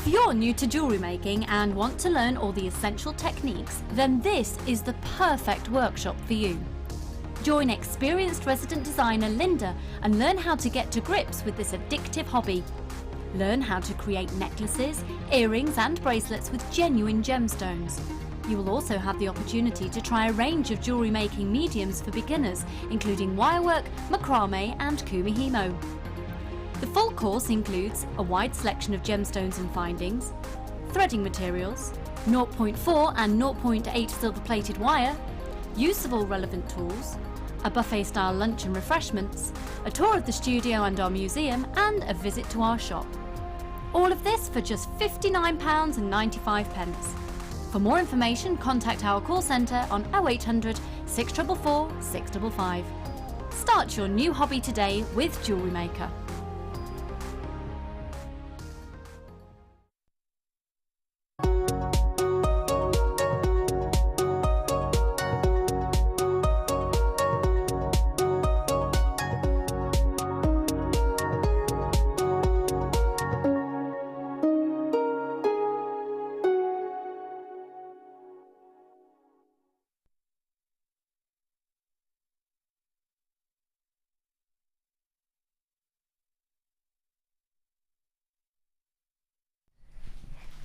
If you're new to jewellery making and want to learn all the essential techniques, then this is the perfect workshop for you. Join experienced resident designer Linda and learn how to get to grips with this addictive hobby. Learn how to create necklaces, earrings and bracelets with genuine gemstones. You will also have the opportunity to try a range of jewellery making mediums for beginners, including wirework, macrame and kumihimo. The full course includes a wide selection of gemstones and findings, threading materials, 0.4 and 0.8 silver-plated wire, use of all relevant tools, a buffet-style lunch and refreshments, a tour of the studio and our museum, and a visit to our shop. All of this for just £59.95. For more information, contact our call centre on 0800 644 655. Start your new hobby today with Jewellery Maker.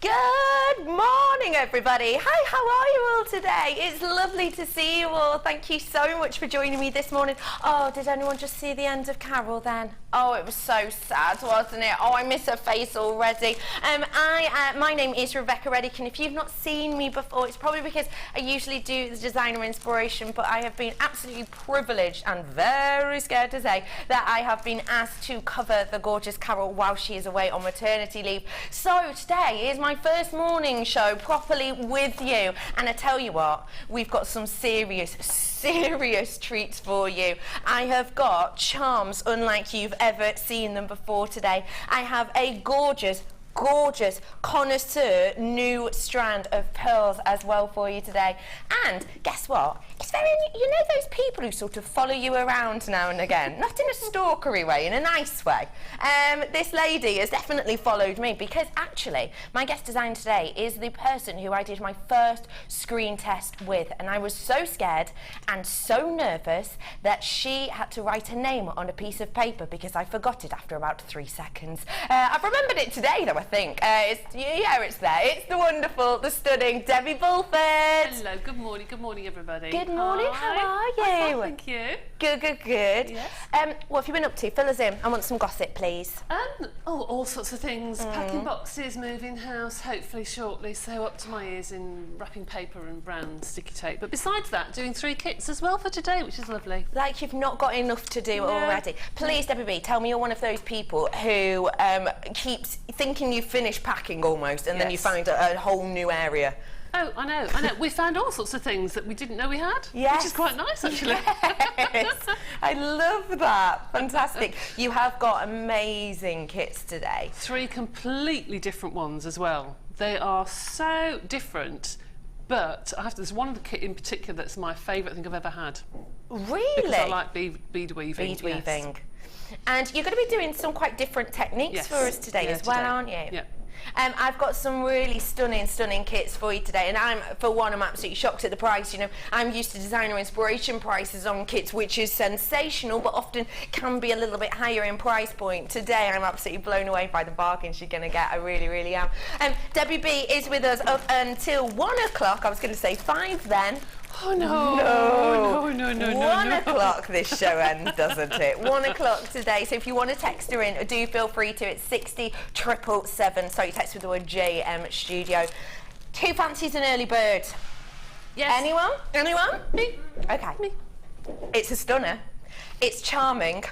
Good morning, everybody. Hi, how are you all today? It's lovely to see you all. Thank you so much for joining me this morning. Oh, did anyone just see the end of Carol then? Oh, it was so sad, wasn't it? Oh, I miss her face already. My name is Rebecca Redican. If you've not seen me before, it's probably because I usually do the designer inspiration, but I have been absolutely privileged and very scared to say that I have been asked to cover the gorgeous Carol while she is away on maternity leave. So today is my first morning show properly with you, and I tell you what, we've got some serious treats for you. I have got charms unlike you've ever seen them before today. I have a gorgeous connoisseur new strand of pearls as well for you today. And guess what? It's very, you know those people who sort of follow you around now and again, not in a stalkery way, in a nice way. This lady has definitely followed me because actually my guest designer today is the person who I did my first screen test with, and I was so scared and so nervous that she had to write her name on a piece of paper because I forgot it after about 3 seconds. I've remembered it today though, I think. It's there. It's the wonderful, the stunning Debbie Bulford. Hello, good morning everybody. Good morning, Hi. how are you? I'm fine, thank you. Good. Yes. What have you been up to? Fill us in. I want some gossip, please. All sorts of things. Packing boxes, moving house, hopefully shortly, so up to my ears in wrapping paper and brown sticky tape. But besides that, doing 3 kits as well for today, which is lovely. Like you've not got enough to do already. Please, Debbie B, tell me you're one of those people who keeps thinking you've finished packing almost, and then you find a whole new area. Oh, I know. We found all sorts of things that we didn't know we had, yes. Which is quite nice, actually. Yes, I love that. Fantastic. You have got amazing kits today. 3 completely different ones as well. They are so different, but I have to, there's one of the kit in particular that's my favourite thing I've ever had. Really? Because I like bead weaving. Bead weaving. And you're going to be doing some quite different techniques for us today as well, aren't you? Yeah. I've got some really stunning kits for you today, and I'm absolutely shocked at the price. You know, I'm used to designer inspiration prices on kits, which is sensational, but often can be a little bit higher in price point. Today, I'm absolutely blown away by the bargains you're going to get. I really am. Debbie B is with us up until 1 o'clock. I was going to say 5 then. Oh no. 1 o'clock this show ends, doesn't it? 1 o'clock today. So if you want to text her in, do feel free to. It's 60777. So you text with the word JM Studio. Who fancies an early bird? Yes. Anyone? Me. Okay. Me. It's a stunner. It's charming.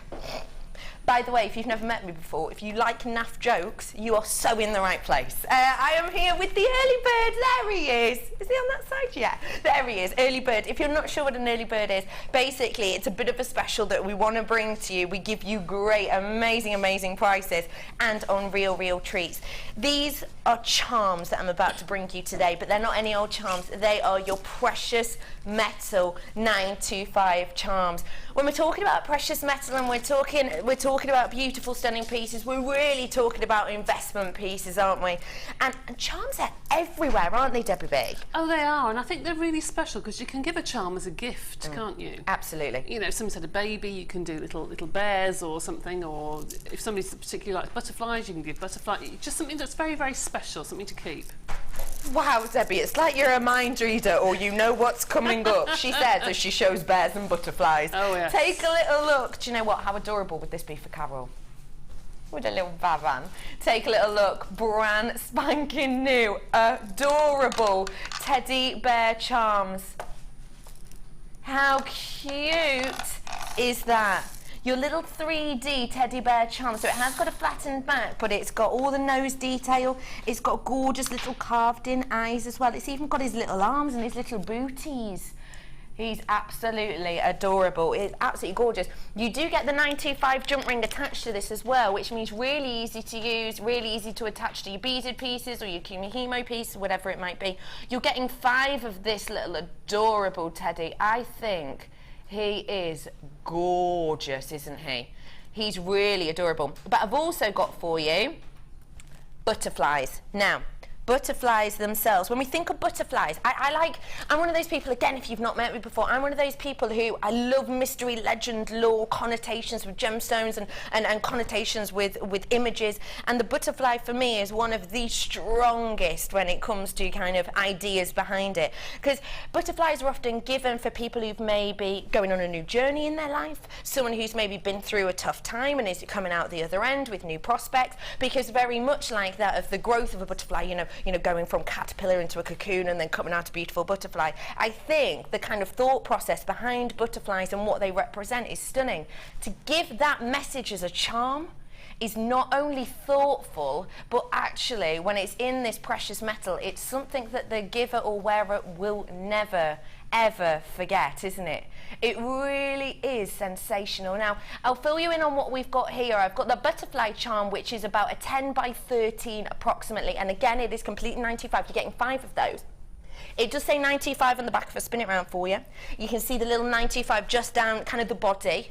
By the way, if you've never met me before, if you like naff jokes, you are so in the right place. I am here with the early bird. There he is. Is he on that side? Yeah, there he is. Early bird. If you're not sure what an early bird is, basically it's a bit of a special that we want to bring to you. We give you great, amazing prices and on real treats. These are charms that I'm about to bring you today, but they're not any old charms. They are your precious metal 925 charms. When we're talking about precious metal and we're talking talking about beautiful, stunning pieces, we're really talking about investment pieces, aren't we? And charms are everywhere, aren't they, Debbie B? Oh, they are, and I think they're really special because you can give a charm as a gift, can't you? Absolutely. You know, if someone's had a baby, you can do little bears or something, or if somebody's particularly likes butterflies, you can give butterfly. Just something that's very, very special, something to keep. Wow, Debbie, it's like you're a mind reader or you know what's coming up, she says as she shows bears and butterflies. Oh, yes. Take a little look. Do you know what? How adorable would this be for Carol? With a little Vavan. Take a little look. Brand spanking new, adorable teddy bear charms. How cute is that? Your little 3D teddy bear charm. So it has got a flattened back, but it's got all the nose detail. It's got gorgeous little carved in eyes as well. It's even got his little arms and his little booties. He's absolutely adorable. It's absolutely gorgeous. You do get the 925 jump ring attached to this as well, which means really easy to use, really easy to attach to your beaded pieces or your hemo piece, whatever it might be. You're getting 5 of this little adorable teddy. I think he is gorgeous, isn't he? He's really adorable. But I've also got for you butterflies. Now, butterflies themselves. When we think of butterflies, I'm one of those people, again, if you've not met me before, I'm one of those people who I love mystery, legend, lore, connotations with gemstones and connotations with images. And the butterfly for me is one of the strongest when it comes to kind of ideas behind it. Because butterflies are often given for people who've maybe going on a new journey in their life, someone who's maybe been through a tough time and is coming out the other end with new prospects, because very much like that of the growth of a butterfly, you know, going from caterpillar into a cocoon and then coming out a beautiful butterfly. I think the kind of thought process behind butterflies and what they represent is stunning. To give that message as a charm is not only thoughtful, but actually when it's in this precious metal, it's something that the giver or wearer will never ever forget, isn't it? It really is sensational. Now, I'll fill you in on what we've got here. I've got the butterfly charm, which is about a 10 by 13 approximately, and again, it is completely 95. You're getting 5 of those. It does say 95 on the back if I spin it around for you. You can see the little 95 just down kind of the body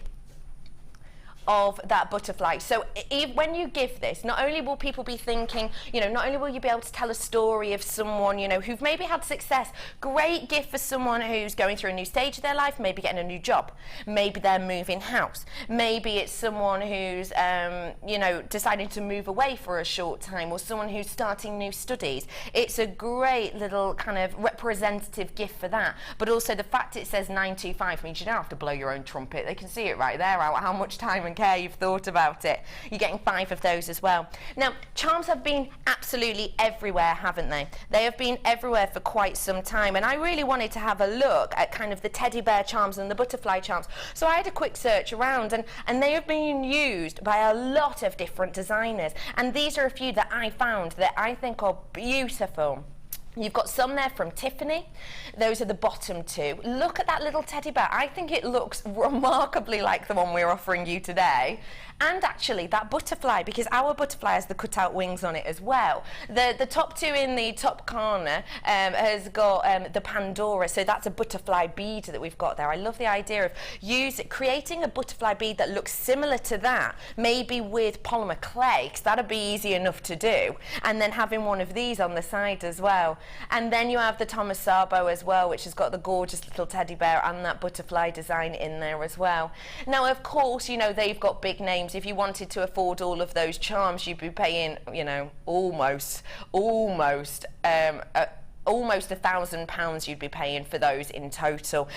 of that butterfly. So when you give this, not only will people be thinking, you know, not only will you be able to tell a story of someone, you know, who've maybe had success, great gift for someone who's going through a new stage of their life, maybe getting a new job, maybe they're moving house, maybe it's someone who's, you know, deciding to move away for a short time, or someone who's starting new studies. It's a great little kind of representative gift for that. But also the fact it says 925 means you don't have to blow your own trumpet. They can see it right there, how much time and care you've thought about it. You're getting 5 of those as well. Now, charms have been absolutely everywhere, haven't they? They have been everywhere for quite some time, and I really wanted to have a look at kind of the teddy bear charms and the butterfly charms. So I had a quick search around, and they have been used by a lot of different designers, and these are a few that I found that I think are beautiful. You've got some there from Tiffany. Those are the bottom 2. Look at that little teddy bear. I think it looks remarkably like the one we're offering you today. And actually that butterfly, because our butterfly has the cutout wings on it as well. The top 2 in the top corner has got the Pandora, so that's a butterfly bead that we've got there. I love the idea of creating a butterfly bead that looks similar to that, maybe with polymer clay, because that'd be easy enough to do, and then having one of these on the side as well. And then you have the Thomas Sabo as well, which has got the gorgeous little teddy bear and that butterfly design in there as well. Now, of course, you know, they've got big names. If you wanted to afford all of those charms, you'd be paying, you know, almost £1,000 you'd be paying for those in total,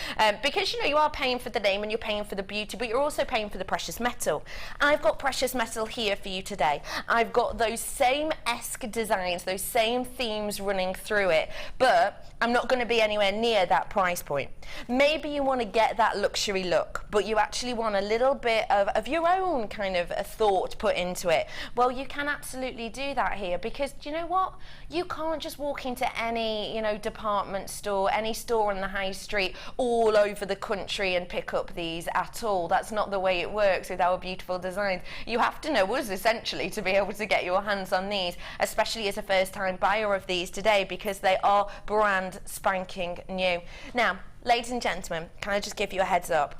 because, you know, you are paying for the name and you're paying for the beauty, but you're also paying for the precious metal. I've got precious metal here for you today. I've got those same esque designs, those same themes running through it, but I'm not going to be anywhere near that price point. Maybe you want to get that luxury look, but you actually want a little bit of your own kind of a thought put into it. Well, you can absolutely do that here, because do you know what? You can't just walk into any, you know, department store, any store on the high street all over the country and pick up these at all. That's not the way it works with our beautiful designs. You have to know us essentially to be able to get your hands on these, especially as a first-time buyer of these today, because they are brand spanking new. Now, ladies and gentlemen, can I just give you a heads up?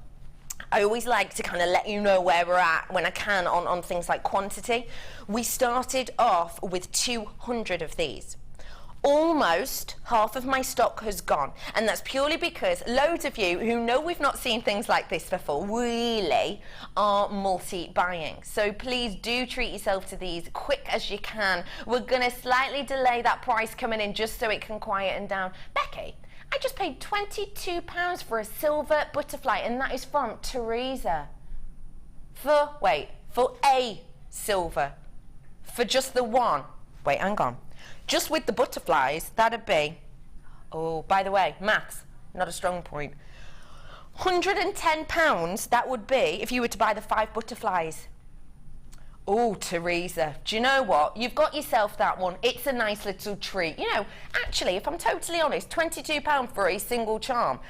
I always like to kind of let you know where we're at when I can on things like quantity. We started off with 200 of these. Almost half of my stock has gone, and that's purely because loads of you who know we've not seen things like this before really are multi-buying. So please do treat yourself to these quick as you can. We're going to slightly delay that price coming in just so it can quieten down. Becky, I just paid £22 for a silver butterfly, and that is from Teresa. For a silver. For just the one. Wait, hang on. Just with the butterflies, that'd be, oh, by the way, maths, not a strong point. £110, that would be if you were to buy the 5 butterflies. Oh, Teresa, do you know what? You've got yourself that one. It's a nice little treat. You know, actually, if I'm totally honest, £22 for a single charm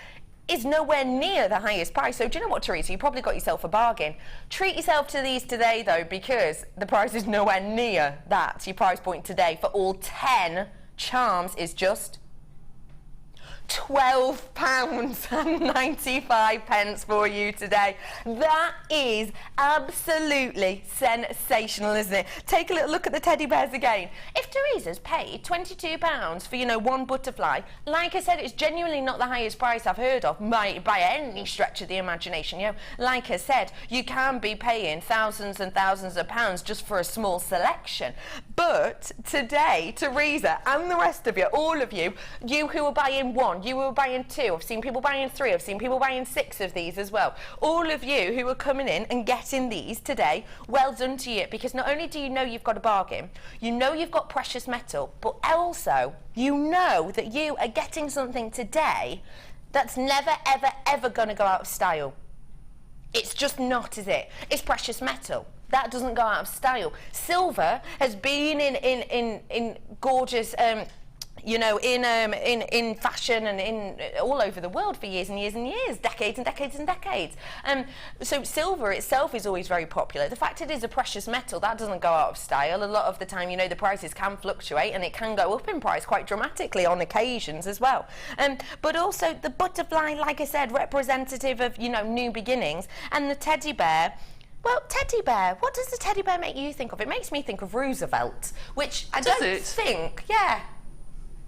is nowhere near the highest price. So do you know what, Teresa? You probably got yourself a bargain. Treat yourself to these today, though, because the price is nowhere near that. Your price point today for all 10 charms is just £12.95 for you today. That is absolutely sensational, isn't it? Take a little look at the teddy bears again. If Teresa's paid £22 for, you know, one butterfly, like I said, it's genuinely not the highest price I've heard of by any stretch of the imagination. You know, like I said, you can be paying thousands and thousands of pounds just for a small selection. But today, Teresa and the rest of you, all of you, you who are buying one, you were buying 2, I've seen people buying 3, I've seen people buying 6 of these as well. All of you who are coming in and getting these today, well done to you, because not only do you know you've got a bargain, you know you've got precious metal, but also you know that you are getting something today that's never, ever, ever going to go out of style. It's just not, is it? It's precious metal. That doesn't go out of style. Silver has been in gorgeous you know, in fashion and in all over the world for years and years and years, decades and decades and decades. So silver itself is always very popular. The fact it is a precious metal, that doesn't go out of style. A lot of the time, you know, the prices can fluctuate and it can go up in price quite dramatically on occasions as well. But also the butterfly, like I said, representative of, you know, new beginnings, and the teddy bear. Well, teddy bear, what does the teddy bear make you think of? It makes me think of Roosevelt, which I don't think, yeah.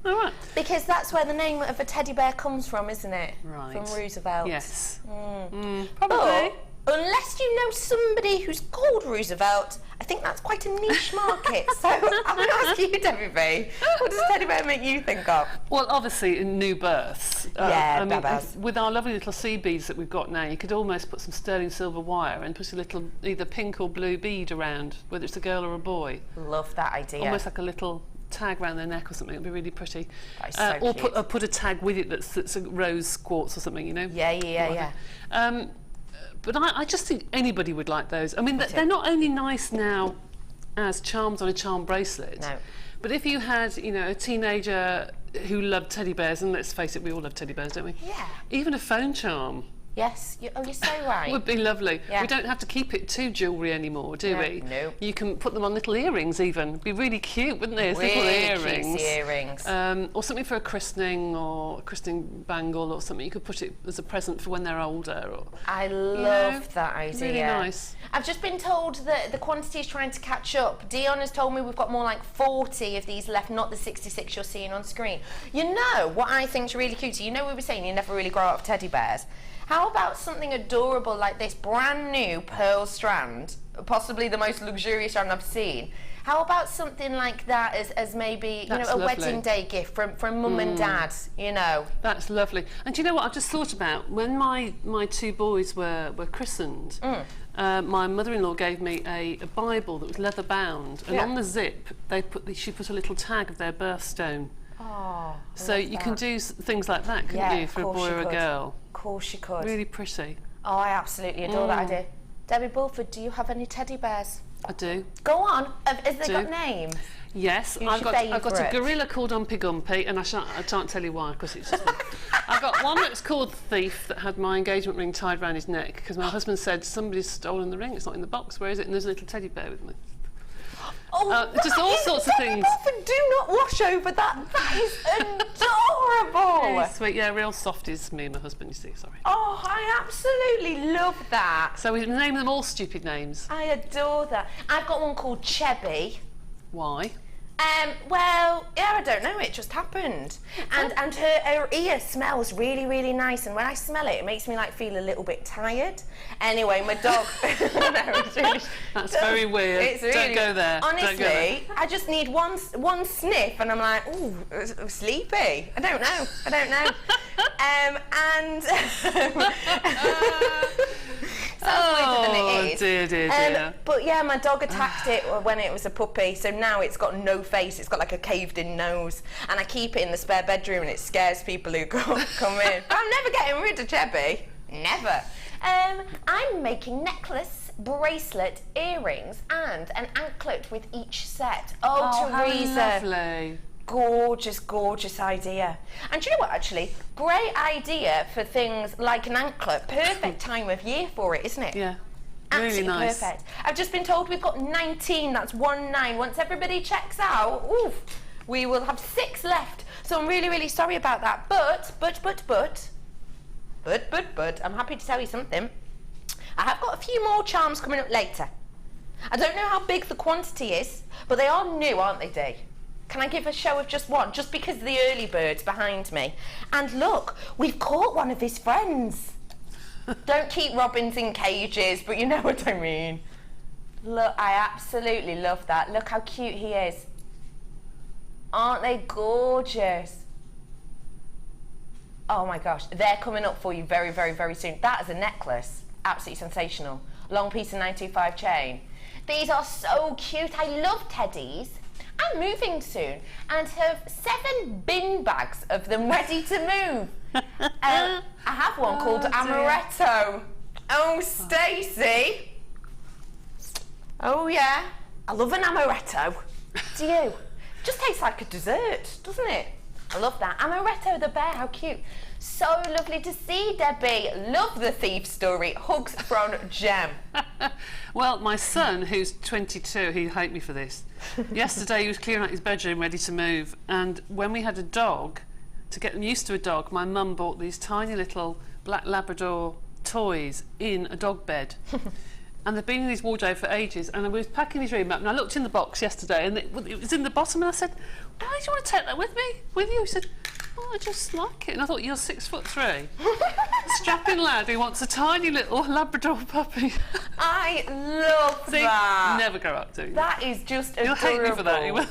All right. Because that's where the name of a teddy bear comes from, isn't it? Right. From Roosevelt. Yes. Probably. But unless you know somebody who's called Roosevelt, I think that's quite a niche market. So I'm going to ask you, Debbie B, what does teddy bear make you think of? well, obviously, in new births. Yeah, I mean, babas. with our lovely little sea beads that we've got now, you could almost put some sterling silver wire and put a little either pink or blue bead around, whether it's a girl or a boy. Love that idea. Almost like a little tag around their neck or something. It'd be really pretty. That is so or cute. put a tag with it that's a rose quartz or something, you know. Yeah. But I just think anybody would like those. I mean, they're not only nice now as charms on a charm bracelet, No. but if you had, you know, a teenager who loved teddy bears, and let's face it, we all love teddy bears, don't we? Yeah. Even a phone charm Yes. You're so right. would be lovely. Yeah. We don't have to keep it to jewellery anymore, do we? No. You can put them on little earrings even. Be really cute, wouldn't they? As little Really earrings. cute earrings. Or something for a christening or a christening bangle or something. You could put it as a present for when they're older. Or, I love that idea. Really nice. I've just been told that the quantity is trying to catch up. Dion has told me we've got more like 40 of these left, not the 66 you're seeing on screen. You know what I think's really cute? You know we were saying you never really grow out of teddy bears. How about something adorable like this brand new pearl strand, possibly the most luxurious strand I've seen? How about something like that as maybe, you know, a wedding day gift from mum and dad, you know? That's lovely. And do you know what I've just thought about? When my 2 boys were christened, my mother-in-law gave me a Bible that was leather bound, and on the zip she put a little tag of their birthstone. Oh, so you can do things like that, couldn't you, for a boy or a girl? Of course you could. Really pretty. Oh, I absolutely adore that idea. Debbie Bulford, do you have any teddy bears? I do. Go on. Have they got names? Yes, Who's I've your got a favourite? gorilla called Umpy Gumpy, and I can't tell you why, because it's just... I've got one that's called Thief that had my engagement ring tied around his neck, because my husband said, somebody's stolen the ring, it's not in the box, where is it? And there's a little teddy bear with me. Oh, just all sorts of things. Bulford, do not wash over that. That is adorable. Really sweet, yeah, real softies, me and my husband, you see, sorry. Oh, I absolutely love that. So we name them all stupid names. I adore that. I've got one called Chebby. Why? Well, yeah, I don't know, it just happened. And her ear smells really, really nice, and when I smell it, it makes me like feel a little bit tired. Anyway, my dog... No, it's really, that's very weird. It's really, don't go there. Honestly, don't go there. I just need one sniff, and I'm like, ooh, I'm sleepy. I don't know. Sounds weirder than it is. Dear. But yeah, my dog attacked it when it was a puppy, so now it's got no face, it's got like a caved-in nose, and I keep it in the spare bedroom and it scares people who come in. But I'm never getting rid of Chebby. Never. I'm making necklace, bracelet, earrings, and an anklet with each set. Oh, Teresa. How lovely. Gorgeous, gorgeous idea. And do you know what, actually? Great idea for things like an anklet. Perfect time of year for it, isn't it? Yeah. Absolutely really nice. Perfect. I've just been told we've got 19. That's 19. Once everybody checks out, oof, we will have 6 left. So I'm really, really sorry about that. But, I'm happy to tell you something. I have got a few more charms coming up later. I don't know how big the quantity is, but they are new, aren't they, Dee? Can I give a show of just one? Just because of the early birds behind me. And look, we've caught one of his friends. Don't keep robins in cages, but you know what I mean. Look, I absolutely love that. Look how cute he is. Aren't they gorgeous? Oh my gosh, they're coming up for you very, very, very soon. That is a necklace. Absolutely sensational. Long piece of 925 chain. These are so cute. I love teddies. I'm moving soon and have 7 bin bags of them ready to move. I have one called Amaretto. Oh, Stacey. Oh, yeah. I love an Amaretto. Do you? Just tastes like a dessert, doesn't it? I love that. Amaretto the bear, how cute. So lovely to see, Debbie. Love the thief story. Hugs from Gem. Well, my son, who's 22, he'll hate me for this. Yesterday he was clearing out his bedroom ready to move, and when we had a dog, to get them used to a dog, my mum bought these tiny little black Labrador toys in a dog bed. And they've been in his wardrobe for ages, and I was packing his room up, and I looked in the box yesterday, and it was in the bottom, and I said, why do you want to take that with you? He said, oh, I just like it. And I thought, you're 6'3". Strapping lad who wants a tiny little Labrador puppy. I love that. Never grow up, do you? That is just adorable. He'll hate me for that, he will.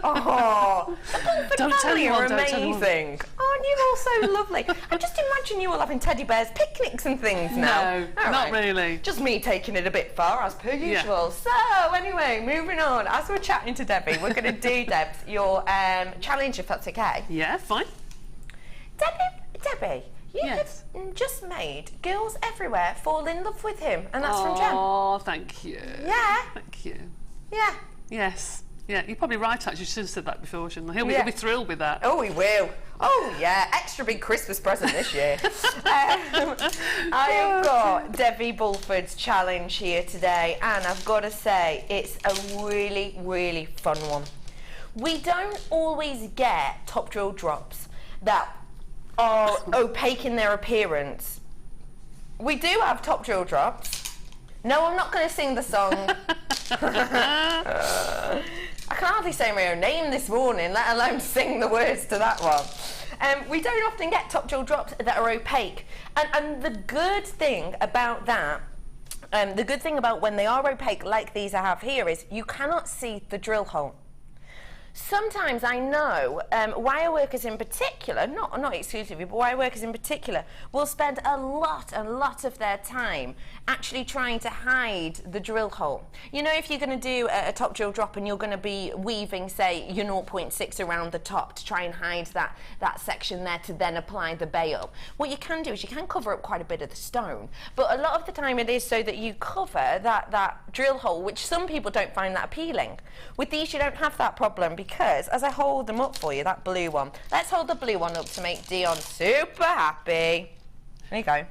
Oh, the Bulford Don't tell family anyone, are don't tell anyone. amazing. Aren't you all so lovely? I just imagine you all having teddy bears picnics and things now. No, All not right. really. Just me taking it a bit far, as per usual. So, anyway, moving on. As we're chatting to Debbie, we're going to do, Debs, your challenge, if that's okay. Yeah, fine. Debbie, you have just made girls everywhere fall in love with him, and that's from Gem. Oh, thank you. Yeah. Thank you. Yeah. Yes. Yeah, you're probably right, actually. You should have said that before, shouldn't I? He'll be thrilled with that. Oh, he will. Oh, yeah. Extra big Christmas present this year. I have got Debbie Bulford's challenge here today, and I've got to say, it's a really, really fun one. We don't always get top drill drops that are opaque in their appearance. We do have top drill drops. No, I'm not going to sing the song. I can hardly say my own name this morning, let alone sing the words to that one. We don't often get top drill drops that are opaque. And the good thing about that, the good thing about when they are opaque, like these I have here, is you cannot see the drill hole. Sometimes I know wire workers in particular, not exclusively, but wire workers in particular, will spend a lot of their time actually trying to hide the drill hole. You know, if you're going to do a top drill drop and you're going to be weaving, say, your 0.6 around the top to try and hide that section there to then apply the bail, what you can do is you can cover up quite a bit of the stone, but a lot of the time it is so that you cover that drill hole, which some people don't find that appealing. With these you don't have that problem, because as I hold them up for you, that blue one, let's hold the blue one up to make Dion super happy. There you go.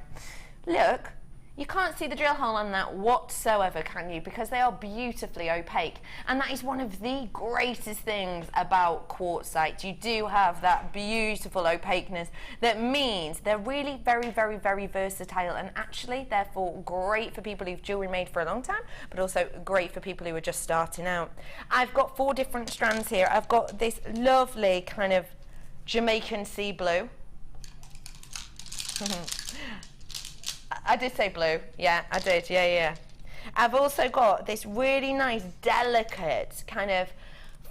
Look, You can't see the drill hole on that whatsoever, can you? Because they are beautifully opaque. And that is one of the greatest things about quartzite. You do have that beautiful opaqueness that means they're really very, very, very versatile and actually, therefore, great for people who've jewellery made for a long time, but also great for people who are just starting out. I've got 4 different strands here. I've got this lovely kind of Jamaican sea blue. I did say blue, yeah, I did, yeah. I've also got this really nice, delicate, kind of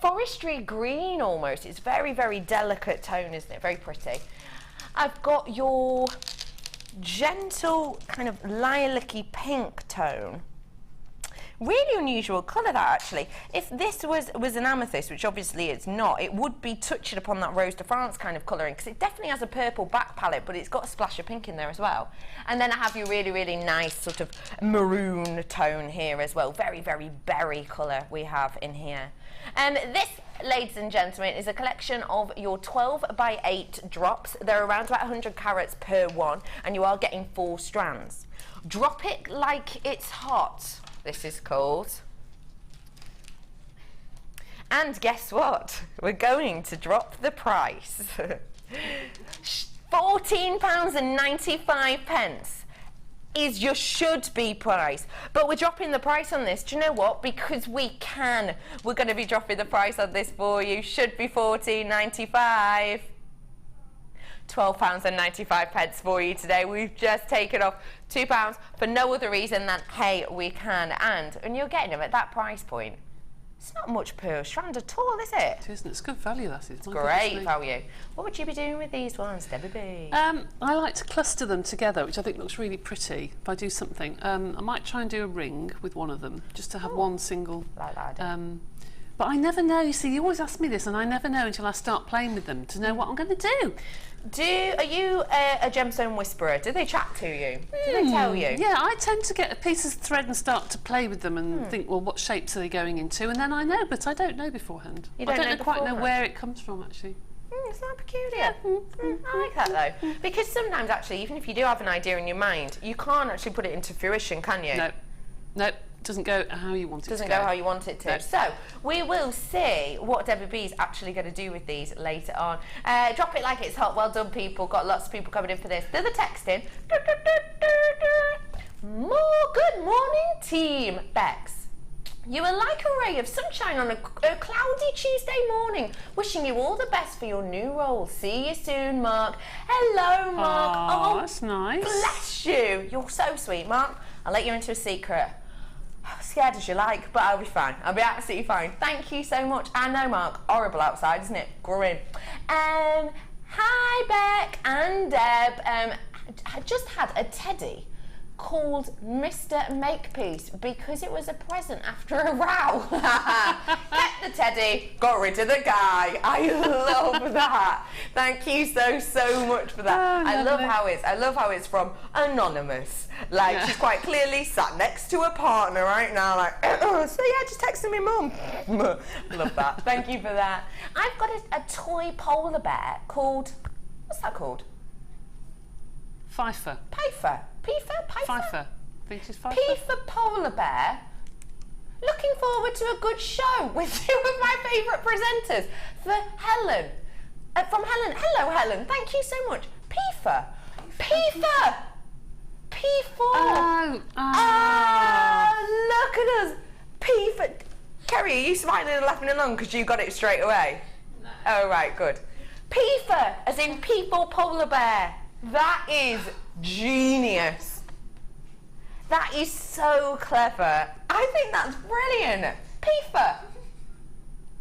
forestry green almost. It's very, very delicate tone, isn't it? Very pretty. I've got your gentle, kind of lilac-y pink tone. Really unusual colour that actually. If this was an amethyst, which obviously it's not, it would be touching upon that Rose de France kind of colouring because it definitely has a purple back palette, but it's got a splash of pink in there as well. And then I have your really, really nice sort of maroon tone here as well. Very, very berry colour we have in here. This, ladies and gentlemen, is a collection of your 12 by 8 drops. They're around about 100 carats per one, and you are getting 4 strands. Drop it like it's hot. This is called. And guess what? We're going to drop the price. £14.95 is your should be price. But we're dropping the price on this. Do you know what? Because we can. We're going to be dropping the price on this for you. Should be £14.95. £12.95 for you today. We've just taken off £2 for no other reason than, hey, we can. And you're getting them at that price point. It's not much per strand at all, is it? It isn't. It's good value, that is. It's great value. What would you be doing with these ones, Debbie B? I like to cluster them together, which I think looks really pretty. If I do something, I might try and do a ring with one of them, just to have one single. Like that idea. But I never know. You see, you always ask me this, and I never know until I start playing with them to know what I'm going to do. Are you a gemstone whisperer? Do they chat to you? Do they tell you? Yeah, I tend to get a piece of thread and start to play with them and think, well, what shapes are they going into? And then I know, but I don't know beforehand. I don't quite know where it comes from, actually. It's not peculiar. I like that though, because sometimes actually, even if you do have an idea in your mind, you can't actually put it into fruition, can you? Nope. Doesn't go how you want it to go. Doesn't go how you want it to. No. So we will see what Debbie B is actually going to do with these later on. Drop it like it's hot. Well done, people. Got lots of people coming in for this. Do the texting. Good morning, team Bex. You are like a ray of sunshine on a cloudy Tuesday morning. Wishing you all the best for your new role. See you soon, Mark. Hello, Mark. Oh, that's nice. Bless you. You're so sweet, Mark. I'll let you into a secret. Scared as you like, but I'll be fine. I'll be absolutely fine. Thank you so much. I know, Mark. Horrible outside, isn't it? Grim. Hi, Beck and Deb. I just had a teddy called Mr. Makepeace because it was a present after a row. Kept the teddy, got rid of the guy. I love that. Thank you so much for that. Oh, I love how it's from anonymous. Like she's quite clearly sat next to a partner right now, like, so yeah, just texting me mum. Love that. Thank you for that. I've got a toy polar bear called, what's that called? Pfeiffer. Pfeiffer. Pfeiffer. I think she's Pfeiffer. Pfeiffer polar bear. Looking forward to a good show with two of my favourite presenters. For Helen. From Helen. Hello, Helen. Thank you so much. Pfeiffer. P4. Look at us. Pfeiffer. Kerry, are you smiling and laughing along because you got it straight away? No. Oh, right, good. Pfeiffer, as in people polar bear. That is genius. That is so clever. I think that's brilliant. Pfeiffer.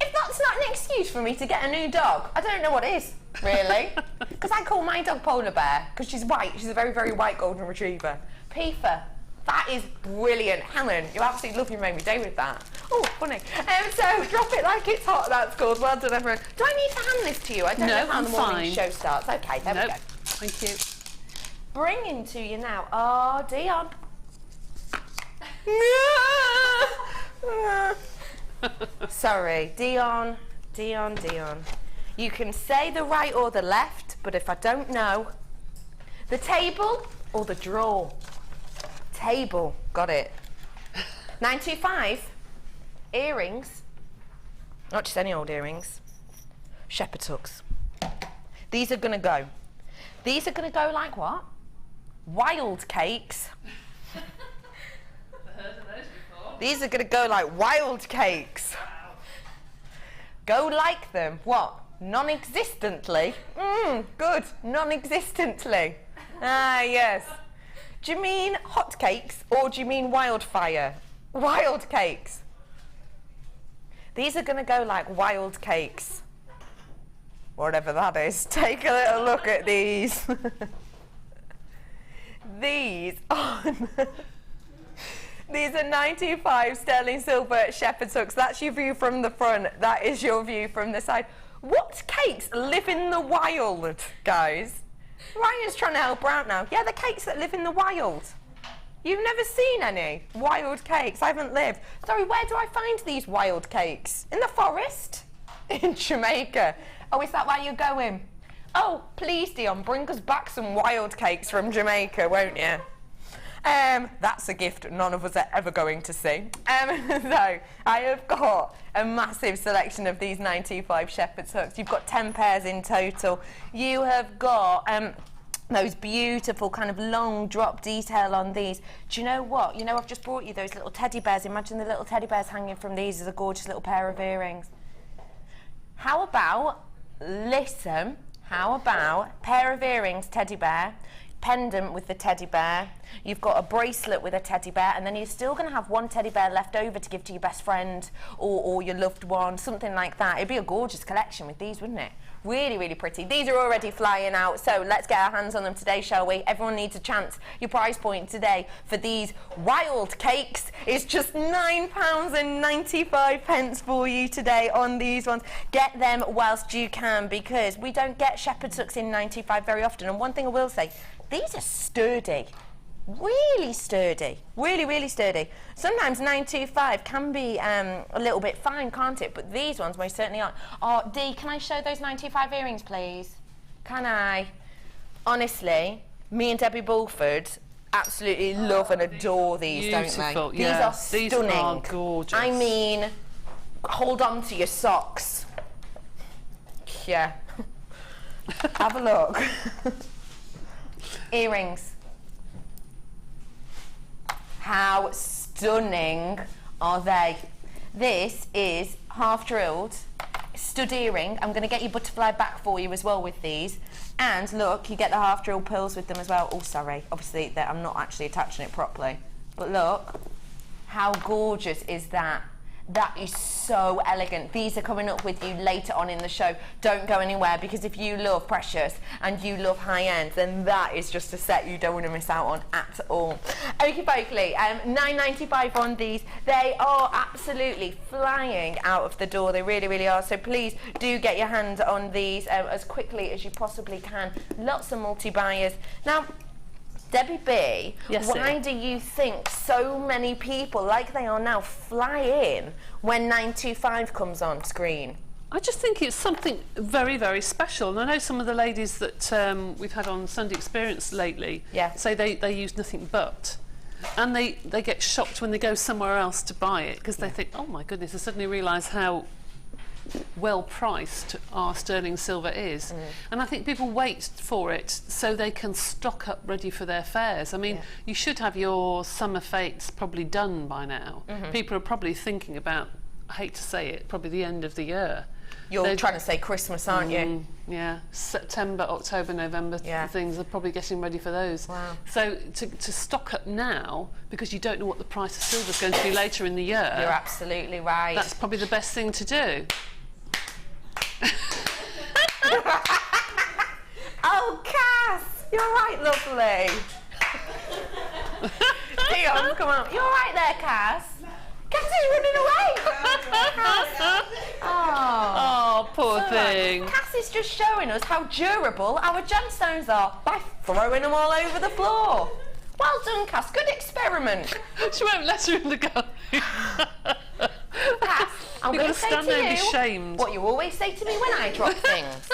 If that's not an excuse for me to get a new dog, I don't know what is, really. Because I call my dog Polar Bear, because she's white. She's a very, very white golden retriever. Pfeiffer. That is brilliant. Helen, you absolutely love, you made me day with that. Oh, funny. So, drop it like it's hot, that's called. Well done, everyone. Do I need to hand this to you? I don't know how the morning show starts. Okay, there we go. Thank you. Bringing to you now. Oh, Dion. Sorry, Dion. You can say the right or the left, but if I don't know, the table or the drawer? table. Got it. 925. Earrings. Not just any old earrings. Shepherd's hooks. These are going to go. These are going to go like what? Wild cakes. I've heard of those before. These are going to go like wild cakes. Wow. Go like them. What? Non-existently? Good. Non-existently. Ah, yes. Do you mean hot cakes or do you mean wildfire? Wild cakes. These are going to go like wild cakes. Whatever that is. Take a little look at these. These are 925 sterling silver shepherd's hooks. That's your view from the front. That is your view from the side. What cakes live in the wild, guys? Ryan's trying to help her out now. Yeah, the cakes that live in the wild. You've never seen any wild cakes. I haven't lived. Sorry, where do I find these wild cakes? In the forest? In Jamaica. Oh, is that where you're going? Oh, please, Dion, bring us back some wild cakes from Jamaica, won't you? That's a gift none of us are ever going to see. So, I have got a massive selection of these 925 shepherd's hooks. You've got 10 pairs in total. You have got those beautiful kind of long drop detail on these. Do you know what? You know, I've just brought you those little teddy bears. Imagine the little teddy bears hanging from these as a gorgeous little pair of earrings. How about, listen, how about pair of earrings, teddy bear, pendant with the teddy bear, you've got a bracelet with a teddy bear, and then you're still going to have one teddy bear left over to give to your best friend or your loved one, something like that. It'd be a gorgeous collection with these, wouldn't it? Really, really pretty. These are already flying out, so let's get our hands on them today, shall we? Everyone needs a chance. Your prize point today for these wild cakes is just £9.95 for you today on these ones. Get them whilst you can, because we don't get shepherd's hooks in 95 very often. And one thing I will say, these are sturdy. Really sturdy, really, really sturdy. Sometimes 925 can be a little bit fine, can't it? But these ones most certainly aren't. Oh, Dee, can I show those 925 earrings, please? Can I? Honestly, me and Debbie Bulford absolutely love and adore these, Beautiful, don't they? yeah. These are stunning. These are gorgeous. I mean, hold on to your socks. Yeah. Have a look. Earrings. How stunning are they? This is half drilled stud earring. I'm going to get your butterfly back for you as well with these. And look, you get the half drilled pearls with them as well. Oh, sorry. Obviously, I'm not actually attaching it properly. But look, how gorgeous is that? That is so elegant. These are coming up with you later on in the show. Don't go anywhere, because if you love precious and you love high end, then that is just a set you don't want to miss out on at all. Okie dokie, £9.95 on these. They are absolutely flying out of the door. They really, really are. So please do get your hand on these as quickly as you possibly can. Lots of multi-buyers. Now, Debbie B, yes, why do you think so many people, like they are now, fly in when 925 comes on screen? I just think it's something very, very special. And I know some of the ladies that we've had on Sunday Experience lately say they use nothing but. And they get shocked when they go somewhere else to buy it, because they think, oh my goodness, I suddenly realise how well priced our sterling silver is. And I think people wait for it so they can stock up ready for their fairs. I mean, you should have your summer fates probably done by now. People are probably thinking about, I hate to say it, probably the end of the year. You're trying to say Christmas, aren't you? Yeah, September, October, November, things are probably getting ready for those. Wow. So to stock up now, because you don't know what the price of silver is going to be later in the year. You're absolutely right. That's probably the best thing to do. Oh, Cass! You're right, lovely. Dion, come on. You're right there, Cass. Cass is running away. Oh, poor thing. Cass is just showing us how durable our gemstones are by throwing them all over the floor. Well done, Cass. Good experiment. She won't let her in the garden. Cass, I'm going to say stand to there and you be shamed. what you always say to me when I drop things.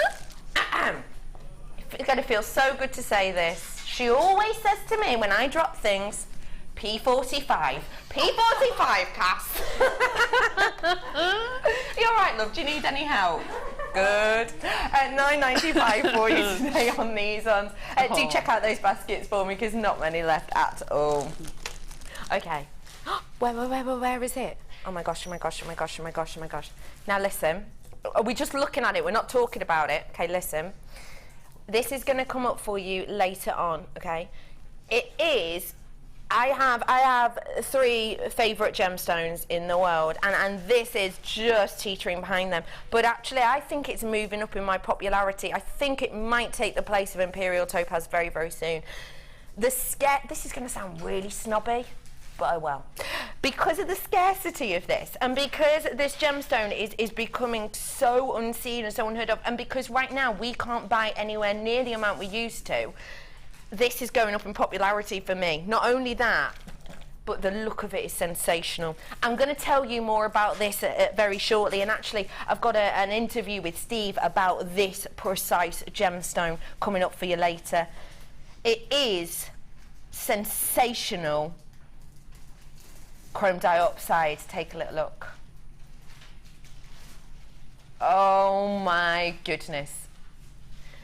It's going to feel so good to say this. She always says to me when I drop things, P45. P45, Cass. You all right, love? Do you need any help? Good. $9.95 for you today on these ones. Do check out those baskets for me because not many left at all. Okay. Where is it? Oh my gosh, oh my gosh, oh my gosh, oh my gosh, oh my gosh. Now listen, are we just looking at it? We're not talking about it. Okay, listen. This is going to come up for you later on, okay? It is, I have 3 favourite gemstones in the world, and this is just teetering behind them. But actually, I think it's moving up in my popularity. I think it might take the place of Imperial Topaz very, very soon. This is going to sound really snobby, but oh well. Because of the scarcity of this, and because this gemstone is becoming so unseen and so unheard of, and because right now we can't buy anywhere near the amount we used to, this is going up in popularity for me. Not only that, but the look of it is sensational. I'm going to tell you more about this very shortly, and actually I've got an interview with Steve about this precise gemstone coming up for you later. It is sensational chrome dioxide. Take a little look. Oh my goodness.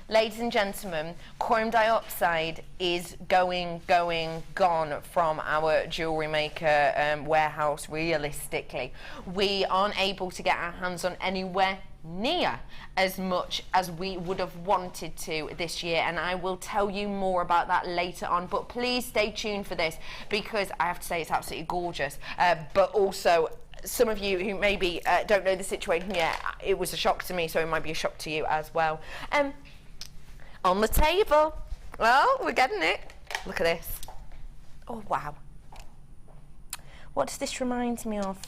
Ladies and gentlemen, chrome dioxide is gone from our Jewellery Maker warehouse realistically. We aren't able to get our hands on anywhere near as much as we would have wanted to this year, and I will tell you more about that later on, but please stay tuned for this because I have to say it's absolutely gorgeous, but also some of you who maybe don't know the situation yet, it was a shock to me, so it might be a shock to you as well. On the table, well, we're getting it. Look at this. Oh wow. What does this remind me of?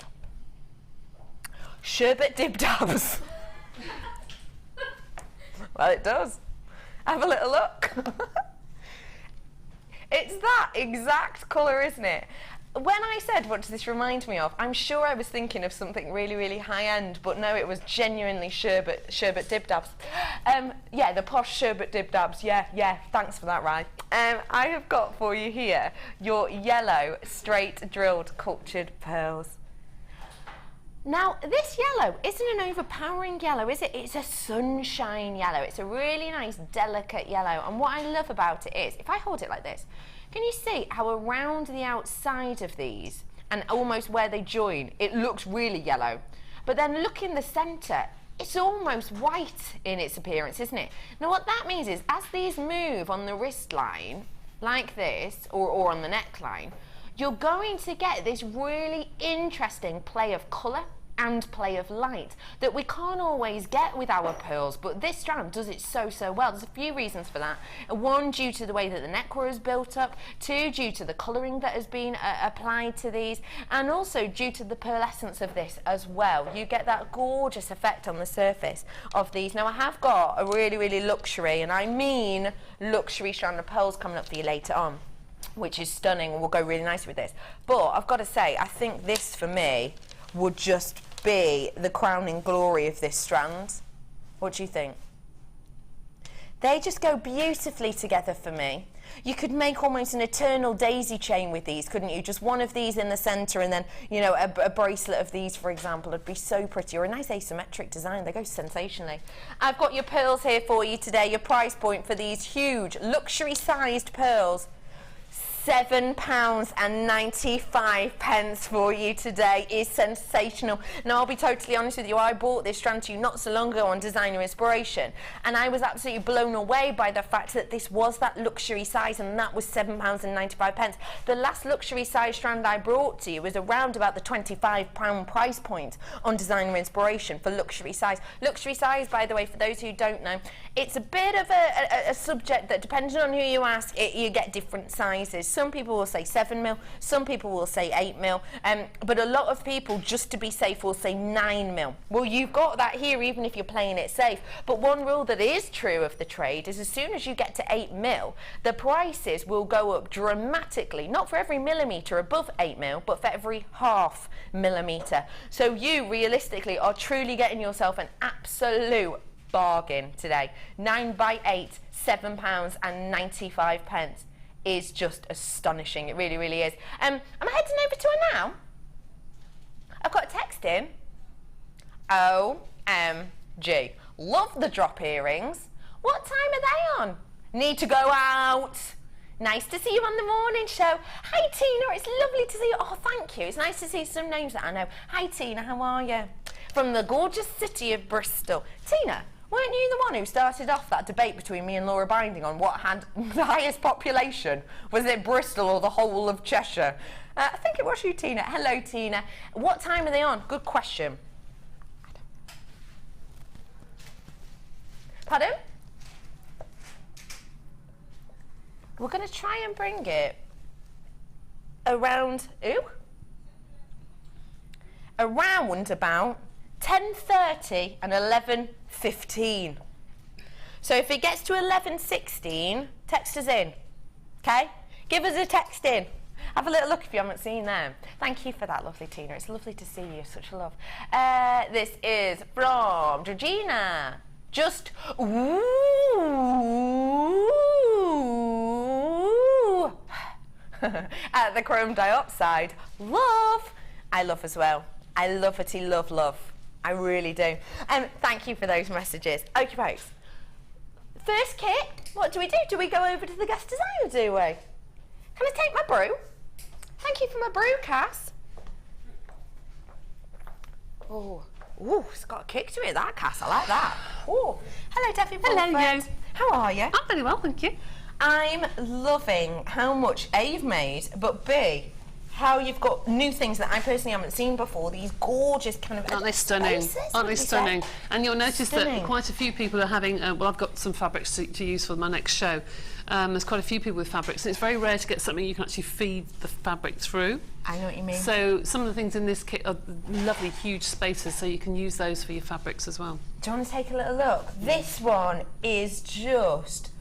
Sherbet dib dabs. Well, it does. Have a little look. It's that exact colour, isn't it? When I said, what does this remind me of, I'm sure I was thinking of something really, really high-end, but no, it was genuinely sherbet dib-dabs. Yeah, the posh sherbet dib-dabs, yeah, thanks for that, Rye. I have got for you here your yellow, straight drilled cultured pearls. Now, this yellow isn't an overpowering yellow, is it? It's a sunshine yellow. It's a really nice, delicate yellow, and what I love about it is, if I hold it like this, can you see how around the outside of these and almost where they join, it looks really yellow. But then look in the centre, it's almost white in its appearance, isn't it? Now what that means is as these move on the wrist line, like this, or on the neckline, you're going to get this really interesting play of colour and play of light that we can't always get with our pearls, but this strand does it so well. There's a few reasons for that. One, due to the way that the neckwear is built up. Two, due to the colouring that has been applied to these, and also due to the pearlescence of this as well. You get that gorgeous effect on the surface of these. Now I have got a really luxury, and I mean luxury strand of pearls coming up for you later on, which is stunning and will go really nicely with this. But I've got to say, I think this for me would just be the crowning glory of this strand. What do you think? They just go beautifully together for me. You could make almost an eternal daisy chain with these, couldn't you? Just one of these in the centre and then, you know, a bracelet of these, for example, would be so pretty. Or a nice asymmetric design. They go sensationally. I've got your pearls here for you today. Your price point for these huge luxury-sized pearls, £7.95 for you today is sensational. Now I'll be totally honest with you, I bought this strand to you not so long ago on Designer Inspiration, and I was absolutely blown away by the fact that this was that luxury size, and that was £7.95. The last luxury size strand I brought to you was around about the £25 price point on Designer Inspiration for luxury size. Luxury size, by the way, for those who don't know, it's a bit of a subject that, depending on who you ask, you get different sizes. Some people will say 7mm, some people will say 8mm, but a lot of people, just to be safe, will say 9mm. Well, you've got that here even if you're playing it safe. But one rule that is true of the trade is as soon as you get to 8mm, the prices will go up dramatically, not for every millimetre above 8mm, but for every ½ millimetre. So you, realistically, are truly getting yourself an absolute bargain today. 9 by 8, £7.95. is just astonishing. It really, really is. I'm heading over to her now. I've got a text in. OMG. Love the drop earrings. What time are they on? Need to go out. Nice to see you on the morning show. Hi Tina, it's lovely to see you. Oh, thank you. It's nice to see some names that I know. Hi Tina, how are you? From the gorgeous city of Bristol. Tina, weren't you the one who started off that debate between me and Laura Binding on what had the highest population? Was it Bristol or the whole of Cheshire? I think it was you, Tina. Hello, Tina. What time are they on? Good question. Pardon? We're going to try and bring it around, around about 10:30 and 11:15. So if it gets to 11:16, text us in, okay? Give us a text in. Have a little look if you haven't seen them. Thank you for that, lovely Tina. It's lovely to see you. Such a love. This is from Georgina. Just ooh. At the chrome dioxide. Love. I love as well. I love it. Love, love. I really do. Thank you for those messages. Okay, folks. First kit, what do? Do we go over to the guest designer, do we? Can I take my brew? Thank you for my brew, Cass. Oh. Ooh, it's got a kick to it, that Cass. I like that. Oh, hello, Debbie Bulford. Hello, you. How are you? I'm very well, thank you. I'm loving how much A, you've made, but B, how you've got new things that I personally haven't seen before. These gorgeous kind of... Aren't they stunning? Aren't they stunning? And you'll notice that quite a few people are having... well, I've got some fabrics to use for my next show. There's quite a few people with fabrics, and it's very rare to get something you can actually feed the fabric through. I know what you mean. So some of the things in this kit are lovely, huge spaces, so you can use those for your fabrics as well. Do you want to take a little look? This one is just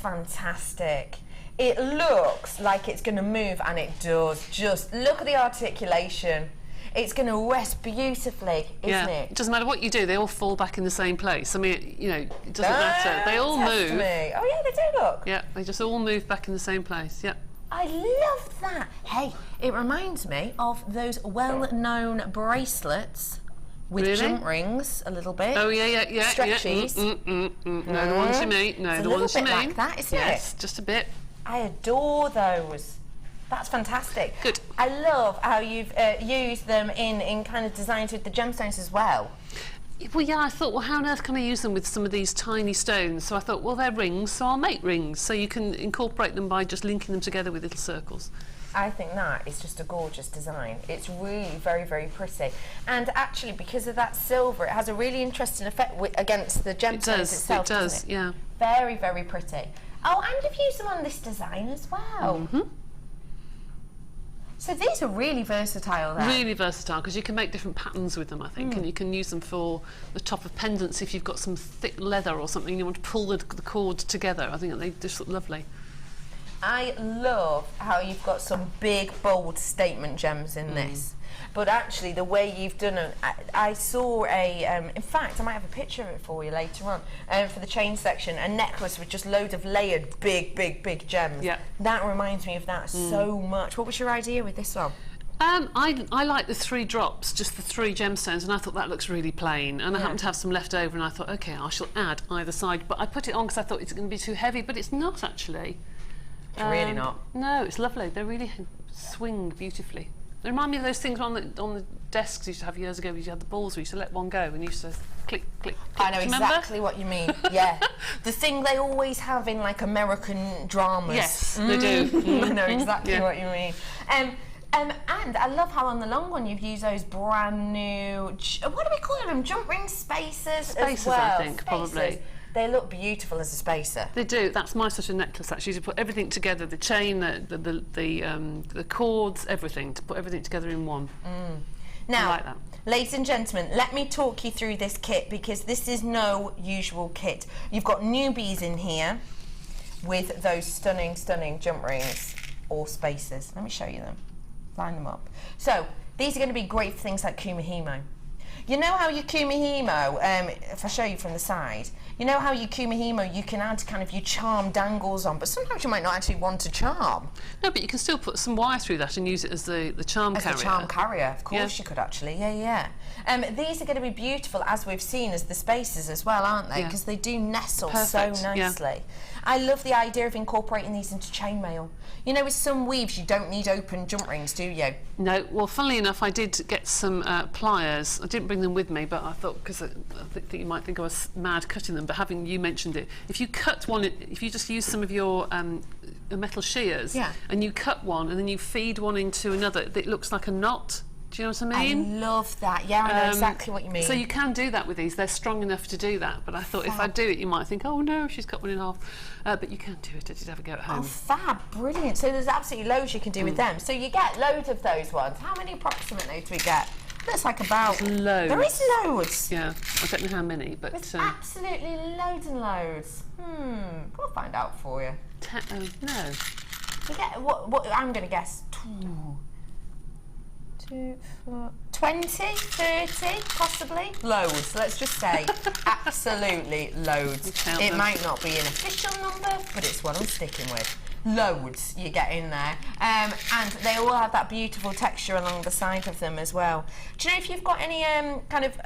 fantastic. It looks like it's going to move, and it does. Just look at the articulation. It's going to rest beautifully, isn't it? It doesn't matter what you do, they all fall back in the same place. I mean, you know, it doesn't matter. They all move. Oh yeah, they do, look. Yeah, they just all move back in the same place, yeah. I love that. Hey, it reminds me of those well-known bracelets with jump rings a little bit. Oh, yeah. Stretchies. No, the ones you mean. No, the ones you mean. It's a little bit like that, isn't it? Yes, just a bit. I adore those. That's fantastic. Good. I love how you've used them in kind of designs with the gemstones as well. Well, yeah, I thought, well, how on earth can I use them with some of these tiny stones? So I thought, well, they're rings, so I'll make rings. So you can incorporate them by just linking them together with little circles. I think that is just a gorgeous design. It's really very, very pretty. And actually, because of that silver, it has a really interesting effect against the gemstones itself, doesn't it? Yeah. Very, very pretty. Oh, and you've used them on this design as well. Mm-hmm. So these are really versatile then. Really versatile, because you can make different patterns with them, I think, and you can use them for the top of pendants if you've got some thick leather or something, you want to pull the cord together. I think they just look lovely. I love how you've got some big, bold statement gems in this. But actually, the way you've done it, I saw a, in fact, I might have a picture of it for you later on, for the chain section, a necklace with just loads of layered, big gems. Yeah. That reminds me of that so much. What was your idea with this one? I like the 3 drops, just the 3 gemstones, and I thought that looks really plain. And I happened to have some left over, and I thought, okay, I shall add either side. But I put it on because I thought it's going to be too heavy, but it's not actually. It's really not. No, it's lovely. They really swing beautifully. They remind me of those things on the desks you used to have years ago. You had the balls where you used to let one go and you used to click, click, click. I know exactly what you mean. Yeah, the thing they always have in like American dramas. Yes, they do. I know exactly what you mean. And I love how on the long one you've used those brand new, what do we call them? Jump ring spacers. Spacers, as well. I think, probably. They look beautiful as a spacer. They do. That's my sort of necklace, actually, to put everything together, the chain, the cords, everything, to put everything together in one. Now, I like that. Ladies and gentlemen, let me talk you through this kit, because this is no usual kit. You've got newbies in here with those stunning jump rings or spacers. Let me show you them. Line them up. So, these are going to be great for things like Kumahimo. You know how your kumihimo, if I show you from the side, you know how your kumihimo, you can add kind of your charm dangles on, but sometimes you might not actually want a charm. No, but you can still put some wire through that and use it as the charm carrier. As the charm carrier, of course you could actually, yeah. These are going to be beautiful, as we've seen, as the spaces as well, aren't they? Because they do nestle so nicely. I love the idea of incorporating these into chainmail. You know, with some weaves, you don't need open jump rings, do you? No. Well, funnily enough, I did get some pliers. I didn't bring them with me, but I thought, because I think you might think I was mad cutting them, but having you mentioned it, if you cut one, if you just use some of your metal shears, and you cut one and then you feed one into another, it looks like a knot. Do you know what I mean? I love that. Yeah, I know exactly what you mean. So you can do that with these. They're strong enough to do that. But I thought if I do it, you might think, oh no, she's cut one in half. But you can do it. I did have a go at home. Oh, fab. Brilliant. So there's absolutely loads you can do with them. So you get loads of those ones. How many approximately do we get? That's like about... There's loads. There is loads. Yeah. I don't know how many, but... There's absolutely loads and loads. We'll find out for you. No. You get, what I'm going to guess, 20, 30, possibly? Loads, let's just say. Absolutely loads. It might not be an official number, but it's what I'm sticking with. Loads you get in there. And they all have that beautiful texture along the side of them as well. Do you know if you've got any kind of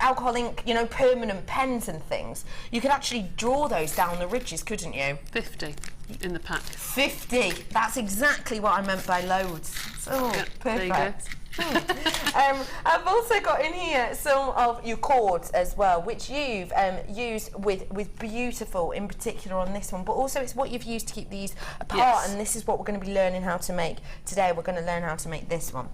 alcohol ink, you know, permanent pens and things, you could actually draw those down the ridges, couldn't you? 50 in the pack. 50. That's exactly what I meant by loads. Oh, perfect. I've also got in here some of your cords as well, which you've used with beautiful, in particular on this one, but also it's what you've used to keep these apart, and this is what we're going to be learning how to make today. We're going to learn how to make this one.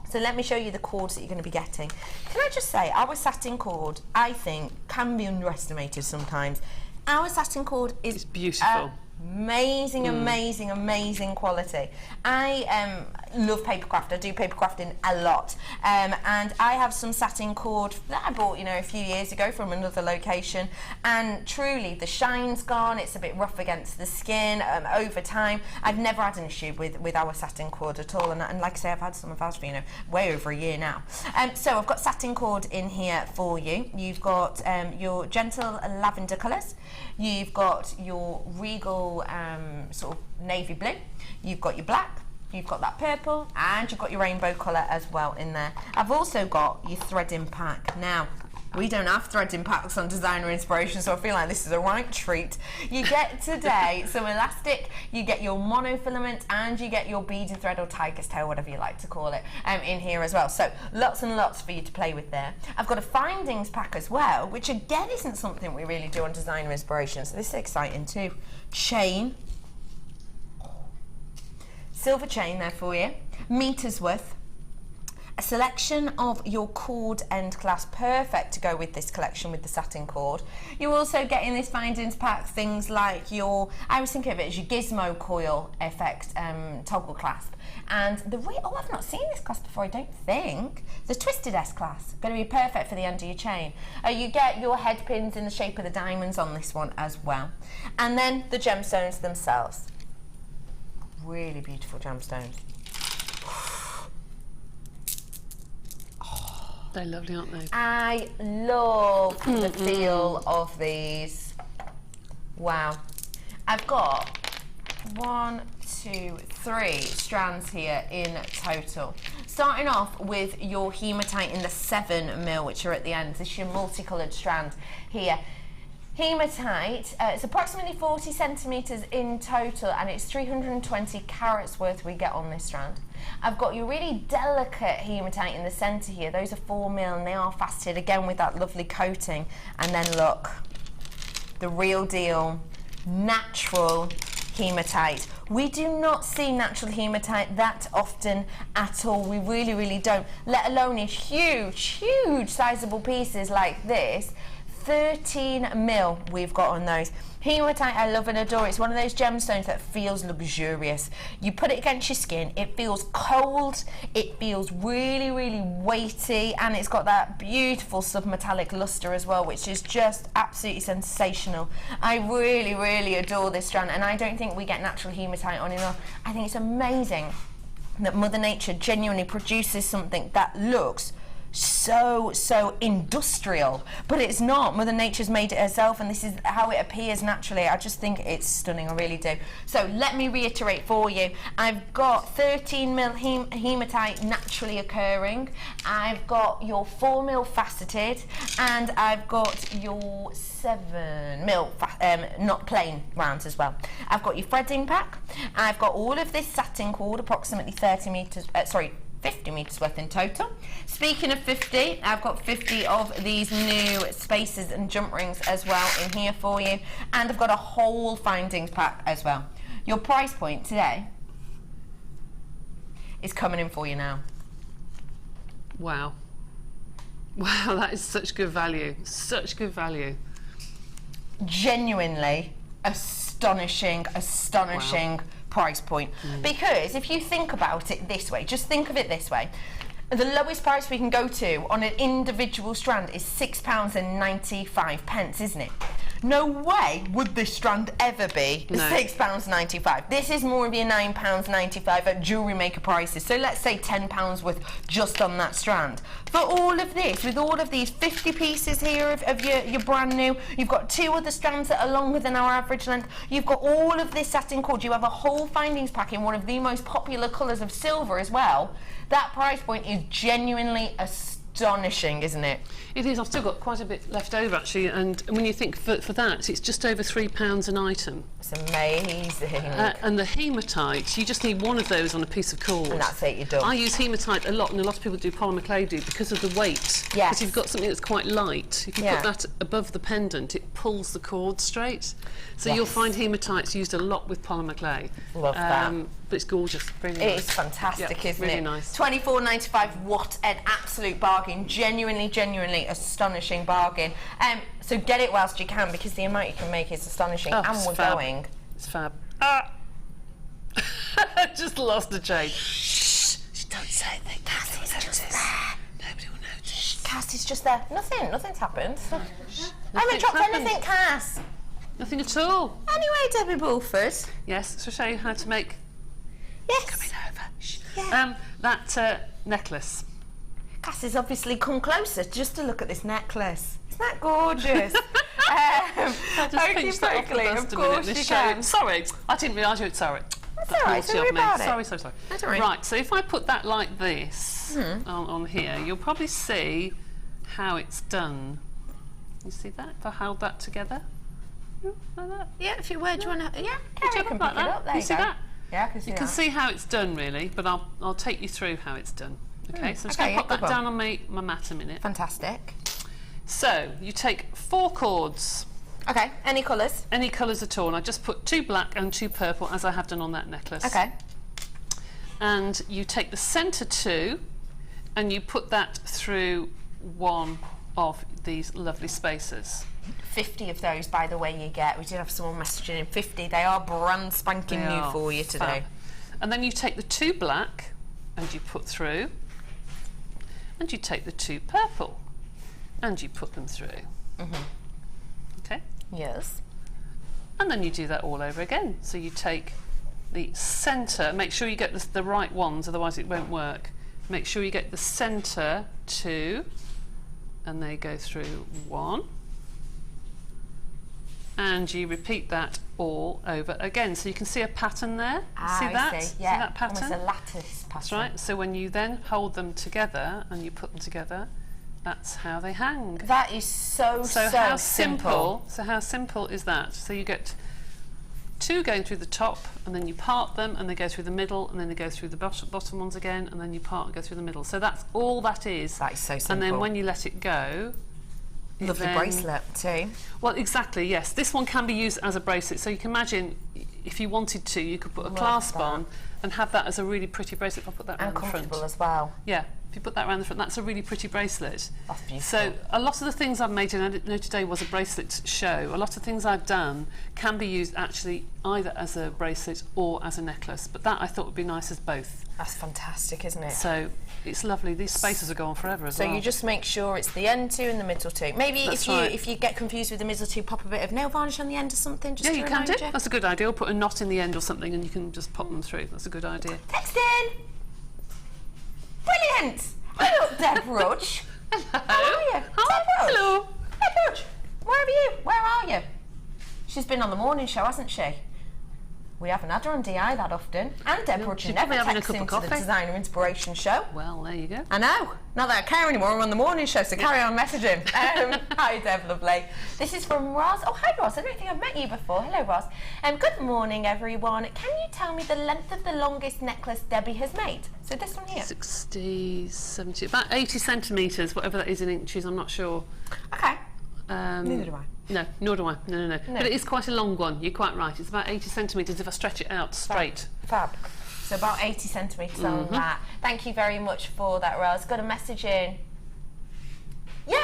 So let me show you the cords that you're going to be getting. Can I just say, our satin cord, I think, can be underestimated sometimes. Our satin cord is beautiful. Amazing, amazing quality. I love papercraft. I do paper crafting a lot, and I have some satin cord that I bought, you know, a few years ago from another location, and truly the shine's gone. It's a bit rough against the skin. Over time, I've never had an issue with our satin cord at all, and like I say, I've had some of ours for, you know, way over a year now. So I've got satin cord in here for you. You've got your gentle lavender colours. You've got your regal sort of navy blue, you've got your black, you've got that purple, and you've got your rainbow colour as well in there. I've also got your threading pack. Now, we don't have threading packs on Designer Inspiration, so I feel like this is a right treat. You get today some elastic, you get your monofilament, and you get your beaded thread or tiger's tail, whatever you like to call it, in here as well. So lots and lots for you to play with there. I've got a findings pack as well, which again isn't something we really do on Designer Inspiration, so this is exciting too. Chain, silver chain there for you, meters worth. A selection of your cord end clasp, perfect to go with this collection with the satin cord. You also get in this findings pack things like your, I was thinking of it as your gizmo coil effect toggle clasp, and the I've not seen this clasp before, I don't think. The twisted S clasp, going to be perfect for the end of your chain. You get your head pins in the shape of the diamonds on this one as well, and then the gemstones themselves. Really beautiful gemstones. They're lovely, aren't they? I love the feel of these. Wow. I've got 1, 2, 3 strands here in total. Starting off with your hematite in the 7mm, which are at the end. This is your multicoloured strand here. Hematite, it's approximately 40 centimetres in total, and it's 320 carats worth we get on this strand. I've got your really delicate hematite in the centre here. Those are 4mm, and they are faceted again with that lovely coating. And then look, the real deal, natural hematite. We do not see natural hematite that often at all. We really, really don't. Let alone in huge, huge sizable pieces like this. 13mm we've got on those. Hematite, I love and adore. It's one of those gemstones that feels luxurious. You put it against your skin, it feels cold, it feels really, really weighty, and it's got that beautiful submetallic luster as well, which is just absolutely sensational. I really, really adore this strand, and I don't think we get natural hematite on enough. I think it's amazing that Mother Nature genuinely produces something that looks so industrial, but it's not. Mother Nature's made it herself, and this is how it appears naturally. I just think it's stunning, I really do. So let me reiterate for you. I've got 13mm hematite naturally occurring, I've got your 4mm faceted, and I've got your 7mm not plain rounds as well. I've got your threading pack, I've got all of this satin cord, approximately 50 metres worth in total. Speaking of 50, I've got 50 of these new spacers and jump rings as well in here for you, and I've got a whole findings pack as well. Your price point today is coming in for you now. Wow. Wow, that is such good value. Such good value. Genuinely astonishing Wow. price point. Because if you think about it this way, just think of it this way, the lowest price we can go to on an individual strand is £6.95, isn't it? No way would this strand ever be £6.95. This is more of your £9.95 at Jewellery Maker prices. So let's say £10 worth just on that strand. For all of this, with all of these 50 pieces here of your brand new, you've got 2 other strands that are longer than our average length, you've got all of this satin cord, you have a whole findings pack in one of the most popular colours of silver as well. That price point is genuinely astonishing, isn't it? It is. I've still got quite a bit left over actually, and when you think for that, it's just over £3 an item. It's amazing. And the hematite, you just need one of those on a piece of cord. And that's it, you're done. I use hematite a lot, and a lot of people do polymer clay do because of the weight. Yes. Because you've got something that's quite light. If you put that above the pendant, it pulls the cord straight. So you'll find hematite's used a lot with polymer clay. Love that. But it's gorgeous. Really It nice. is fantastic, isn't really it? Nice. £24.95. What an absolute bargain! Genuinely astonishing bargain. So get it whilst you can, because the amount you can make is astonishing. Oh, and we're fab. going. It's fab. Ah! Just lost the chain. Shh! Don't say anything. Cassie's just there. Nobody will notice. Cassie's just there. Nothing's happened. I haven't Nothing's dropped happened. anything, Cass. Nothing at all. Anyway, Debbie Bulford. Yes, so show you how to make. Yes. Coming over. Shh. Yeah. That necklace. Cassie's obviously come closer just to look at this necklace. Isn't that gorgeous? I just pinched that off the bust of a minute. course This you show. can. Sorry, I didn't realise you were sorry. That's all right, don't worry about it. Sorry. Don't worry. Right, so if I put that like this on here, you'll probably see how it's done. You see that? If I hold that together? Like that. Yeah, if you were, do you want to... Yeah, Put Carrie it can up like pick it that. up. There You you see go. that? Yeah, I can see You can that. see how it's done really, but I'll take you through how it's done. Okay, so I'm just Okay, going to put good that one. down on my mat a minute. Fantastic. So you take 4 cords, Okay, any colours? any colours at all. And I just put 2 black and 2 purple as I have done on that necklace. Okay. And you take the centre 2 and you put that through one of these lovely spacers. 50 of those, by the way, you get. We did have someone messaging in 50. They are brand spanking They new are for you today. fab. And then you take the 2 black and you put through, and you take the 2 purple and you put them through. Okay? Yes. And then you do that all over again. So you take the centre, make sure you get the right ones, otherwise it won't work. Make sure you get the centre 2, and they go through 1. And you repeat that all over again. So you can see a pattern there. See that? I see. See Yeah, that pattern? almost a lattice pattern. That's right. So when you then hold them together and you put them together, that's how they hang. That is so how simple. So how simple is that? So you get 2 going through the top, and then you part them, and they go through the middle, and then they go through the bottom ones again, and then you part and go through the middle. So that's all that is. That is so simple. And then when you let it go, Lovely bracelet too. well, exactly, yes. This one can be used as a bracelet. So you can imagine, if you wanted to, you could put a clasp that. on and have that as a really pretty bracelet. I'll put that And around the front. comfortable as well. Yeah, if you put that around the front, that's a really pretty bracelet. That's beautiful. So a lot of the things I've made, and I didn't know today was a bracelet show, a lot of things I've done can be used actually either as a bracelet or as a necklace, but that I thought would be nice as both. That's fantastic, isn't it? So it's lovely. These spacers will go on forever as well. So you just make sure it's the end 2 and the middle 2. Maybe That's if you get confused with the middle 2, pop a bit of nail varnish on the end or something. Just yeah, to you can remind do. That's a good idea. Or put a knot in the end or something, and you can just pop them through. That's a good idea. Text in. Brilliant. Hello, Deb Rudge. Hello. How are you? Deb Rudge. Hello. Deb Rudge, where are you? Where are you? She's been on the morning show, hasn't she? We haven't had her on DI that often. And Deb Rudge she's never probably having a texts cup of into the coffee. Designer Inspiration Show. Well, there you go. I know. Not that I care anymore, I'm on the morning show, so carry on messaging. Hi, Deb, lovely. This is from Roz. Oh, hi, Roz. I don't think I've met you before. Hello, Roz. Good morning, everyone. Can you tell me the length of the longest necklace Debbie has made? So this one here. 60, 70, about 80 centimetres, whatever that is in inches, I'm not sure. Okay. Neither do I. No, nor do I. No. But it is quite a long one. You're quite right. It's about 80 centimetres if I stretch it out straight. Fab. So about 80 centimetres on that. Thank you very much for that, Roz. Got a message in. Yay!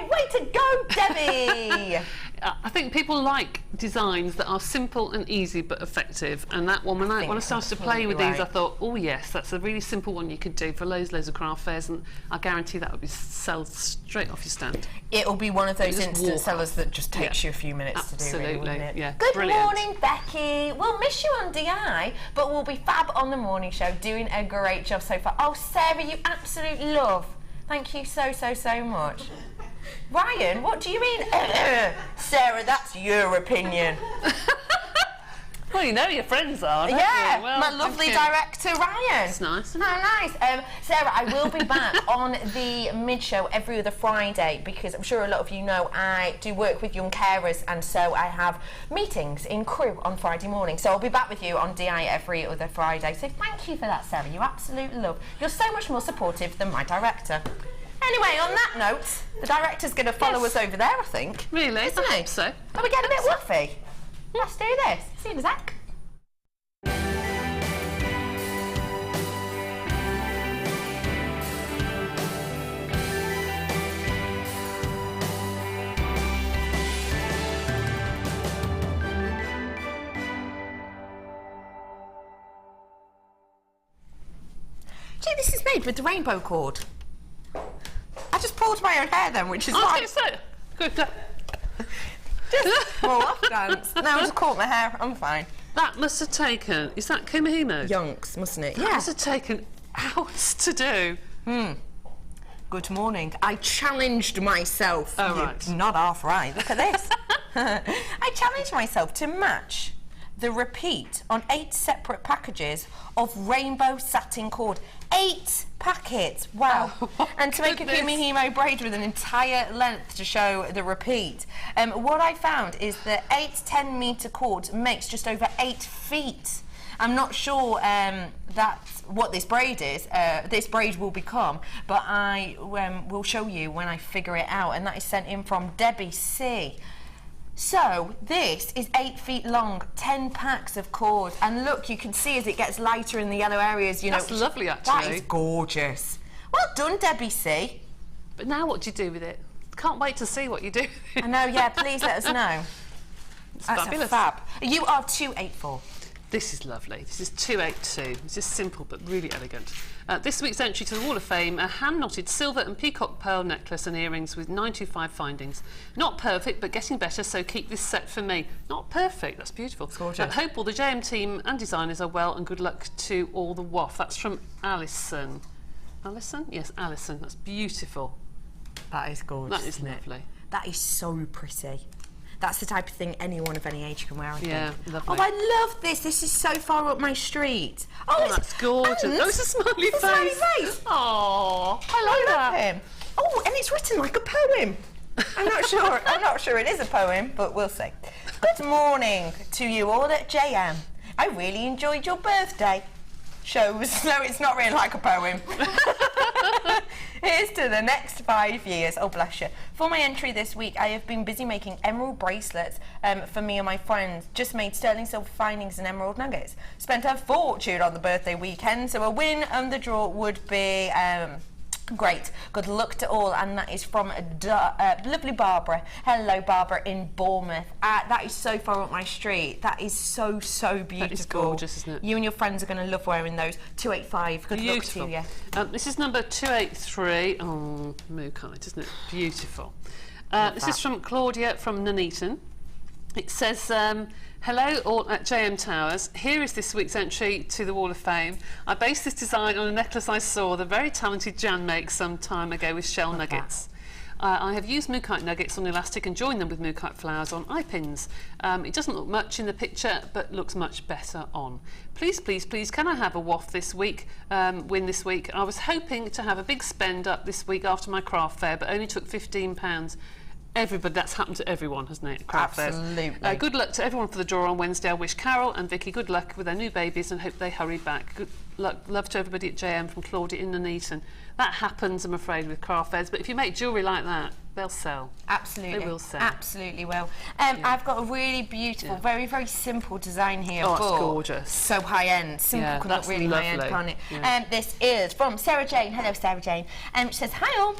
Way to go, Debbie! I think people like designs that are simple and easy but effective, and that one, when I started to play with these, I thought, oh yes, that's a really simple one you could do for loads of craft fairs, and I guarantee that would be sold straight off your stand. It'll be one of those instant sellers that just takes you a few minutes to do, really, wouldn't it? Yeah. Good Brilliant. morning, Becky. We'll miss you on DI, but we'll be fab on the morning show, doing a great job so far. Oh, Sarah, you absolute love. Thank you so much. Ryan, what do you mean? Sarah, that's your opinion. Well, you know your friends are, don't Yeah, you? Well, my lovely director, Ryan. That's nice. Oh, nice. Sarah, I will be back on the mid-show every other Friday because I'm sure a lot of you know I do work with young carers, and so I have meetings in Crewe on Friday morning. So I'll be back with you on DI every other Friday. So thank you for that, Sarah. You absolute love. You're so much more supportive than my director. Anyway, on that note, the director's going to follow us over there, I think. Really? Isn't I he? hope so. Are we getting a bit woofy? Let's do this. See you in a sec. Gee, this is made with the rainbow cord. I just pulled my own hair then, which is fine. Good. Just roll off dance. No, I just caught my hair. I'm fine. That must have taken, is that Kimahimo? Yonks, mustn't it? That must have taken hours to do. Good morning. I challenged myself. Oh, right. Not half right. Look at this. I challenged myself to match the repeat on 8 separate packages of rainbow satin cord. 8 packets. Wow. Oh, and to make a Kumihimo braid with an entire length to show the repeat. What I found is that 8 10-metre cords makes just over 8 feet. I'm not sure that's what this braid is. This braid will become, but I will show you when I figure it out. And that is sent in from Debbie C. So this is 8 feet long, 10 packs of cord, and look, you can see as it gets lighter in the yellow areas, you know. That's lovely, actually. That is gorgeous. Well done, Debbie C. But now what do you do with it? Can't wait to see what you do. I know, yeah, please let us know. It's That's fabulous. a fab. You are 284. This is lovely. This is 282. This is simple but really elegant. This week's entry to the Wall of Fame, a hand-knotted silver and peacock pearl necklace and earrings with 925 findings. Not perfect, but getting better, so keep this set for me. Not perfect, that's beautiful. Gorgeous. Hope all the JM team and designers are well, and good luck to all the WAF. That's from Alison. Alison? Yes, Alison. That's beautiful. That is gorgeous. That is lovely. That is so pretty. That's the type of thing anyone of any age can wear, I think. Yeah, lovely. Oh, I love this. This is so far up my street. Oh, that's gorgeous. And Oh, it's a smiley it's a smiley face. face. Oh, I love him. Oh, and it's written like a poem. I'm not sure. I'm not sure it is a poem, but we'll see. Good morning to you all at JM. I really enjoyed your birthday. Shows. No, it's not written like a poem. Here's to the next 5 years. Oh, bless you. For my entry this week, I have been busy making emerald bracelets for me and my friends. Just made sterling silver findings and emerald nuggets. Spent a fortune on the birthday weekend, so a win and the draw would be great. Good luck to all. And that is from lovely Barbara. Hello, Barbara in Bournemouth. That is so far up my street. That is so beautiful. That is gorgeous, isn't it? You and your friends are going to love wearing those. 285. Good Beautiful. luck to you. This is number 283. Oh, Mookaite, isn't it? Beautiful. This is from Claudia from Nuneaton. It says, hello all at JM Towers. Here is this week's entry to the Wall of Fame. I based this design on a necklace I saw the very talented Jan make some time ago with shell nuggets. I have used Mookaite nuggets on elastic and joined them with Mookaite flowers on eye pins. It doesn't look much in the picture, but looks much better on. Please, please, please, can I have a waft this week, win this week? I was hoping to have a big spend up this week after my craft fair, but only took £15. Everybody, that's happened to everyone, hasn't it? Craft Absolutely. fairs. Good luck to everyone for the draw on Wednesday. I wish Carol and Vicky good luck with their new babies and hope they hurry back. Good luck, love to everybody at JM from Claudia in Nuneaton. That happens, I'm afraid, with craft fairs, but if you make jewellery like that, they'll sell. Absolutely. They will sell. Absolutely will. I've got a really beautiful, very, very simple design here. Oh, it's gorgeous. So high-end. Simple can look really high-end, can't it? Yeah. This is from Sarah Jane. Hello, Sarah Jane. She says, hi all.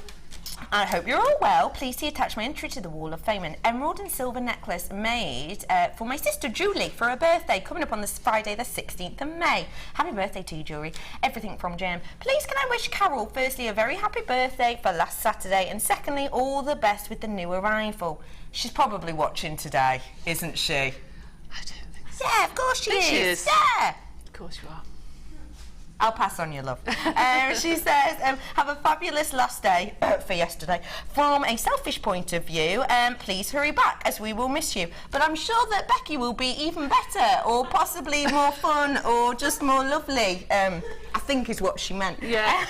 I hope you're all well. Please see attach my entry to the Wall of Fame, an emerald and silver necklace made for my sister Julie for her birthday, coming up on this Friday the 16th of May. Happy birthday to you, Jewellery. Everything from Jem. Please can I wish Carol firstly a very happy birthday for last Saturday, and secondly all the best with the new arrival. She's probably watching today, isn't she? I don't think so. Yeah, of course she is. Yeah. Of course you are. I'll pass on your love. She says, have a fabulous last day for yesterday. From a selfish point of view, please hurry back as we will miss you. But I'm sure that Becky will be even better, or possibly more fun, or just more lovely. I think is what she meant. Yeah.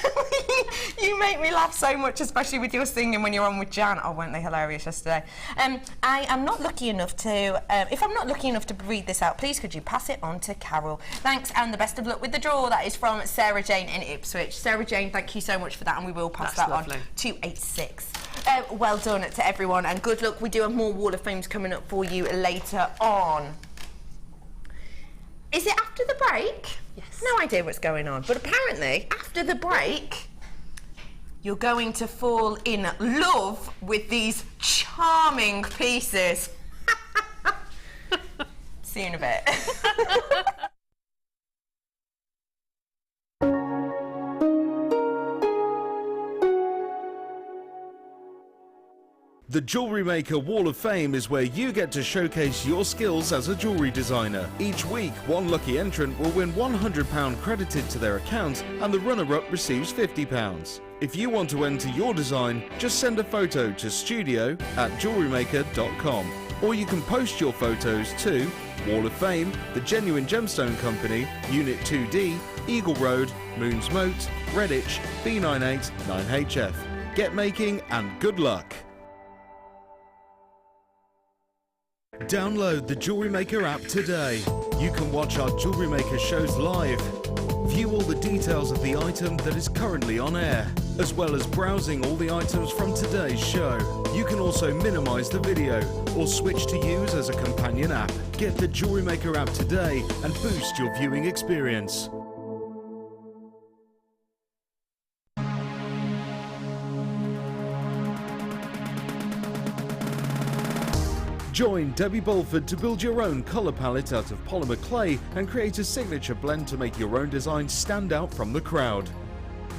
You make me laugh so much, especially with your singing when you're on with Jan. Oh, weren't they hilarious yesterday? I am not lucky enough to, if I'm not lucky enough to read this out, please could you pass it on to Carol. Thanks and the best of luck with the draw. That is from Sarah Jane in Ipswich. Sarah Jane, thank you so much for that, and we will pass that on to 286. Well done to everyone, and good luck. We do have more Wall of Fames coming up for you later on. Is it after the break? Yes. No idea what's going on, but apparently after the break you're going to fall in love with these charming pieces. See you in a bit. The Jewellery Maker Wall of Fame is where you get to showcase your skills as a jewellery designer. Each week, one lucky entrant will win £100 credited to their account, and the runner-up receives £50. If you want to enter your design, just send a photo to studio@jewellerymaker.com, or you can post your photos to Wall of Fame, The Genuine Gemstone Company, Unit 2D, Eagle Road, Moons Moat, Redditch, B98 9HF. Get making and good luck! Download the Jewellery Maker app today. You can watch our Jewellery Maker shows live, view all the details of the item that is currently on air, as well as browsing all the items from today's show. You can also minimise the video or switch to use as a companion app. Get the Jewellery Maker app today and boost your viewing experience. Join Debbie Bulford to build your own colour palette out of polymer clay and create a signature blend to make your own design stand out from the crowd.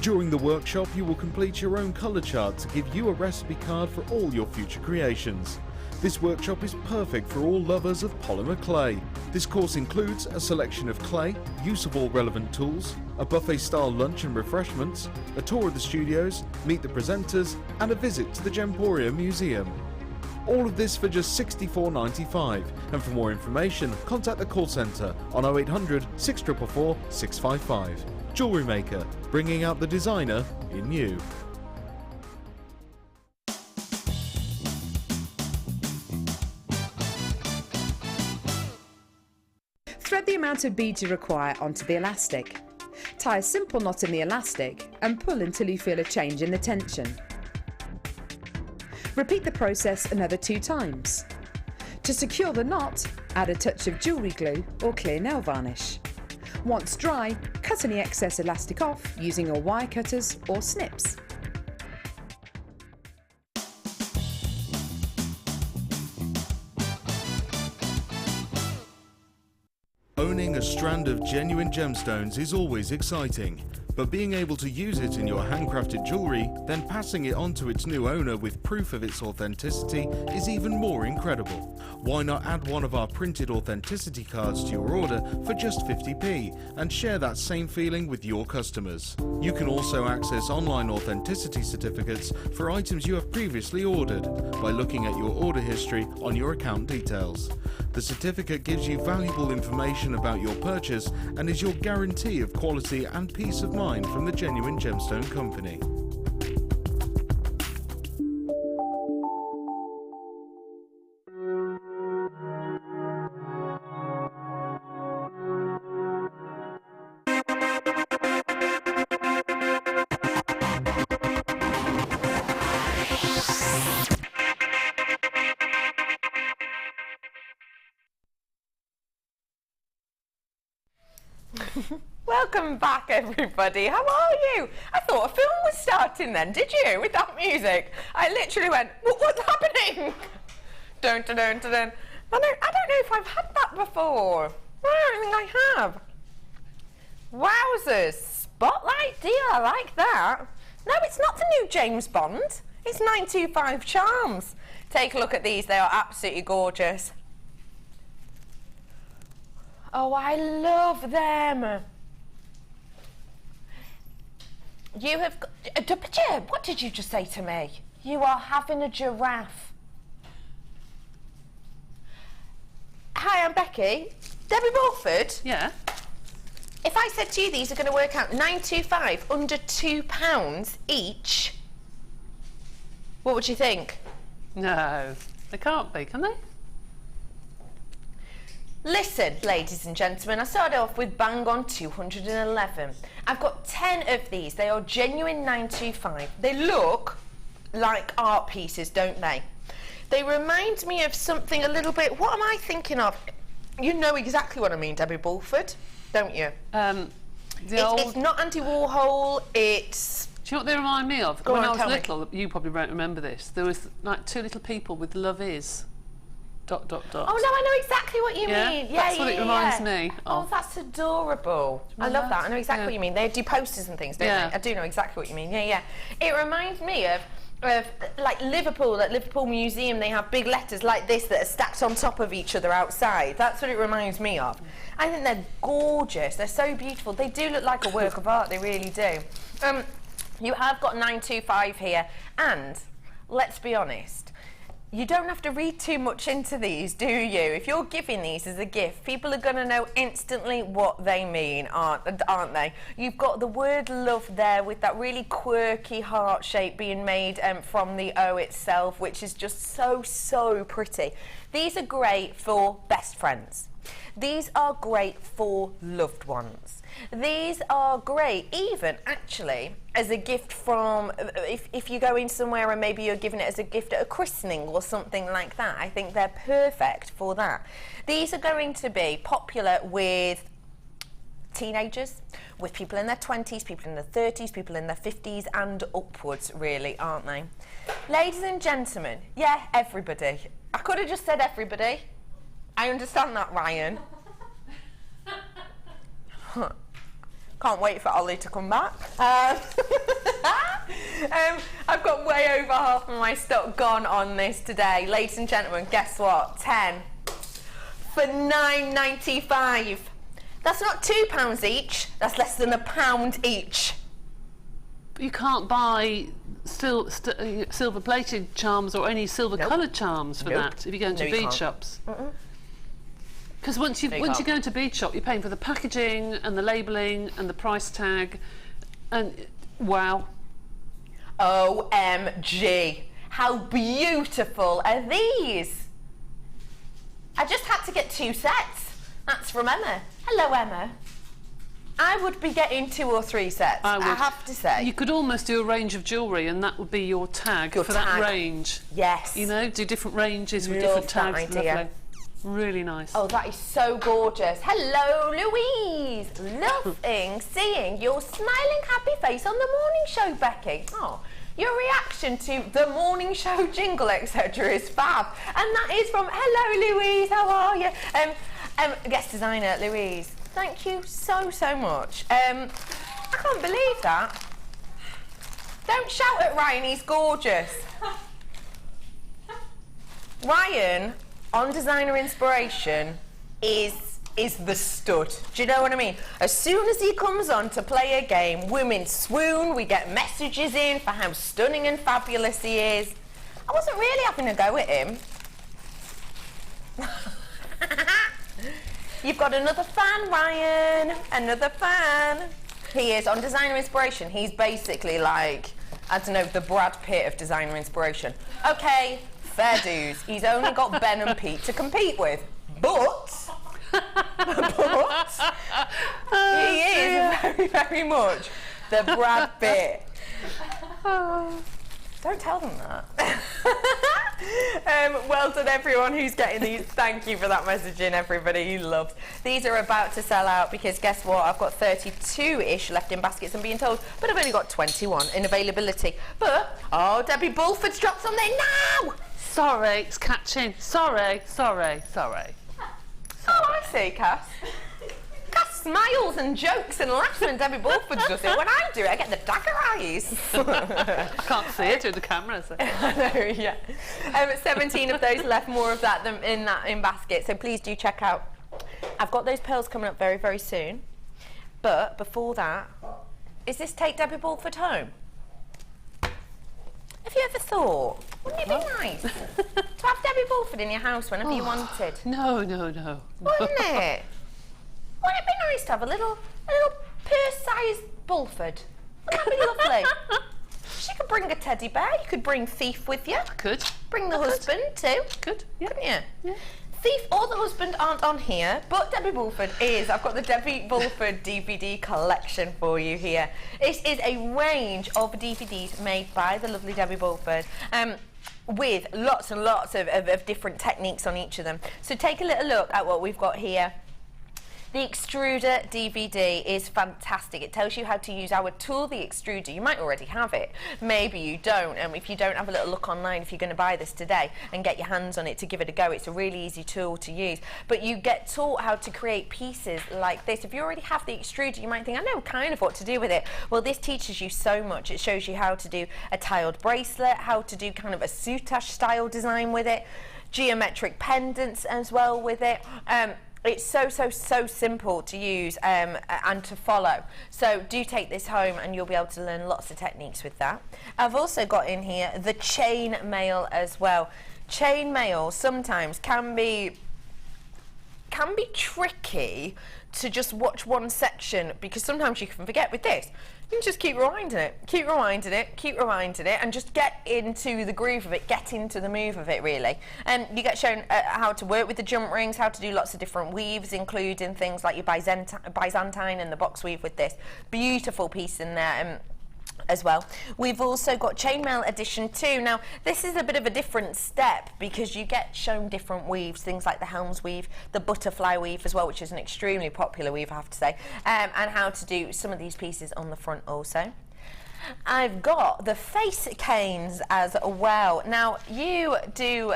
During the workshop, you will complete your own colour chart to give you a recipe card for all your future creations. This workshop is perfect for all lovers of polymer clay. This course includes a selection of clay, use of all relevant tools, a buffet-style lunch and refreshments, a tour of the studios, meet the presenters, and a visit to the Gemporium Museum. All of this for just $64.95, and for more information contact the call centre on 0800 644 655. Jewellery Maker, bringing out the designer in you. Thread the amount of beads you require onto the elastic. Tie a simple knot in the elastic and pull until you feel a change in the tension. Repeat the process another 2 times. To secure the knot, add a touch of jewellery glue or clear nail varnish. Once dry, cut any excess elastic off using your wire cutters or snips. Owning a strand of genuine gemstones is always exciting, But being able to use it in your handcrafted jewellery, then passing it on to its new owner with proof of its authenticity is even more incredible. Why not add one of our printed authenticity cards to your order for just 50p and share that same feeling with your customers? You can also access online authenticity certificates for items you have previously ordered by looking at your order history on your account details. The certificate gives you valuable information about your purchase and is your guarantee of quality and peace of mind from the genuine Gemstone company. Welcome back, everybody. How are you? I thought a film was starting then, did you? With that music. I literally went, what's happening? Dun, dun, dun, dun, dun. I don't know if I've had that before. I don't think I have. Wowzers. Spotlight deal, I like that. No, it's not the new James Bond. It's 925 Charms. Take a look at these. They are absolutely gorgeous. Oh, I love them. You have got... What did you just say to me? You are having a giraffe. Hi, I'm Becky. Debbie Bulford? Yeah? If I said to you these are going to work out 925, under £2 each, what would you think? No, they can't be, can they? Listen, ladies and gentlemen, I started off with bang on 211. I've got 10 of these. They are genuine 925. They look like art pieces, don't they? They remind me of something a little bit... What am I thinking of? You know exactly what I mean, Debbie Bulford, don't you? It's not Andy Warhol, it's... Do you know what they remind me of? Go when on, I was tell me. little, you probably won't remember this, there was like two little people with love is... ... Oh no, I know exactly what you mean. Yeah, that's what it reminds me of. Oh, that's adorable. I love that. I know exactly what you mean. They do posters and things, don't they? I do know exactly what you mean. Yeah. It reminds me of like Liverpool, at Liverpool Museum, they have big letters like this that are stacked on top of each other outside. That's what it reminds me of. I think they're gorgeous. They're so beautiful. They do look like a work of art. They really do. You have got 925 here, and let's be honest. You don't have to read too much into these, do you? If you're giving these as a gift, people are going to know instantly what they mean, aren't they? You've got the word love there with that really quirky heart shape being made from the O itself, which is just so pretty. These are great for best friends. These are great for loved ones. These are great even actually as a gift from, if you're going somewhere and maybe you're giving it as a gift at a christening or something like that. I think they're perfect for that. These are going to be popular with teenagers, with people in their 20s, people in their 30s, people in their 50s and upwards, really, aren't they? Ladies and gentlemen, yeah, everybody. I could have just said everybody. I understand that, Ryan. Can't wait for Ollie to come back. I've got way over half of my stock gone on this today. Ladies and gentlemen, guess what? 10 for £9.95. That's not £2 each, that's less than £1 each. But you can't buy silver-plated charms or any silver-coloured charms for that if you go into bead shops. Because once you go into bead shop, you're paying for the packaging and the labelling and the price tag, and wow. OMG, how beautiful are these? I just had to get 2 sets. That's from Emma. Hello, Emma. I would be getting 2 or 3 sets, I have to say. You could almost do a range of jewellery and that would be your tag for that range. Yes. You know, do different ranges with different tags. Lovely. Really nice. Oh, that is so gorgeous. Hello, Louise. Loving seeing your smiling, happy face on the morning show, Becky. Oh, your reaction to the morning show jingle, etc. is fab. And that is from, hello, Louise, how are you? Guest designer, Louise. Thank you so much. I can't believe that. Don't shout at Ryan, he's gorgeous. Ryan, on Designer Inspiration, is the stud. Do you know what I mean? As soon as he comes on to play a game, women swoon, we get messages in for how stunning and fabulous he is. I wasn't really having a go at him. You've got another fan, Ryan. Another fan. He is on Designer Inspiration. He's basically like, I don't know, the Brad Pitt of Designer Inspiration. Okay, fair dues. He's only got Ben and Pete to compete with. But he is very, very much the Brad Pitt. Don't tell them that. Well done everyone who's getting these. Thank you for that message in, everybody who loves. These are about to sell out because guess what? I've got 32-ish left in baskets, I'm being told, but I've only got 21 in availability. But, oh, Debbie Bulford's dropped something now! Sorry, it's catching. Sorry. Oh, I see, Cass. Cass smiles and jokes and laughs when Debbie Bulford does it. When I do it, I get the dagger eyes. I can't see it through the camera. So. I know, yeah. 17 of those left, more of that than in basket. So please do check out. I've got those pearls coming up very, very soon. But before that, is this Take Debbie Bulford Home? Have you ever thought, wouldn't it be nice to have Debbie Bulford in your house whenever you wanted? No. Wouldn't it? Wouldn't it be nice to have a little purse-sized Bulford? Wouldn't that be lovely? She could bring a teddy bear. You could bring Thief with you. Could. Bring the husband too. Could. Yeah. Couldn't you? Yeah. Thief or the husband aren't on here, but Debbie Bulford is. I've got the Debbie Bulford DVD collection for you here. It is a range of DVDs made by the lovely Debbie Bulford. With lots and lots of different techniques on each of them. So take a little look at what we've got here. The extruder DVD is fantastic. It tells you how to use our tool, the extruder. You might already have it. Maybe you don't. If you don't, have a little look online if you're going to buy this today and get your hands on it to give it a go. It's a really easy tool to use. But you get taught how to create pieces like this. If you already have the extruder, you might think, I know kind of what to do with it. Well, this teaches you so much. It shows you how to do a tiled bracelet, how to do kind of a soutache style design with it, geometric pendants as well with it. It's so simple to use and to follow. So do take this home and you'll be able to learn lots of techniques with that. I've also got in here the chain mail as well. Chain mail sometimes can be tricky to just watch one section because sometimes you can forget with this. You can just keep rewinding it, and just get into the groove of it, get into the move of it, really. And you get shown how to work with the jump rings, how to do lots of different weaves, including things like your Byzantine and the box weave with this. Beautiful piece in there. As well. We've also got Chainmail Edition 2. Now, this is a bit of a different step because you get shown different weaves, things like the Helms weave, the butterfly weave as well, which is an extremely popular weave, I have to say, and how to do some of these pieces on the front also. I've got the face canes as well. Now, you do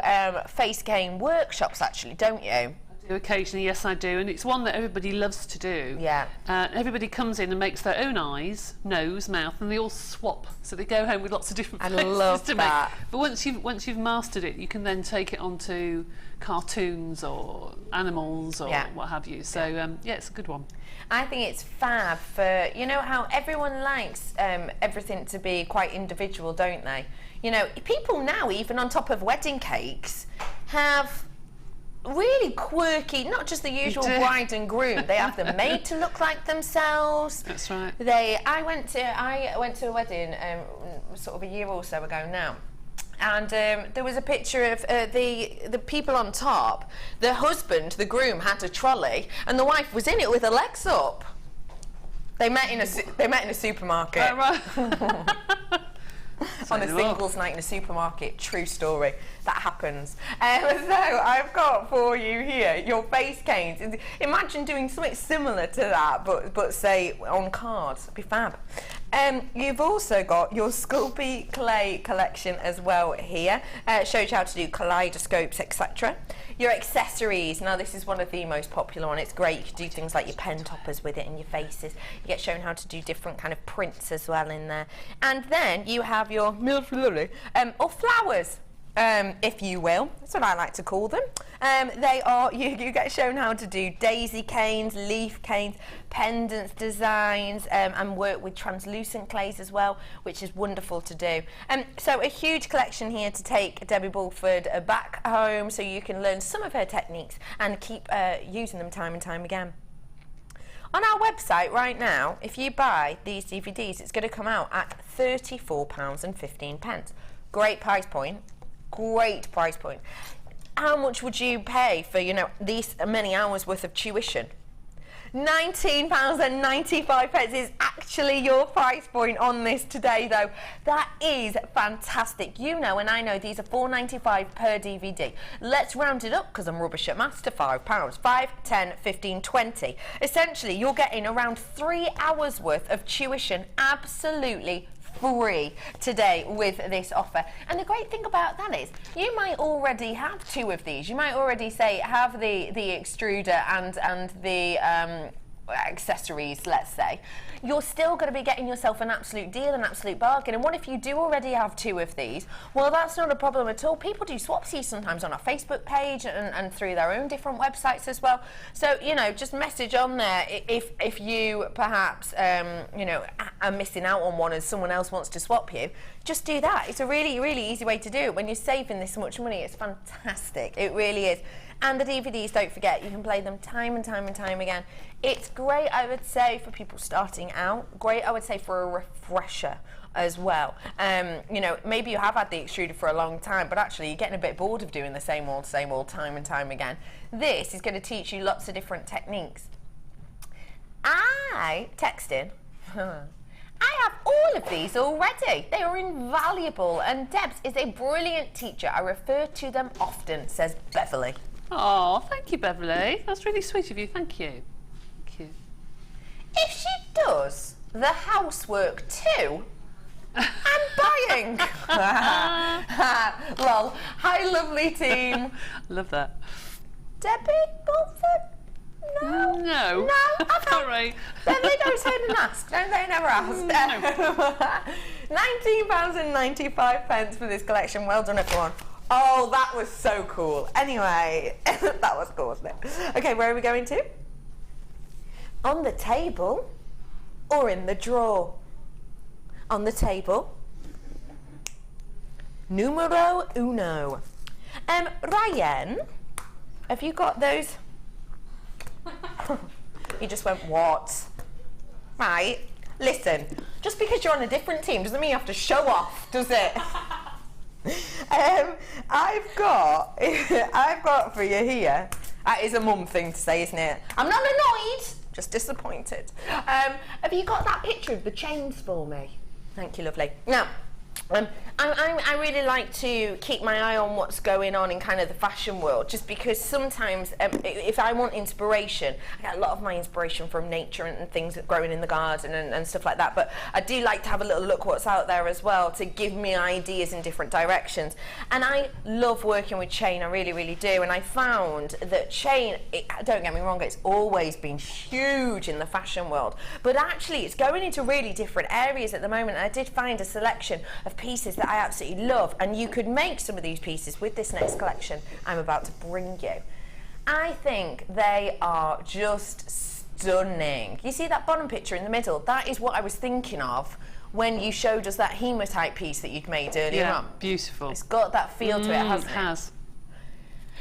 face cane workshops, actually, don't you? Occasionally, yes, I do, and it's one that everybody loves to do. Yeah. Everybody comes in and makes their own eyes, nose, mouth, and they all swap. So they go home with lots of different faces to make. But once you've mastered it, you can then take it onto cartoons or animals or what have you. So yeah, it's a good one. I think it's fab for, you know how everyone likes everything to be quite individual, don't they? You know, people now, even on top of wedding cakes, have really quirky, not just the usual bride and groom. They have them made to look like themselves. That's right. I went to a wedding sort of a year or so ago now, and there was a picture of the people on top. The husband, the groom, had a trolley, and the wife was in it with her legs up. They met in a supermarket. Oh, right. On a singles night in a supermarket. True story. That happens. So I've got for you here your face canes. Imagine doing something similar to that, but say on cards. It'd be fab. You've also got your Sculpey clay collection as well here. Shows you how to do kaleidoscopes, etc. Your accessories, now this is one of the most popular ones. It's great, you can do things like your pen toppers with it and your faces. You get shown how to do different kind of prints as well in there. And then you have your or flowers. If you will, that's what I like to call them. They are, you get shown how to do daisy canes, leaf canes, pendants designs, and work with translucent clays as well, which is wonderful to do. So a huge collection here to take Debbie Bulford back home so you can learn some of her techniques and keep using them time and time again. On our website right now, if you buy these DVDs, it's going to come out at £34.15. Great price point. Great price point. How much would you pay for, you know, these many hours worth of tuition? £19.95 is actually your price point on this today, though. That is fantastic. You know, and I know these are £4.95 per DVD. Let's round it up, because I'm rubbish at maths, to £5. 5, 10, 15, 20. Essentially, you're getting around 3 hours worth of tuition absolutely free today with this offer. And the great thing about that is you might already have 2 of these. You might already say have the extruder and the accessories, let's say. You're still going to be getting yourself an absolute deal, an absolute bargain. And what if you do already have 2 of these? Well, that's not a problem at all. People do swapsies sometimes on our Facebook page and through their own different websites as well. So, you know, just message on there if you perhaps, you know, are missing out on one and someone else wants to swap you. Just do that. It's a really, really easy way to do it. When you're saving this much money, it's fantastic. It really is. And the DVDs, don't forget, you can play them time and time and time again. It's great, I would say, for people starting out. Great, I would say, for a refresher as well. You know, maybe you have had the extruder for a long time, but actually you're getting a bit bored of doing the same old time and time again. This is going to teach you lots of different techniques. I have all of these already. They are invaluable, and Debs is a brilliant teacher. I refer to them often, says Beverly. Oh, thank you, Beverly. That's really sweet of you. Thank you. Thank you. If she does the housework too, I'm buying. Well, hi, lovely team. Love that. Debbie Bulford? No. No. No? Sorry. Then they don't turn and ask. Don't they? Never ask. £19.95 for this collection. Well done, everyone. Oh, that was so cool. Anyway, that was cool, wasn't it? Okay, where are we going to? On the table or in the drawer? On the table. Numero uno. Ryan, have you got those? You just went, what? Right, listen, just because you're on a different team doesn't mean you have to show off, does it? I've got for you here, that is a mum thing to say, isn't it? I'm not annoyed, just disappointed. Have you got that picture of the chains for me? Thank you, lovely. Now, I really like to keep my eye on what's going on in kind of the fashion world, just because sometimes if I want inspiration, I get a lot of my inspiration from nature and things that growing in the garden and stuff like that, but I do like to have a little look what's out there as well to give me ideas in different directions. And I love working with chain, I really, really do, and I found that chain, don't get me wrong, it's always been huge in the fashion world, but actually it's going into really different areas at the moment. And I did find a selection of pieces that I absolutely love, and you could make some of these pieces with this next collection I'm about to bring you. I think they are just stunning. You see that bottom picture in the middle? That is what I was thinking of when you showed us that hematite piece that you'd made earlier on. Beautiful. It's got that feel to it, hasn't it? It has.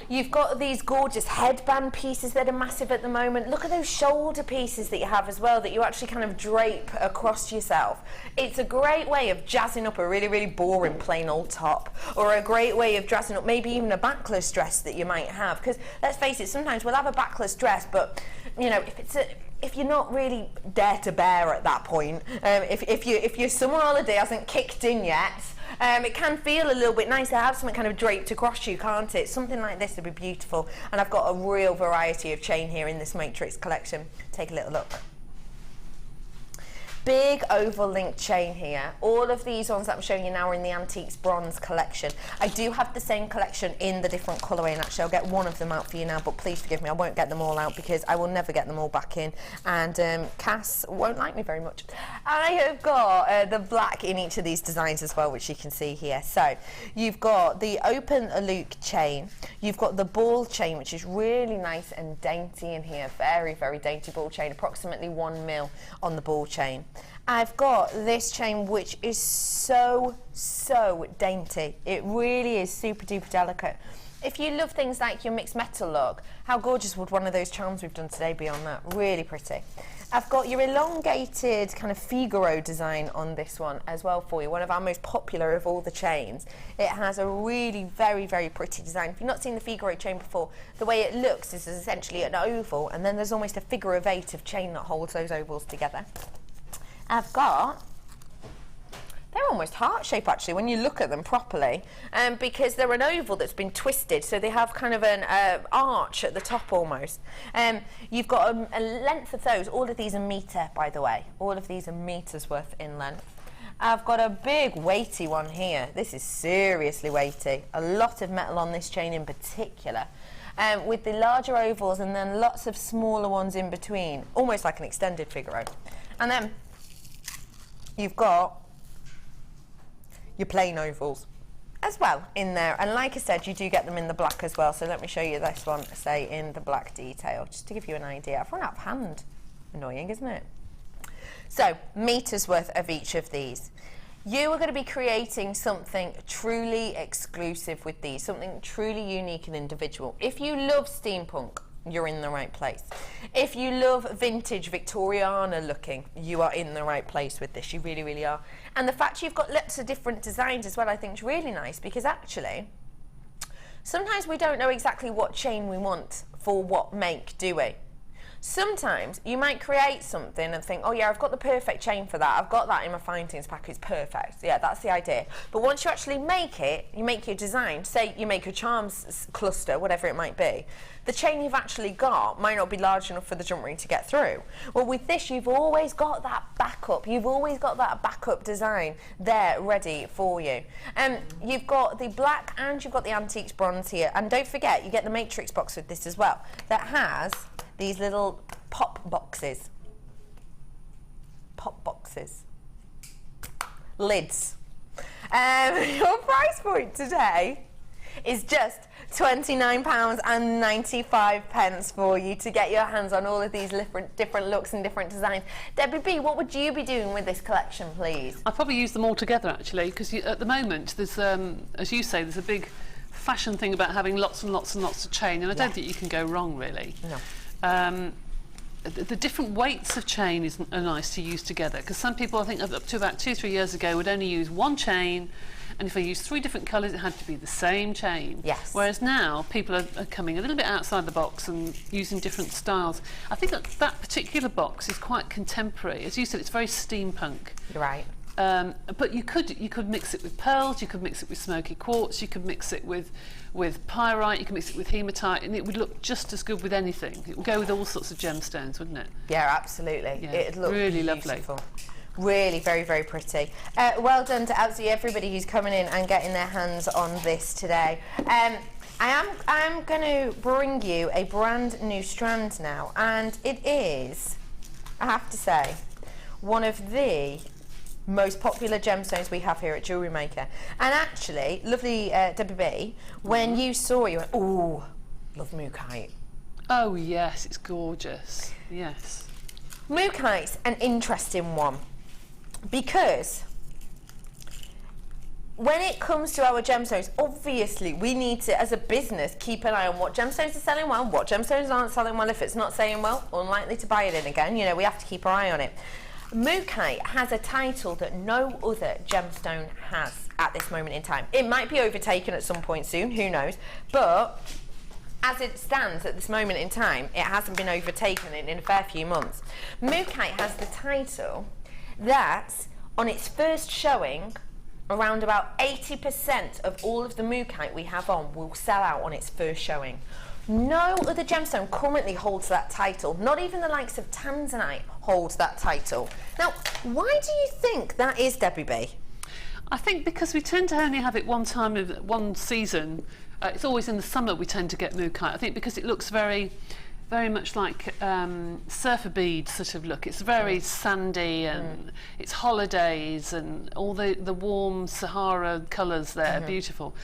You've got these gorgeous headband pieces that are massive at the moment. Look at those shoulder pieces that you have as well, that you actually kind of drape across yourself. It's a great way of jazzing up a really, really boring plain old top, or a great way of dressing up maybe even a backless dress that you might have. Because let's face it, sometimes we'll have a backless dress, but you know, if you're not really dare to bear at that point, if your summer holiday hasn't kicked in yet, it can feel a little bit nice to have something kind of draped across you, can't it? Something like this would be beautiful. And I've got a real variety of chain here in this Matrix collection. Take a little look. Big oval link chain here. All of these ones that I'm showing you now are in the Antiques Bronze collection. I do have the same collection in the different colourway, and actually I'll get one of them out for you now, but please forgive me, I won't get them all out because I will never get them all back in, and Cass won't like me very much. I have got the black in each of these designs as well, which you can see here. So you've got the open loop chain, you've got the ball chain, which is really nice and dainty in here, very, very dainty ball chain, approximately 1 mil on the ball chain. I've got this chain which is so dainty. It really is super duper delicate. If you love things like your mixed metal look, how gorgeous would one of those charms we've done today be on that? Really pretty. I've got your elongated kind of Figaro design on this one as well for you, one of our most popular of all the chains. It has a really very, very pretty design. If you've not seen the Figaro chain before, the way it looks is essentially an oval, and then there's almost a figure of 8 of chain that holds those ovals together. I've got, they're almost heart shape actually when you look at them properly, because they're an oval that's been twisted, so they have kind of an arch at the top almost. You've got a length of those, all of these are metre by the way, all of these are metres worth in length. I've got a big weighty one here. This is seriously weighty, a lot of metal on this chain in particular. With the larger ovals and then lots of smaller ones in between, almost like an extended Figaro. And then you've got your plain ovals as well in there, and like I said, you do get them in the black as well. So let me show you this one, say in the black detail, just to give you an idea. I've run out of hand. Annoying, isn't it? So metres worth of each of these. You are going to be creating something truly exclusive with these, something truly unique and individual. If you love steampunk, you're in the right place. If you love vintage Victoriana looking, you are in the right place with this. You really, really are. And the fact you've got lots of different designs as well, I think is really nice, because actually sometimes we don't know exactly what chain we want for what make, do we? Sometimes you might create something and think, oh yeah, I've got the perfect chain for that. I've got that in my findings pack, it's perfect. Yeah, that's the idea. But once you actually make it, you make your design, say you make a charms cluster, whatever it might be, the chain you've actually got might not be large enough for the jump ring to get through. Well, with this, you've always got that backup. You've always got that backup design there ready for you. You've got the black and you've got the Antiques Bronze here. And don't forget, you get the Matrix box with this as well, that has these little pop boxes. Pop boxes. Lids. Your price point today is just £29.95 for you to get your hands on all of these different looks and different designs. Debbie B, what would you be doing with this collection, please? I'd probably use them all together actually, because at the moment there's, as you say, there's a big fashion thing about having lots and lots and lots of chain, and I don't think you can go wrong really. No. The different weights of chain are nice to use together, because some people, I think up to about 2-3 years ago, would only use one chain, and if they used 3 different colours, it had to be the same chain. Yes. Whereas now people are coming a little bit outside the box and using different styles. I think that particular box is quite contemporary. As you said, it's very steampunk. You're right. But you could mix it with pearls, you could mix it with smoky quartz, you could mix it with pyrite, you can mix it with hematite, and it would look just as good with anything. It would go with all sorts of gemstones, wouldn't it? Yeah, absolutely. Yeah, it'd look really beautiful. lovely. Really, very, very pretty. Well done to absolutely everybody who's coming in and getting their hands on this today. I am going to bring you a brand new strand now, and it is, I have to say, one of the most popular gemstones we have here at Jewellery Maker. And actually, lovely Debbie B, when you saw it, you went, ooh, love Mookaite. Oh yes, it's gorgeous. Yes. Mookaite's an interesting one, because when it comes to our gemstones, obviously we need to, as a business, keep an eye on what gemstones are selling well, what gemstones aren't selling well. If it's not selling well, unlikely to buy it in again. You know, we have to keep our eye on it. Mookaite has a title that no other gemstone has at this moment in time. It might be overtaken at some point soon, who knows, but as it stands at this moment in time, it hasn't been overtaken in a fair few months. Mookaite has the title that, on its first showing, around about 80% of all of the Mookaite we have on will sell out on its first showing. No other gemstone currently holds that title. Not even the likes of Tanzanite holds that title. Now, why do you think that is, Debbie B? I think because we tend to only have it one time of one season. It's always in the summer we tend to get Mookaite. I think because it looks very much like surfer bead sort of look. It's very sandy and it's holidays and all the warm Sahara colours there, beautiful.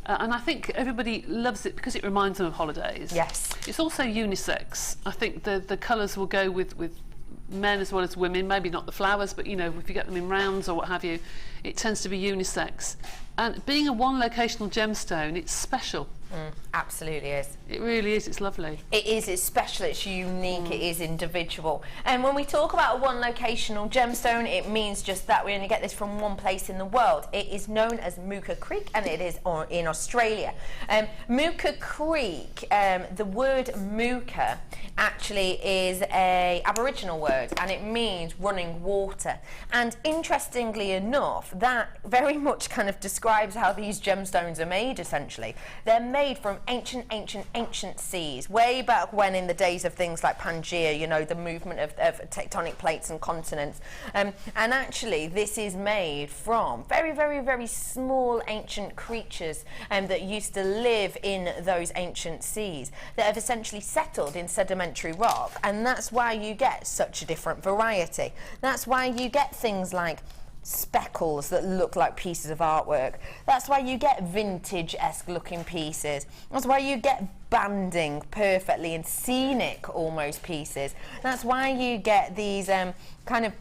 And I think everybody loves it because it reminds them of holidays. Yes. It's also unisex. I think the colours will go with men as well as women, maybe not the flowers, but you know, if you get them in rounds or what have you, it tends to be unisex. And being a one locational gemstone, it's special. Absolutely is. It really is, it's lovely. It is, it's special, it's unique, it is individual. And when we talk about a one locational gemstone, it means just that we only get this from one place in the world. It is known as Mooka Creek and it is in Australia. Mooka Creek, the word Mooka actually is a Aboriginal word and it means running water. And interestingly enough, that very much kind of describes how these gemstones are made essentially. They're made from ancient seas, way back when in the days of things like Pangea, you know, the movement of tectonic plates and continents. And actually this is made from very small ancient creatures that used to live in those ancient seas that have essentially settled in sedimentary rock, and that's why you get such a different variety. That's why you get things like speckles that look like pieces of artwork. That's why you get vintage-esque looking pieces. That's why you get banding perfectly and scenic almost pieces. That's why you get these kind of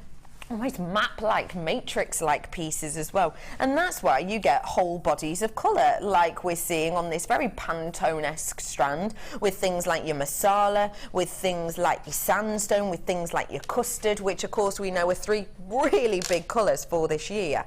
almost map-like, matrix-like pieces as well. And that's why you get whole bodies of colour, like we're seeing on this very Pantone-esque strand, with things like your masala, with things like your sandstone, with things like your custard, which of course we know are three really big colours for this year.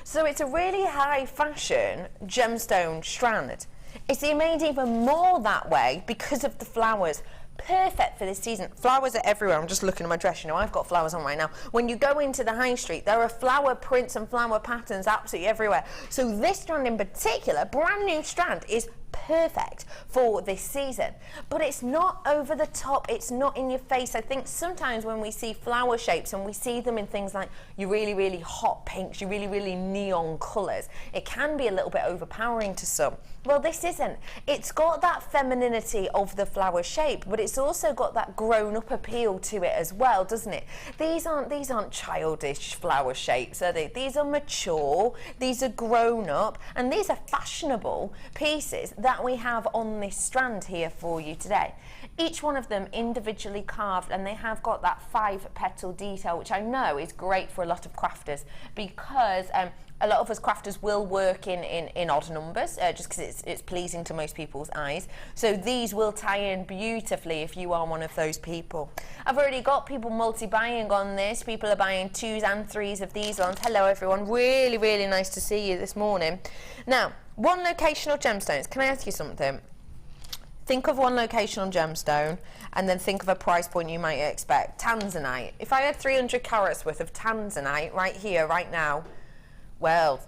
So it's a really high-fashion gemstone strand. It's made even more that way because of the flowers. Perfect for this season. Flowers are everywhere. I'm just looking at my dress, you know, I've got flowers on right now. When you go into the high street, there are flower prints and flower patterns absolutely everywhere. So this strand in particular, brand new strand, is perfect for this season. But it's not over the top, it's not in your face. I think sometimes when we see flower shapes and we see them in things like your really hot pinks, your really neon colours, it can be a little bit overpowering to some. Well, this isn't. It's got that femininity of the flower shape, but it's also got that grown-up appeal to it as well, doesn't it? These aren't childish flower shapes, are they? These are mature, these are grown-up, and these are fashionable pieces that we have on this strand here for you today. Each one of them individually carved, and they have got that 5-petal detail, which I know is great for a lot of crafters because a lot of us crafters will work in odd numbers just because it's pleasing to most people's eyes. So these will tie in beautifully if you are one of those people. I've already got people multi-buying on this. People are buying 2s and 3s of these ones. Hello everyone, really nice to see you this morning. Now, one locational gemstones. Can I ask you something? Think of one locational gemstone and then think of a price point you might expect. Tanzanite. If I had 300 carats worth of Tanzanite right here, right now, well,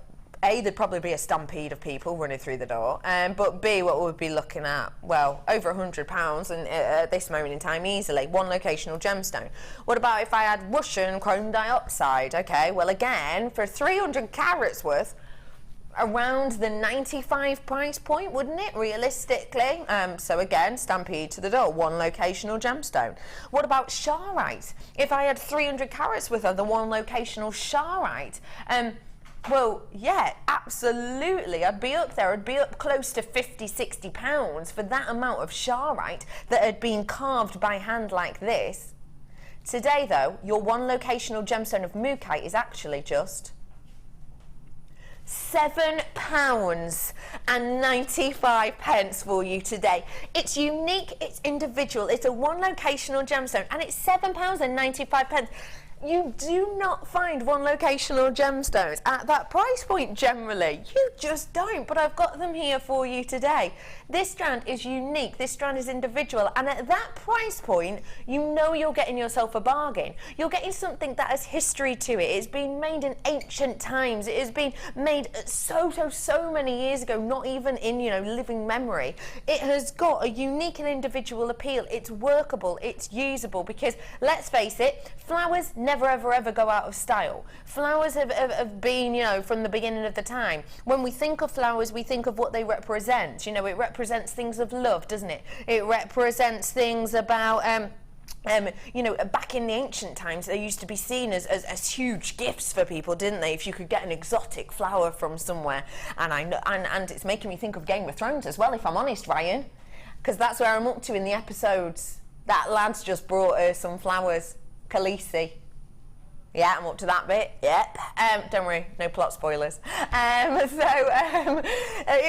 A, there'd probably be a stampede of people running through the door, but B, what would we be looking at? Well, over £100 and at this moment in time easily, one locational gemstone. What about if I had Russian chrome dioxide? Okay, well again, for 300 carats worth, around the 95 price point, wouldn't it, realistically? So again, stampede to the door, one locational gemstone. What about Sharite? If I had 300 carats worth of the one locational Sharite, well, yeah, absolutely. I'd be up there. I'd be up close to £50–60 for that amount of Sharite that had been carved by hand like this. Today, though, your one locational gemstone of Mookaite is actually just £7.95 for you today. It's unique, it's individual, it's a one locational gemstone, and it's £7.95. You do not find one locational gemstones at that price point generally. You just don't, but I've got them here for you today. This strand is unique, this strand is individual, and at that price point, you know you're getting yourself a bargain. You're getting something that has history to it. It's been made in ancient times. It has been made so many years ago, not even in, you know, living memory. It has got a unique and individual appeal. It's workable, it's usable, because let's face it, flowers never ever go out of style. Flowers have been, you know, from the beginning of the time. When we think of flowers, we think of what they represent. You know, it represents things of love, doesn't it? It represents things about you know, back in the ancient times, they used to be seen as huge gifts for people, didn't they? If you could get an exotic flower from somewhere. And I know, and it's making me think of Game of Thrones as well, if I'm honest, Ryan, because that's where I'm up to in the episodes. That lad's just brought her some flowers, Khaleesi. Yeah, I'm up to that bit. Yep. Don't worry, no plot spoilers. It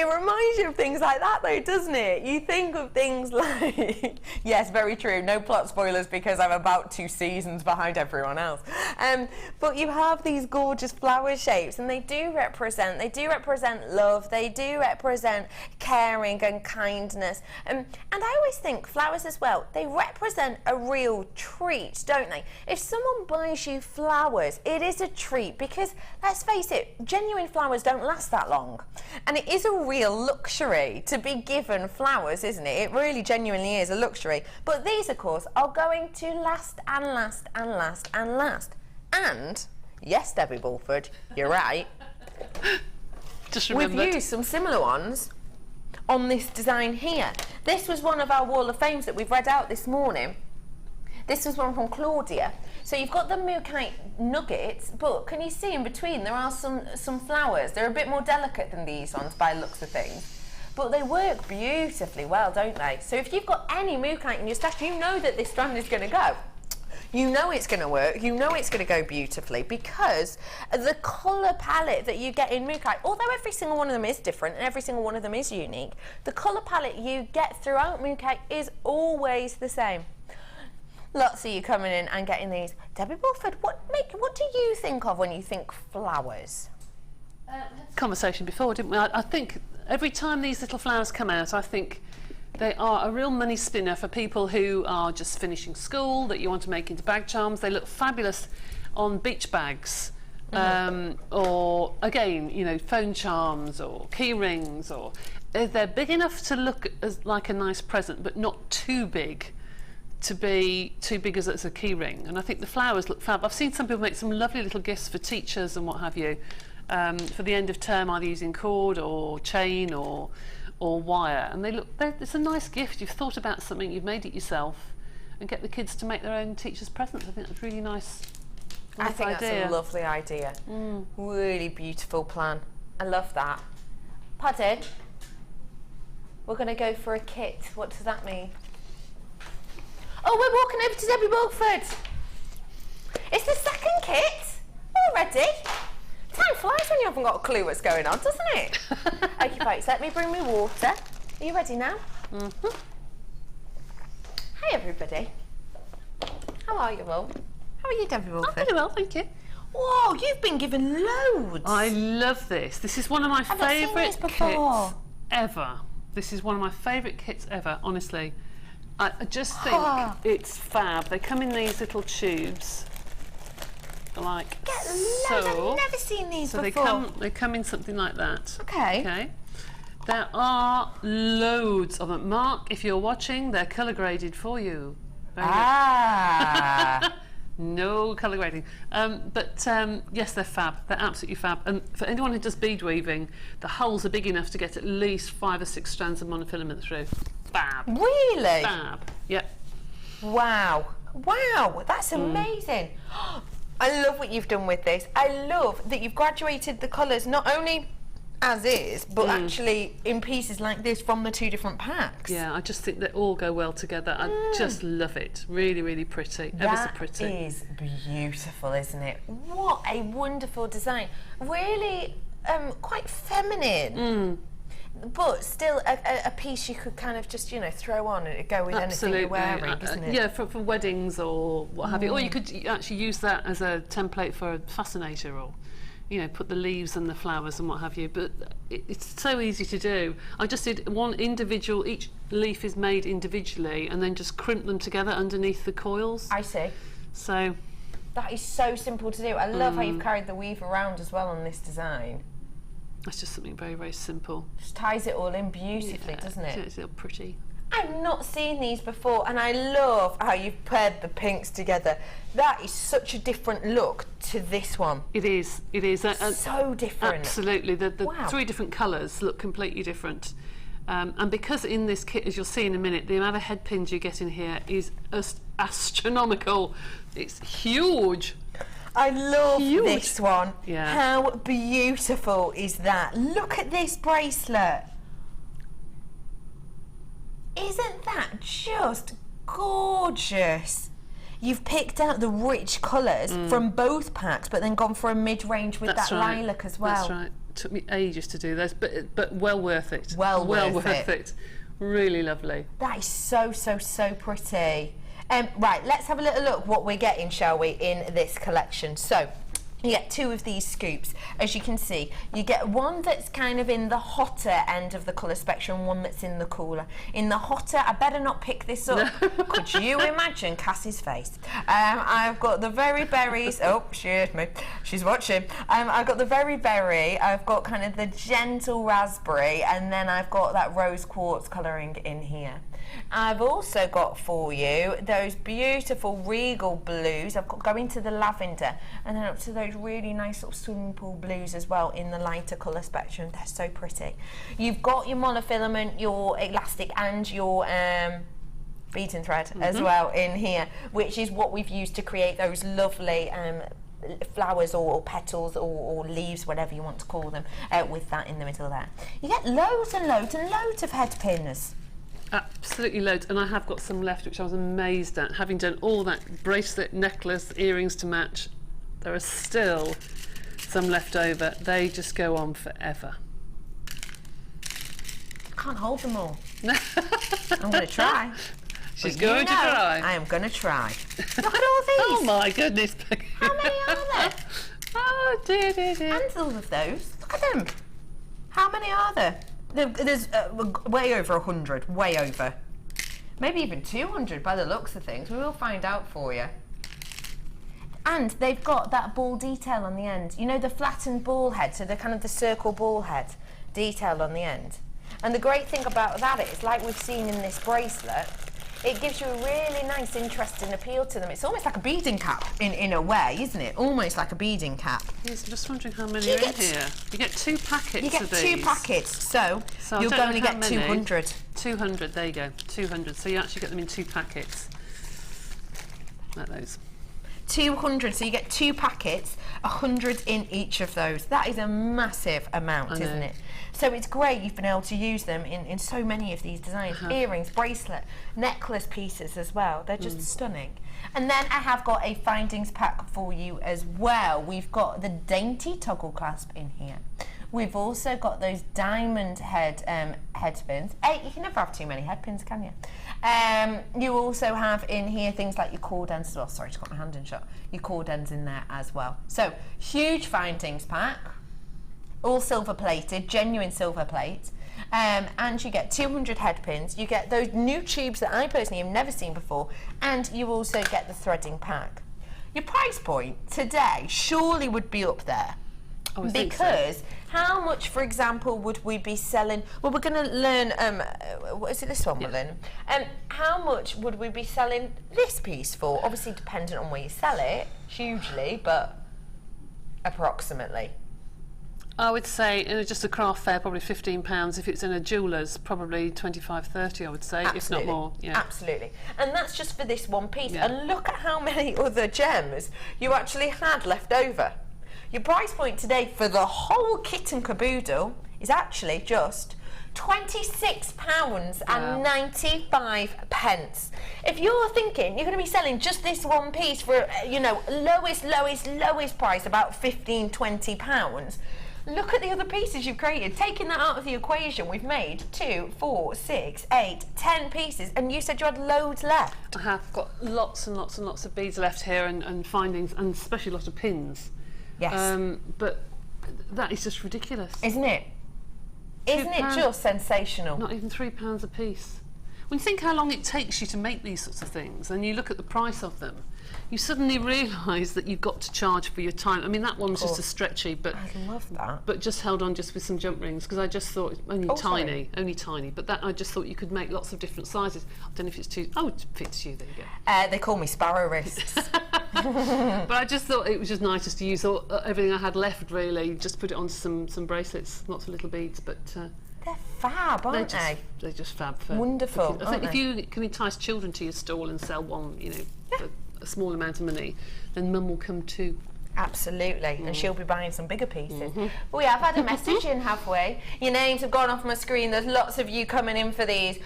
reminds you of things like that, though, doesn't it? You think of things like, yes, very true. No plot spoilers because I'm about 2 seasons behind everyone else. But you have these gorgeous flower shapes, and they do represent love. They do represent caring and kindness. And I always think flowers as well, they represent a real treat, don't they? If someone buys you flowers, it is a treat, because let's face it, genuine flowers don't last that long, and it is a real luxury to be given flowers, isn't it? It really genuinely is a luxury. But these, of course, are going to last and last and last and last. And yes, Debbie Bulford, you're right. Just remembered. We've used some similar ones on this design here. This was one of our Wall of Fames that we've read out this morning. This was one from Claudia. So you've got the Mookaite nuggets, but can you see in between there are some flowers? They're a bit more delicate than these ones by the looks of things, but they work beautifully well, don't they? So if you've got any Mookaite in your stash, you know that this strand is going to go. You know it's going to work, you know it's going to go beautifully, because the colour palette that you get in Mookaite, although every single one of them is different and every single one of them is unique, the colour palette you get throughout Mookaite is always the same. Lots of you coming in and getting these. Debbie Bulford, what do you think of when you think flowers? Conversation before, didn't we? I think every time these little flowers come out, I think they are a real money spinner for people who are just finishing school, that you want to make into bag charms. They look fabulous on beach bags, or again, you know, phone charms or key rings, or they're big enough to look as like a nice present, but not too big to be too big as a key ring. And I think the flowers look fab. I've seen some people make some lovely little gifts for teachers and what have you, for the end of term, either using cord or chain or wire, and it's a nice gift. You've thought about something, you've made it yourself, and get the kids to make their own teachers' presents. I think that's really nice. I think that's a lovely idea. Really beautiful plan. I love that. Pardon? We're going to go for a kit. What does that mean? Oh, we're walking over to Debbie Bulford. It's the second kit already. Time flies when you haven't got a clue what's going on, doesn't it? Okay, folks, let me bring me water. Are you ready now? Hi, everybody. How are you all? How are you, Debbie Bulford? I'm very well, thank you. Whoa, you've been given loads. I love this. This is one of my favourite kits ever. This is one of my favourite kits ever, honestly. I just think it's fab. They come in these little tubes, like so. I've never seen these before. So they come in something like that. Okay. Okay. There are loads of them. Mark, if you're watching, they're colour graded for you. Very good. No colour grading. Yes, they're fab. They're absolutely fab. And for anyone who does bead weaving, the holes are big enough to get at least 5 or 6 strands of monofilament through. Fab. Really? Fab. Yep. Wow. Wow, that's amazing. I love what you've done with this. I love that you've graduated the colours not only as is, but actually in pieces like this from the 2 different packs. Yeah, I just think they all go well together. I just love it. Really, really pretty. Ever so pretty. That is beautiful, isn't it? What a wonderful design. Really quite feminine. but still a piece you could kind of just, you know, throw on and it'd go with anything you're wearing, isn't it? Yeah, for weddings or what have you. Or you could actually use that as a template for a fascinator, or, you know, put the leaves and the flowers and what have you. But it's so easy to do. I just did one individual, each leaf is made individually, and then just crimp them together underneath the coils. I see. So that is so simple to do. I love how you've carried the weave around as well on this design. That's just something very, very simple. Just ties it all in beautifully, doesn't it? It's pretty. I've not seen these before, and I love how you've paired the pinks together. That is such a different look to this one. It is. It is. So different. Absolutely. The Wow. 3 different colours look completely different. And because in this kit, as you'll see in a minute, the amount of head pins you get in here is astronomical. It's huge. I love this one. Yeah. How beautiful is that? Look at this bracelet. Isn't that just gorgeous? You've picked out the rich colours from both packs, but then gone for a mid-range with that lilac as well. That's right. It took me ages to do those, but well worth it. Well worth it. Really lovely. That is so, so, so pretty. Right, let's have a little look what we're getting, shall we, in this collection. So, you get 2 of these scoops. As you can see, you get one that's kind of in the hotter end of the colour spectrum, one that's in the cooler. In the hotter, I better not pick this up. Could you imagine Cassie's face? I've got the very berries. Oh, she heard me. She's watching. I've got the very berry. I've got kind of the gentle raspberry, and then I've got that rose quartz colouring in here. I've also got for you those beautiful regal blues. I've got going to the lavender, and then up to those really nice sort of swimming pool blues as well in the lighter colour spectrum. They're so pretty. You've got your monofilament, your elastic, and your beads and thread as well in here, which is what we've used to create those lovely flowers or petals or leaves, whatever you want to call them, with that in the middle there. You get loads and loads and loads of head pins. Absolutely loads, and I have got some left which I was amazed at. Having done all that bracelet, necklace, earrings to match, there are still some left over. They just go on forever. I can't hold them all. I'm going to try. She's going to try. I am going to try. Look at all these. Oh my goodness. How many are there? Oh dear, dear, dear. And all of those. Look at them. How many are there? There's way over 100, way over. Maybe even 200 by the looks of things. We will find out for you. And they've got that ball detail on the end. You know, the flattened ball head, so the kind of the circle ball head detail on the end. And the great thing about that is, like we've seen in this bracelet, it gives you a really nice, interesting appeal to them. It's almost like a beading cap in a way, isn't it? Almost like a beading cap. Yes, I'm just wondering how many are in here. You get 2 packets You get of these. 2 packets, so you're going to get 200. 200, there you go, 200. So you actually get them in 2 packets. Like those. 200, so you get 2 packets, 100 in each of those. That is a massive amount, isn't it? So it's great you've been able to use them in so many of these designs. Earrings, bracelet, necklace pieces as well. They're just stunning. And then I have got a findings pack for you as well. We've got the dainty toggle clasp in here. We've also got those diamond head pins. Hey, you can never have too many head pins, can you? You also have in here things like your cord ends as well. Sorry, just got my hand in shot. Your cord ends in there as well. So, huge findings pack. All silver plated, genuine silver plate. And you get 200 head pins. You get those new tubes that I personally have never seen before. And you also get the threading pack. Your price point today surely would be up there. Because how much, for example, would we be selling? Well, we're going to learn. What is it? This one we're learning. How much would we be selling this piece for? Obviously, dependent on where you sell it, hugely, but approximately. I would say in just a craft fair, probably £15. If it's in a jeweller's, probably 25, 30. I would say, Absolutely. if not more. Yeah. Absolutely. And that's just for this one piece. Yeah. And look at how many other gems you actually had left over. Your price point today for the whole kit and caboodle is actually just £26.95. If you're thinking you're going to be selling just this one piece for, lowest price, about £15, £20, Look at the other pieces you've created. Taking that out of the equation, we've made 2, 4, 6, 8, 10 pieces, and you said you had loads left. I have got lots and lots and lots of beads left here, and findings, and especially a lot of pins. Yes. But that is just ridiculous. Isn't it? Isn't it just sensational? Not even £3 a piece. When you think how long it takes you to make these sorts of things, and you look at the price of them, you suddenly realise that you've got to charge for your time. I mean, that one's just a stretchy, but I love that. But just held on just with some jump rings, because I just thought only tiny. But that I just thought you could make lots of different sizes. I don't know if it's too. Oh, it fits you. There you go. They call me sparrow wrists. But I just thought it was just nice just to use everything I had left. Really, just put it onto some bracelets, lots of little beads, but. They're fab, aren't they? They're just fab. Wonderful. I think if you can entice children to your stall and sell one, for a small amount of money, then mum will come too. Absolutely, and she'll be buying some bigger pieces. We have had a message in, have we? Your names have gone off my screen. There's lots of you coming in for these.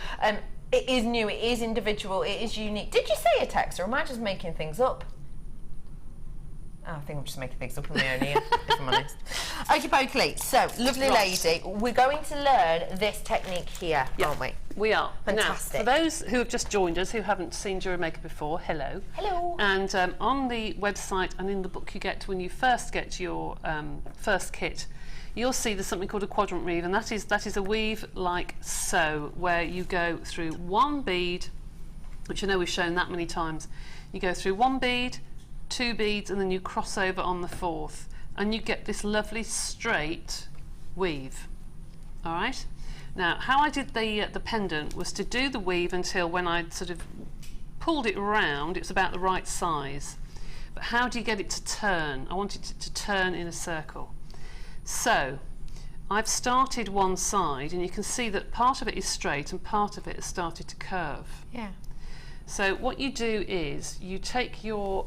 It is new, it is individual, it is unique. Did you say a text, or am I just making things up? Oh, I think I'm just making things up on my own ear, if I'm honest. Okie dokie, so, lovely lady, we're going to learn this technique here, aren't we? We are. Fantastic. Now, for those who have just joined us, who haven't seen Jewellery Maker before, hello. Hello. And on the website and in the book you get when you first get your first kit, you'll see there's something called a quadrant weave, and that is a weave like so, where you go through one bead, which I know we've shown that many times. You go through one bead, 2 beads, and then you cross over on the 4th, and you get this lovely straight weave. All right. Now, how I did the pendant was to do the weave until when I sort of pulled it round, it was about the right size. But how do you get it to turn? I wanted it to turn in a circle. So I've started one side, and you can see that part of it is straight and part of it has started to curve. Yeah. So what you do is you take your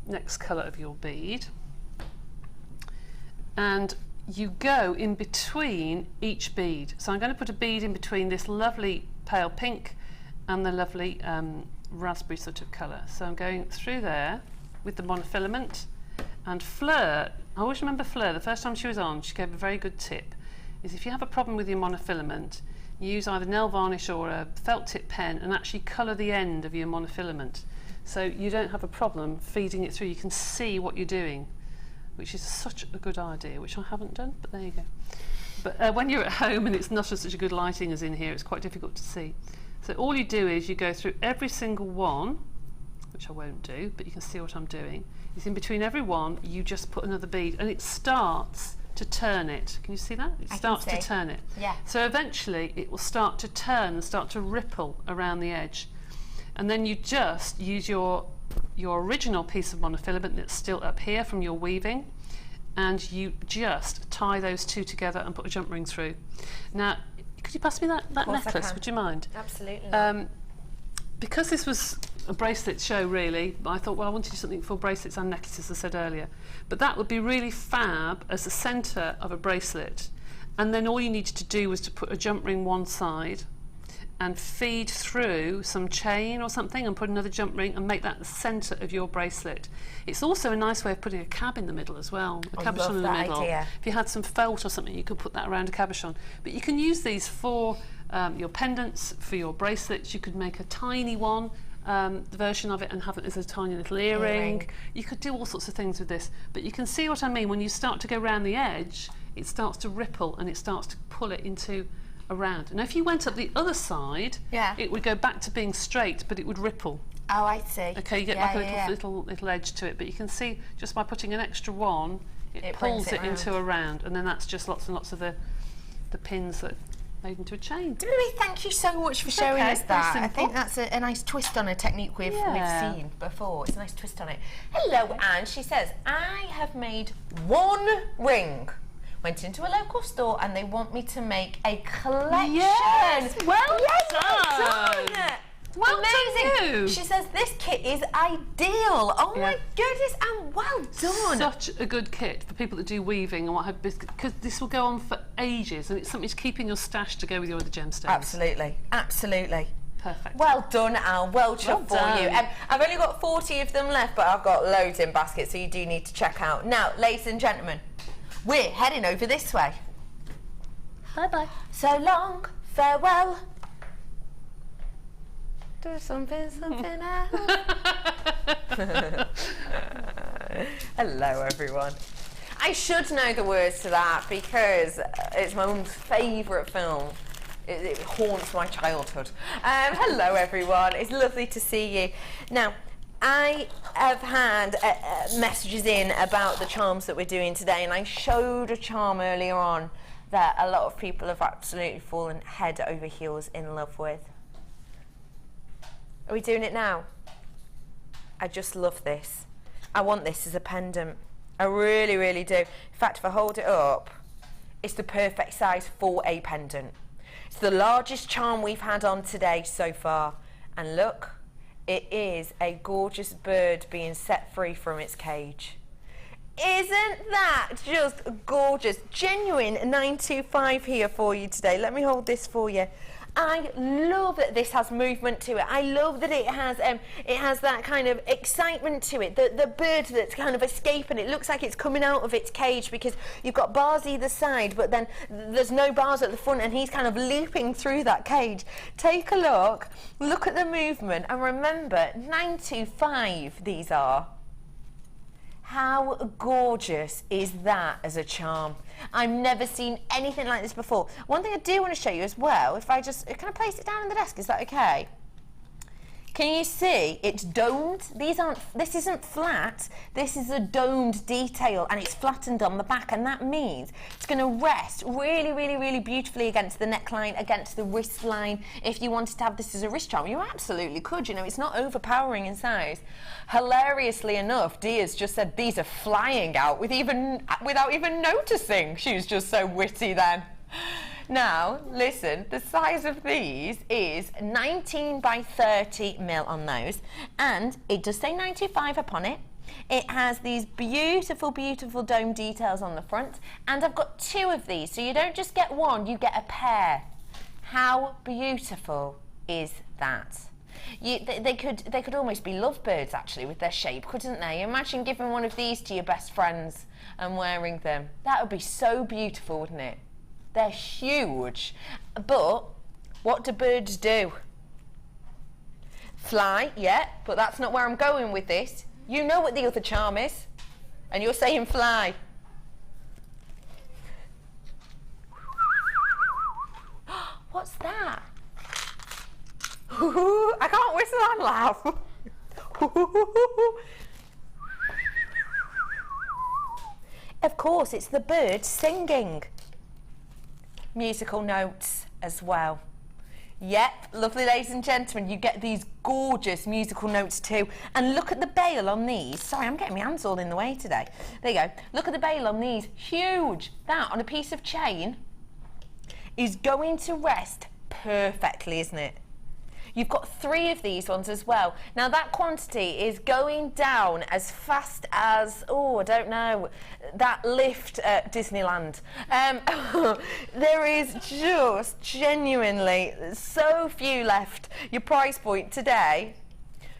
next colour of your bead and you go in between each bead. So I'm going to put a bead in between this lovely pale pink and the lovely raspberry sort of colour. So I'm going through there with the monofilament, and Fleur, I always remember Fleur, the first time she was on, she gave a very good tip, is if you have a problem with your monofilament, use either nail varnish or a felt tip pen and actually colour the end of your monofilament. So you don't have a problem feeding it through. You can see what you're doing, which is such a good idea, which I haven't done, but there you go. But when you're at home and it's not such a good lighting as in here, it's quite difficult to see. So all you do is you go through every single one, which I won't do, but you can see what I'm doing. Is in between every one, you just put another bead, and it starts to turn it. Can you see that? It starts to turn it. Yeah. So eventually it will start to turn and start to ripple around the edge. And then you just use your original piece of monofilament that's still up here from your weaving, and you just tie those two together and put a jump ring through. Now, could you pass me that necklace? Would you mind? Absolutely. Because this was a bracelet show, really, I thought, well, I want to do something for bracelets and necklaces, as I said earlier. But that would be really fab as the centre of a bracelet. And then all you needed to do was to put a jump ring one side and feed through some chain or something and put another jump ring and make that the centre of your bracelet. It's also a nice way of putting a cab in the middle as well, a cabochon in the middle. Idea. If you had some felt or something, you could put that around a cabochon. But you can use these for your pendants, for your bracelets. You could make a tiny one, the version of it, and have it as a tiny little earring. You could do all sorts of things with this. But you can see what I mean. When you start to go around the edge, it starts to ripple and it starts to pull it into around. And if you went up the other side, it would go back to being straight, but it would ripple. Oh, I see. Okay, you get like a little edge to it, but you can see just by putting an extra one, it pulls it into a round, and then that's just lots and lots of the pins that made into a chain. Debbie, thank you so much for showing us that. I think that's a nice twist on a technique we've seen before. It's a nice twist on it. Hello, Anne. She says, I have made one ring. Went into a local store and they want me to make a collection. Yes, well done. Well amazing. done you. She says this kit is ideal. Oh my goodness, and well done. Such a good kit for people that do weaving and what have, because this will go on for ages, and it's something to keep in your stash to go with your other gemstones. Absolutely, absolutely. Perfect. Well done, Al. Well chuffed for you. And I've only got 40 of them left, but I've got loads in baskets, so you do need to check out. Now, ladies and gentlemen, we're heading over this way. Bye-bye. So long, farewell. Do something else. Hello, everyone. I should know the words to that because it's my mum's favourite film. It haunts my childhood. Hello, everyone. It's lovely to see you. Now, I have had messages in about the charms that we're doing today, and I showed a charm earlier on that a lot of people have absolutely fallen head over heels in love with. Are we doing it now? I just love this. I want this as a pendant. I really, really do. In fact, if I hold it up, it's the perfect size for a pendant. It's the largest charm we've had on today so far. And look, it is a gorgeous bird being set free from its cage. Isn't that just gorgeous? Genuine 925 here for you today. Let me hold this for you. I love that this has movement to it. I love that it has that kind of excitement to it. The bird that's kind of escaping, it looks like it's coming out of its cage because you've got bars either side, but then there's no bars at the front and he's kind of leaping through that cage. Take a look at the movement, and remember, 925 these are. How gorgeous is that as a charm? I've never seen anything like this before. One thing I do want to show you as well, if I just, can I place it down on the desk, is that okay? Can you see it's domed? This isn't flat, this is a domed detail and it's flattened on the back, and that means it's going to rest really, really, really beautifully against the neckline, against the wrist line. If you wanted to have this as a wrist charm, you absolutely could, you know, it's not overpowering in size. Hilariously enough, Dia's just said these are flying out without even noticing. She was just so witty then. Now, listen, the size of these is 19 by 30 mil on those, and it does say 95 upon it. It has these beautiful, beautiful dome details on the front, and I've got two of these, so you don't just get one, you get a pair. How beautiful is that? They could almost be lovebirds, actually, with their shape, couldn't they? Imagine giving one of these to your best friends and wearing them. That would be so beautiful, wouldn't it? They're huge. But what do birds do? Fly, yeah, but that's not where I'm going with this. You know what the other charm is, and you're saying fly. What's that? I can't whistle and laugh. Of course, it's the bird singing. Musical notes as well. Yep, lovely ladies and gentlemen, you get these gorgeous musical notes too. And look at the bail on these. Sorry, I'm getting my hands all in the way today. There you go. Look at the bail on these. Huge. That on a piece of chain is going to rest perfectly, isn't it? You've got 3 of these ones as well. Now that quantity is going down as fast as, oh, I don't know, that lift at Disneyland. There is just genuinely so few left. Your price point today,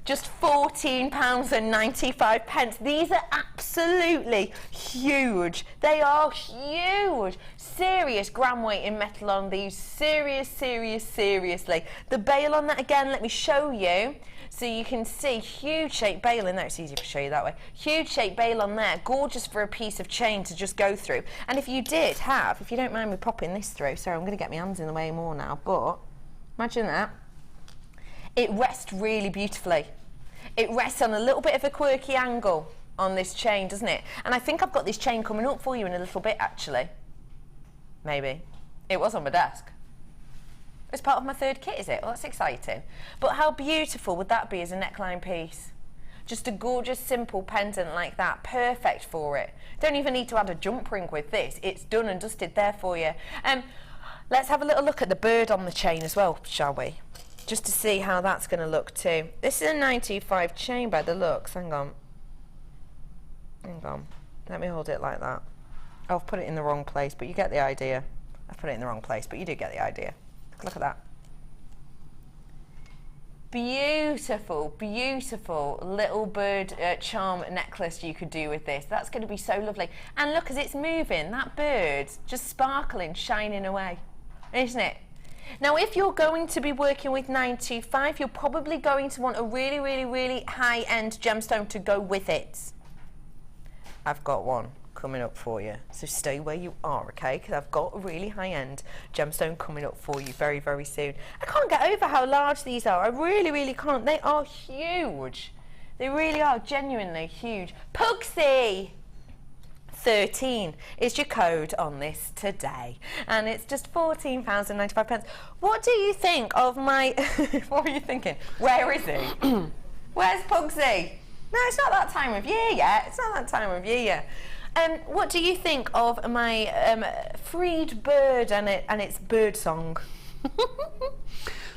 just £14.95. These are absolutely huge. They are huge. Serious gram weight in metal on these. Seriously. The bail on that again, let me show you. So you can see huge shape bail in there. It's easier to show you that way. Huge shape bail on there. Gorgeous for a piece of chain to just go through. And if you did have, if you don't mind me popping this through, sorry, I'm going to get my hands in the way more now, but imagine that. It rests really beautifully. It rests on a little bit of a quirky angle on this chain, doesn't it? And I think I've got this chain coming up for you in a little bit, actually. Maybe. It was on my desk. It's part of my 3rd kit, is it? Well, that's exciting. But how beautiful would that be as a neckline piece? Just a gorgeous, simple pendant like that. Perfect for it. Don't even need to add a jump ring with this. It's done and dusted there for you. Let's have a little look at the bird on the chain as well, shall we? Just to see how that's going to look too. This is a 925 chain by the looks. Hang on. Let me hold it like that. I've put it in the wrong place, but you get the idea. I've put it in the wrong place, but you do get the idea. Look at that. beautiful, beautiful little bird charm necklace you could do with this. That's going to be so lovely. And look, as it's moving, that bird's just sparkling, shining away, isn't it? Now, if you're going to be working with 925, you're probably going to want a really, really, really high-end gemstone to go with it. I've got one coming up for you, so stay where you are, okay? Because I've got a really high-end gemstone coming up for you very, very soon. I can't get over how large these are. I really, really can't. They are huge. They really are genuinely huge. Pugsy 13 is your code on this today, and it's just £14.95. What do you think of my? What were you thinking? Where is he? Where's Pugsy? No, it's not that time of year yet. It's not that time of year yet. What do you think of my freed bird and its bird song?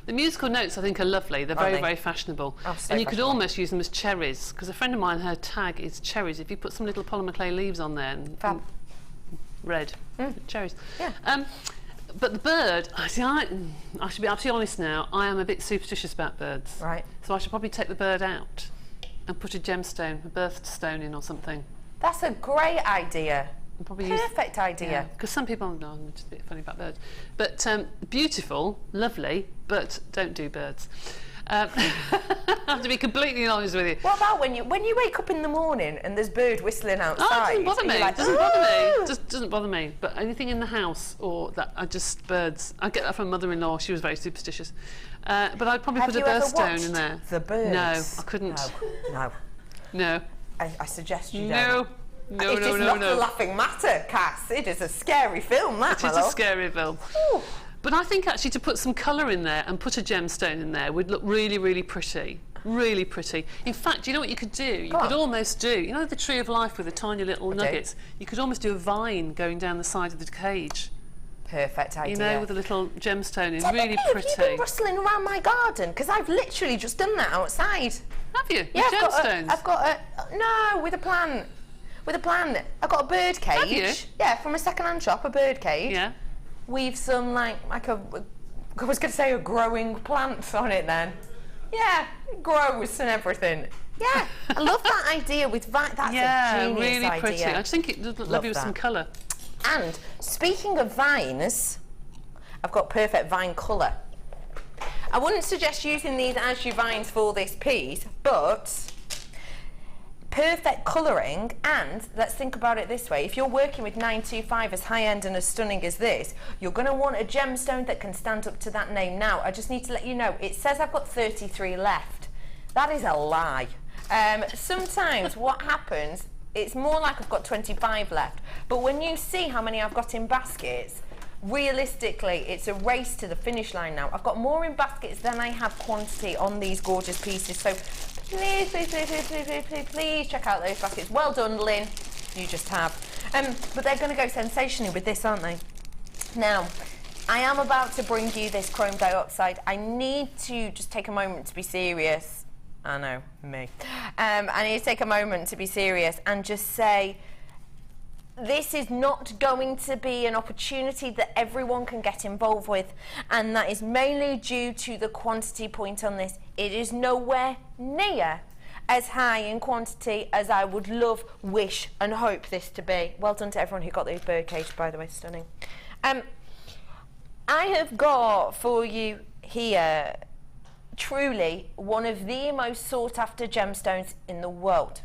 The musical notes, I think, are lovely. They're very, very fashionable. Oh, so and you could fashionable. almost use them as cherries, because a friend of mine, her tag is cherries. If you put some little polymer clay leaves on there and red cherries. Yeah. But the bird, I should be absolutely honest now, I am a bit superstitious about birds. Right. So I should probably take the bird out and put a gemstone, a birthstone in or something. That's a great idea. Probably Perfect idea. Because some people, no, I'm just a bit funny about birds. But beautiful, lovely, but don't do birds. I have to be completely honest with you. What about when you wake up in the morning and there's bird whistling outside? Oh, it doesn't bother and me. you're like, Doesn't bother me. Just doesn't bother me. But anything in the house or that are just birds. I get that from mother-in-law. She was very superstitious. But I'd probably Have put a you ever birthstone in watched there. The Birds? No, I couldn't. No. No. I suggest you No. don't. No, It is not a laughing matter, Cass. It is a scary film, that, It my is a love. scary film. Ooh. But I think actually to put some colour in there and put a gemstone in there would look really, really pretty. Really pretty. In fact, you know what you could do? You could almost do, you know the tree of life with the tiny little nuggets? You could almost do a vine going down the side of the cage. Perfect idea. You know, with a little gemstone in, Debbie, really have pretty. you been rustling around my garden? Because I've literally just done that outside. Have you? Yeah, With gemstones? I've got a, no, with a plant. With a plant. I've got a bird cage. Have you? Yeah, from a second-hand shop, a bird cage. Yeah. With some, like a, I was going to say a growing plant on it then. Yeah, it grows and everything. Yeah, I love that idea with that's a genius really idea. pretty. I just think it would look lovely with some colour. And speaking of vines, I've got perfect vine colour. I wouldn't suggest using these as your vines for this piece, but perfect colouring. And let's think about it this way: if you're working with 925 as high-end and as stunning as this, you're going to want a gemstone that can stand up to that name. Now, I just need to let you know, it says I've got 33 left. That is a lie. Sometimes what happens, it's more like I've got 25 left, but when you see how many I've got in baskets, realistically it's a race to the finish line now. I've got more in baskets than I have quantity on these gorgeous pieces, so please, please, please, please, please, please, please, please check out those baskets. Well done, Lynn, you just have. But they're going to go sensationally with this, aren't they? Now, I am about to bring you this chrome dioxide. I need to just take a moment to be serious. I know, me. I need to take a moment to be serious and just say, this is not going to be an opportunity that everyone can get involved with, and that is mainly due to the quantity point on this. It is nowhere near as high in quantity as I would love, wish and hope this to be. Well done to everyone who got those birdcage, by the way, stunning. I have got for you here truly one of the most sought after gemstones in the world.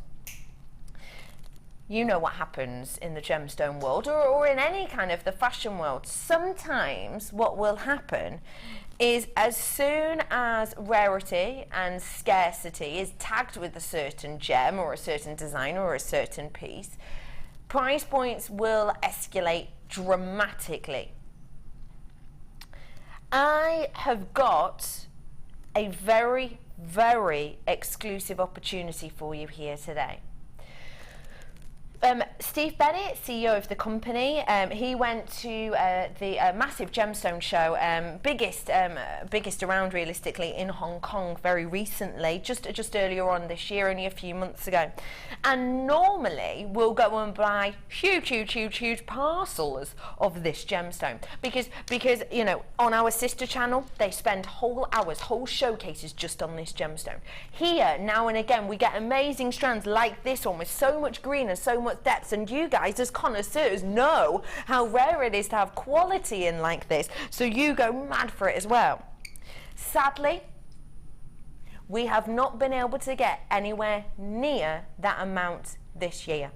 You know what happens in the gemstone world, or in any kind of the fashion world. Sometimes what will happen is, as soon as rarity and scarcity is tagged with a certain gem or a certain design or a certain piece, price points will escalate dramatically. I have got a very, very exclusive opportunity for you here today. Steve Bennett, CEO of the company, he went to the massive gemstone show, biggest around realistically in Hong Kong very recently, just earlier on this year, only a few months ago. And normally we'll go and buy huge parcels of this gemstone because you know, on our sister channel they spend whole hours, whole showcases just on this gemstone. Here now and again we get amazing strands like this one with so much green and so much depth, and you guys as connoisseurs know how rare it is to have quality in like this, so you go mad for it as well. Sadly, we have not been able to get anywhere near that amount this year.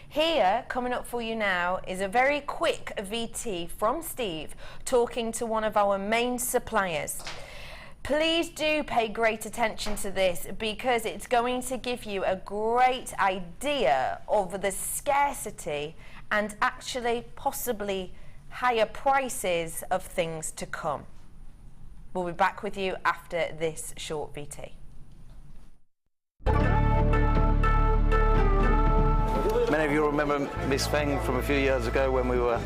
Here, coming up for you now, is a very quick VT from Steve talking to one of our main suppliers. Please do pay great attention to this because it's going to give you a great idea of the scarcity and actually possibly higher prices of things to come. We'll be back with you after this short VT. Many of you will remember Miss Feng from a few years ago when we were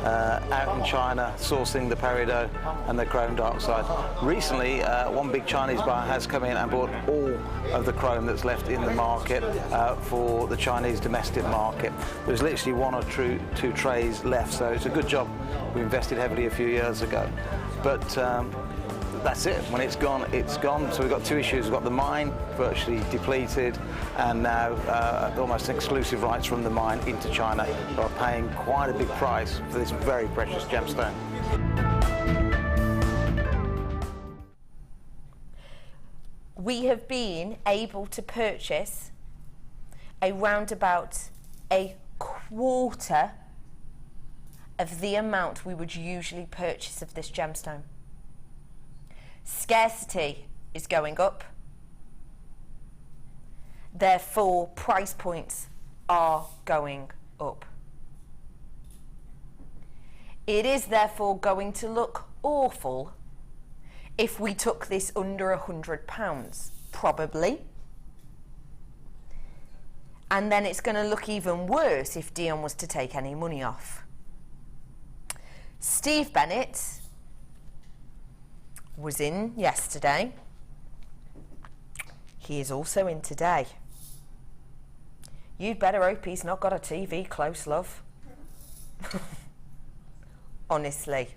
out in China sourcing the peridot and the chrome dioxide. Recently, one big Chinese buyer has come in and bought all of the chrome that's left in the market for the Chinese domestic market. There's literally one or two trays left, so it's a good job we invested heavily a few years ago. But that's it. When it's gone, it's gone. So we've got two issues. We've got the mine virtually depleted, and now almost exclusive rights from the mine into China who are paying quite a big price for this very precious gemstone. We have been able to purchase around about a quarter of the amount we would usually purchase of this gemstone. Scarcity is going up, therefore price points are going up. It is therefore going to look awful if we took this under £100, probably. And then it's going to look even worse if Dion was to take any money off. Steve Bennett was in yesterday. He is also in today. You'd better hope he's not got a TV close, love. Honestly.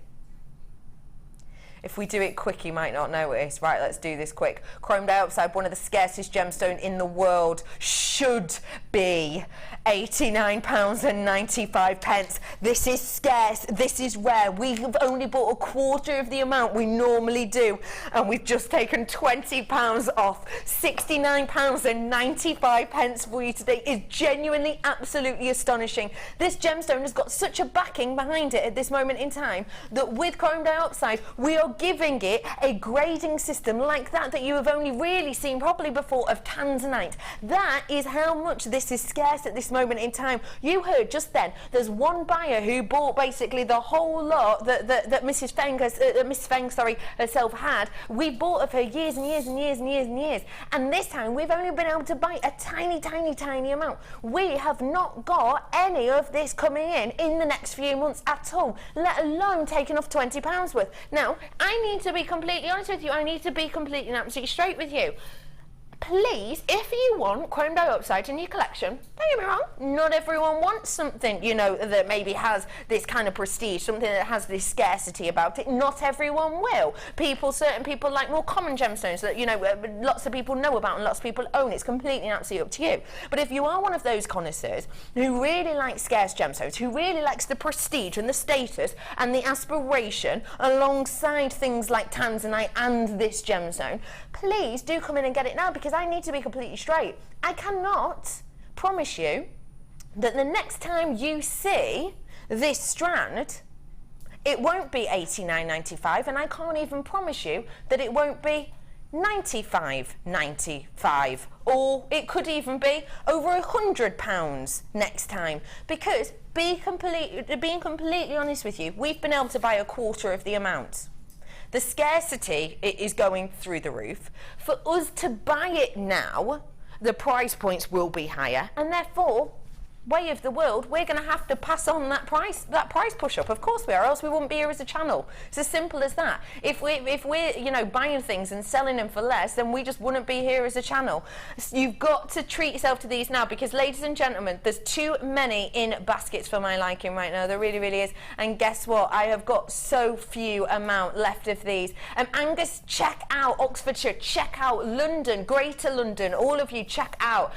If we do it quick, you might not notice. Right, let's do this quick. Chrome dioxide, one of the scarcest gemstones in the world, should be £89.95. This is scarce, this is rare. We've only bought a quarter of the amount we normally do, and we've just taken £20 off. £69.95 for you today is genuinely, absolutely astonishing. This gemstone has got such a backing behind it at this moment in time that with chrome dioxide, we are giving it a grading system like that you have only really seen probably before of tanzanite. That is how much this is scarce at this moment in time. You heard just then, there's one buyer who bought basically the whole lot that Miss Feng herself had. We bought of her years and years and years and years and years. And this time we've only been able to buy a tiny amount. We have not got any of this coming in the next few months at all, let alone taking off £20 worth. Now, I need to be completely honest with you. I need to be completely and absolutely straight with you. Please, if you want chrome dioxide in your collection, don't get me wrong, not everyone wants something, you know, that maybe has this kind of prestige, something that has this scarcity about it. Not everyone will. Certain people like more common gemstones that, you know, lots of people know about and lots of people own. It's completely and absolutely up to you. But if you are one of those connoisseurs who really like scarce gemstones, who really likes the prestige and the status and the aspiration alongside things like tanzanite and this gemstone, please do come in and get it now, because I need to be completely straight. I cannot promise you that the next time you see this strand, it won't be $89.95, and I can't even promise you that it won't be $95.95, or it could even be over £100 next time, because being completely honest with you, we've been able to buy a quarter of the amount. The scarcity is going through the roof. For us to buy it now, the price points will be higher, and therefore way of the world, we're going to have to pass on that price push up. Of course we are, else we wouldn't be here as a channel. It's as simple as that. If we're you know, buying things and selling them for less, then we just wouldn't be here as a channel. So you've got to treat yourself to these now, because ladies and gentlemen, there's too many in baskets for my liking right now. There really, really is. And guess what? I have got so few amount left of these. Angus, check out Oxfordshire, check out London, Greater London, all of you check out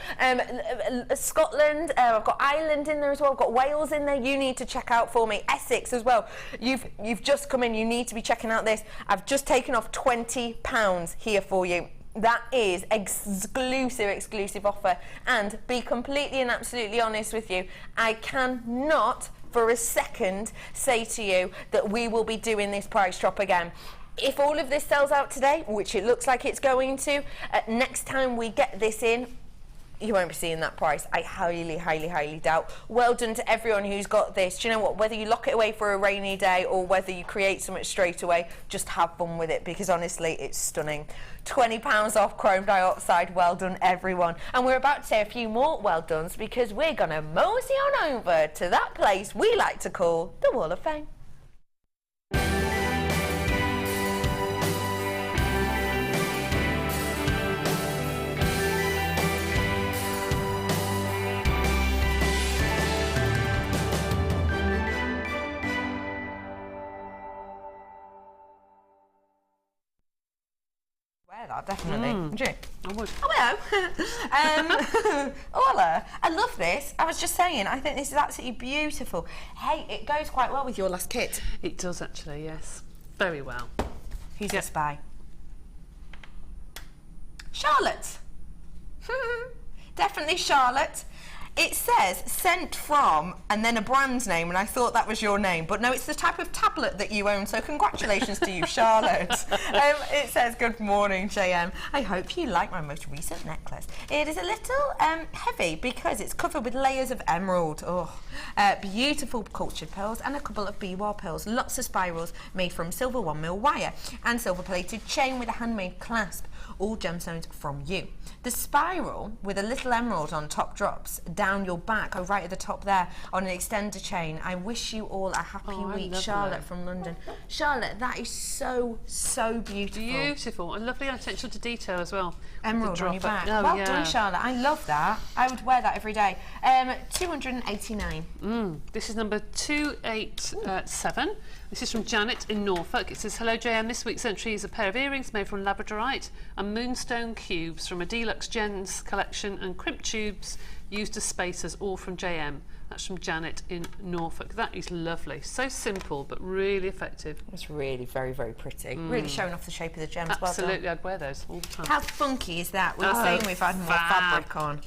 Scotland. I've got Ireland in there as well. I've got Wales in there. You need to check out for me. Essex as well. You've just come in. You need to be checking out this. I've just taken off £20 here for you. That is exclusive offer. And be completely and absolutely honest with you, I cannot for a second say to you that we will be doing this price drop again. If all of this sells out today, which it looks like it's going to, next time we get this in, you won't be seeing that price. I highly doubt. Well done to everyone who's got this. Do you know what? Whether you lock it away for a rainy day or whether you create something straight away, just have fun with it, because honestly, it's stunning. £20 off chrome dioxide. Well done, everyone. And we're about to say a few more well dones, because we're going to mosey on over to that place we like to call the Wall of Fame. That definitely. Would you? I would. Oh, hello. Orla, I love this. I was just saying, I think this is absolutely beautiful. Hey, it goes quite well with your last kit. It does actually, yes. Very well. Who's the spy? Charlotte. Definitely Charlotte. It says sent from and then a brand name, and I thought that was your name, but no, it's the type of tablet that you own, so congratulations to you, Charlotte. It says, good morning, JM. I hope you like my most recent necklace. It is a little heavy because it's covered with layers of emerald. Beautiful cultured pearls and a couple of biwa pearls, lots of spirals made from silver 1mm wire and silver plated chain with a handmade clasp, all gemstones from you. The spiral with a little emerald on top drops down your back, right at the top there, on an extender chain. I wish you all a happy week, Charlotte from London. Charlotte, that is so beautiful. Beautiful, and lovely attention to detail as well. Emerald on your back. Oh, well yeah. done, Charlotte. I love that. I would wear that every day. 289. This is number 287. This is from Janet in Norfolk. It says, hello JM, this week's entry is a pair of earrings made from labradorite and moonstone cubes from a deluxe gems collection, and crimp tubes used as spacers, all from JM. That's from Janet in Norfolk. That is lovely. So simple, but really effective. It's really very pretty. Really showing off the shape of the gems. Absolutely, well I'd wear those all the time. How funky is that? We were saying we've had more fabric on.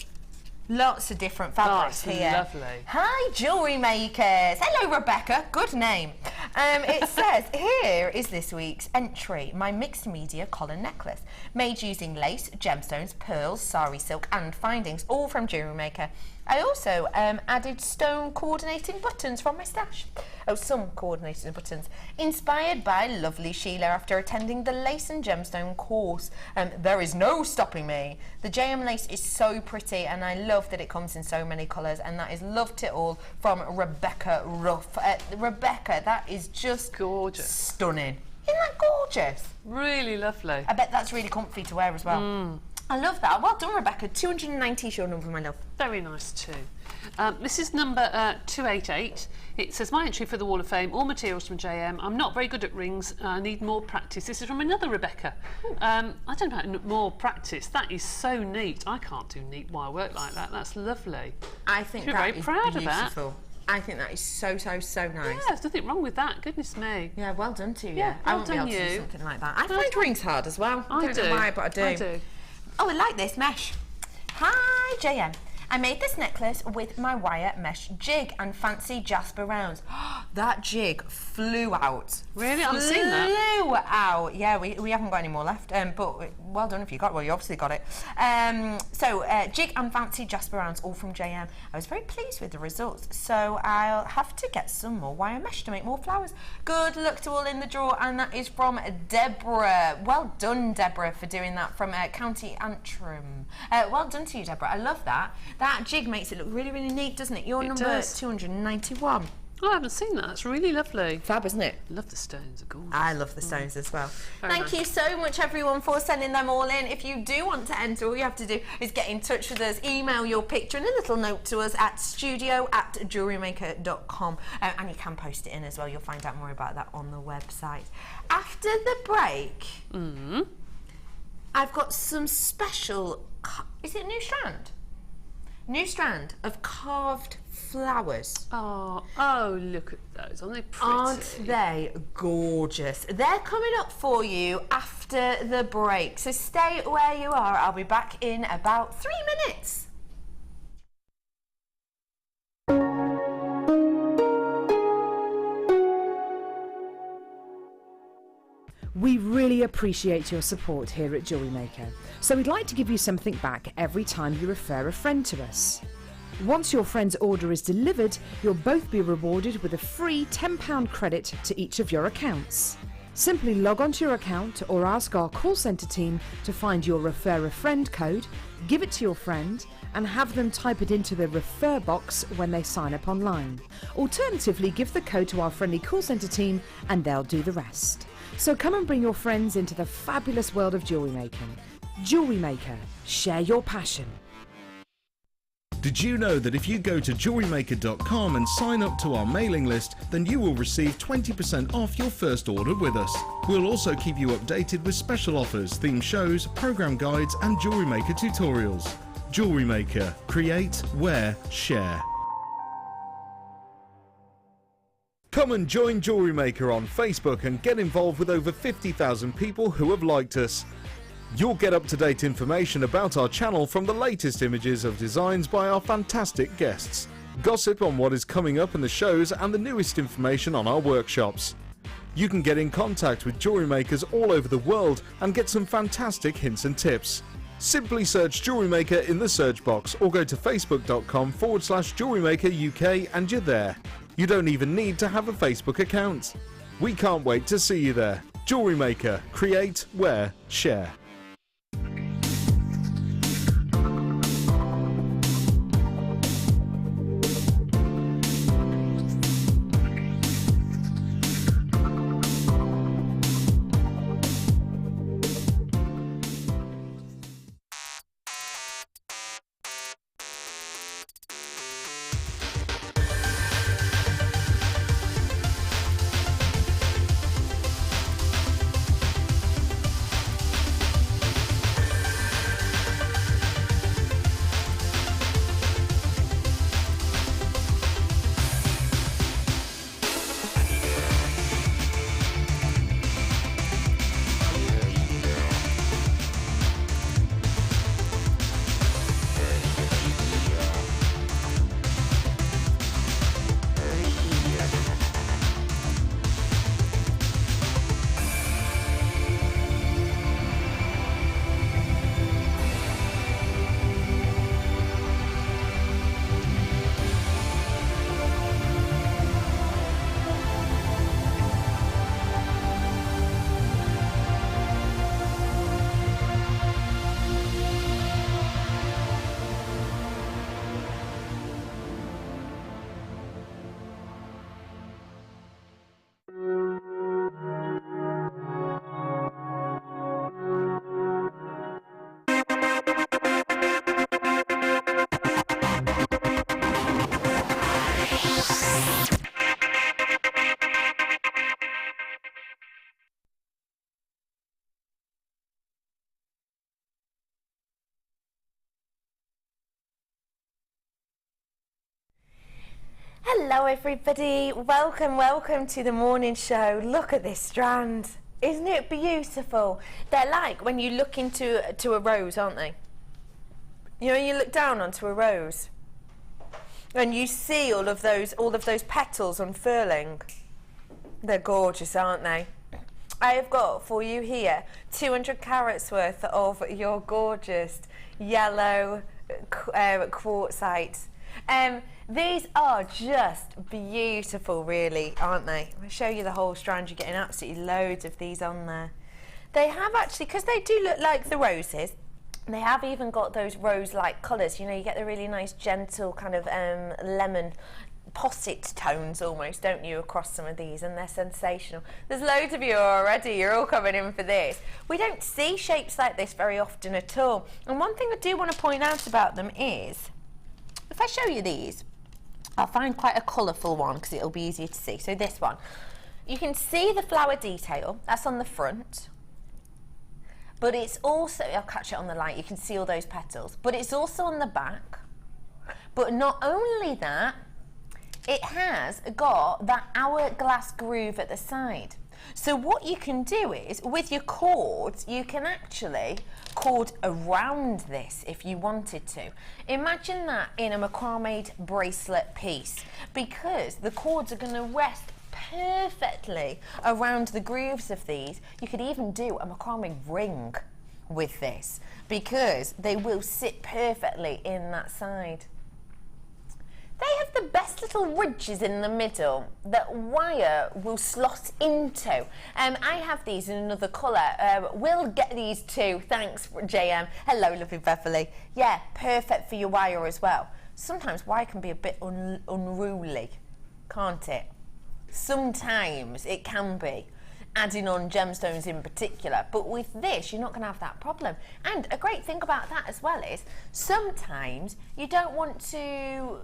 Lots of different fabrics here. Lovely. Hi, jewellery makers. Hello, Rebecca. Good name. It says, here is this week's entry. My mixed media collar necklace, made using lace, gemstones, pearls, sari silk and findings, all from Jewellery Maker. I also added stone coordinating buttons from my stash. Oh, some coordinating buttons. Inspired by lovely Sheila after attending the lace and gemstone course. There is no stopping me. The JM lace is so pretty, and I love that it comes in so many colours, and that is Loved It All from Rebecca Ruff. Rebecca, that is just gorgeous. Stunning. Isn't that gorgeous? Really lovely. I bet that's really comfy to wear as well. I love that. Well done, Rebecca. 290 is your number, my love. Very nice too. This is number 288. It says, my entry for the Wall of Fame, all materials from JM. I'm not very good at rings. I need more practice. This is from another Rebecca. I don't know about more practice. That is so neat. I can't do neat wire work like that. That's lovely. I think You're that very is proud beautiful. of that. I think that is so nice. Yeah, there's nothing wrong with that. Goodness me. Yeah, well done to you. Yeah, I well won't be able done to do you. something like that. I find rings hard as well. I don't know why, but I do. I do. Oh, I like this mesh. Hi, JM. I made this necklace with my wire mesh jig and fancy jasper rounds. That jig flew out. Really? I haven't seen that. Flew out. Yeah, we haven't got any more left. But well done if you got. Well, you obviously got it. Jig and fancy jasper rounds, all from JM. I was very pleased with the results, so I'll have to get some more wire mesh to make more flowers. Good luck to all in the draw, and that is from Deborah. Well done, Deborah, for doing that from County Antrim. Well done to you, Deborah. I love that. That jig makes it look really, really neat, doesn't it? Your number does. 291. Oh, I haven't seen that. It's really lovely. Fab, isn't it? Love the stones. They're gorgeous. I love the stones as well. Thank nice. you so much, everyone, for sending them all in. If you do want to enter, all you have to do is get in touch with us, email your picture and a little note to us at studio@jewellerymaker.com, and you can post it in as well. You'll find out more about that on the website. After the break, I've got some special, is it new strand? New strand of carved flowers. Oh, look at those. Aren't they pretty? Aren't they gorgeous? They're coming up for you after the break, so stay where you are. I'll be back in about 3 minutes. We really appreciate your support here at Jewellery Maker, so we'd like to give you something back every time you refer a friend to us. Once your friend's order is delivered, you'll both be rewarded with a free £10 credit to each of your accounts. Simply log onto your account or ask our call centre team to find your Refer a Friend code, give it to your friend and have them type it into the refer box when they sign up online. Alternatively, give the code to our friendly call centre team and they'll do the rest. So come and bring your friends into the fabulous world of jewellery making. Jewellery Maker, share your passion. Did you know that if you go to JewelleryMaker.com and sign up to our mailing list, then you will receive 20% off your first order with us. We'll also keep you updated with special offers, theme shows, program guides and Jewellery Maker tutorials. Jewellery Maker. Create, wear, share. Come and join Jewellery Maker on Facebook and get involved with over 50,000 people who have liked us. You'll get up-to-date information about our channel from the latest images of designs by our fantastic guests, gossip on what is coming up in the shows and the newest information on our workshops. You can get in contact with jewellery makers all over the world and get some fantastic hints and tips. Simply search Jewellery Maker in the search box or go to facebook.com/Jewellery Maker UK and you're there. You don't even need to have a Facebook account. We can't wait to see you there. Jewellery Maker. Create, wear, share. Hello everybody, welcome to the morning show. Look at this strand, isn't it beautiful? They're like when you look into a rose, aren't they? You know, you look down onto a rose and you see all of those petals unfurling. They're gorgeous, aren't they? I have got for you here 200 carats worth of your gorgeous yellow quartzite. These are just beautiful, really, aren't they? I'll show you the whole strand. You're getting absolutely loads of these on there. They have actually, because they do look like the roses, They have even got those rose-like colours. You know, you get the really nice, gentle kind of lemon posset tones almost, don't you, across some of these, and they're sensational. There's loads of you already. You're all coming in for this. We don't see shapes like this very often at all. And one thing I do want to point out about them is, if I show you these, I'll find quite a colourful one because it'll be easier to see. So this one, you can see the flower detail. That's on the front. But it's also, I'll catch it on the light, you can see all those petals, but it's also on the back. But not only that, it has got that hourglass groove at the side. So what you can do is, with your cords, you can actually cord around this if you wanted to. Imagine that in a macrame bracelet piece, because the cords are going to rest perfectly around the grooves of these. You could even do a macrame ring with this because they will sit perfectly in that side. They have the best little ridges in the middle that wire will slot into. I have these in another colour. We'll get these too. Thanks, JM. Hello, lovely Beverly. Yeah, perfect for your wire as well. Sometimes wire can be a bit unruly, can't it? Sometimes it can be, adding on gemstones in particular, but with this you're not going to have that problem. And a great thing about that as well is sometimes you don't want to,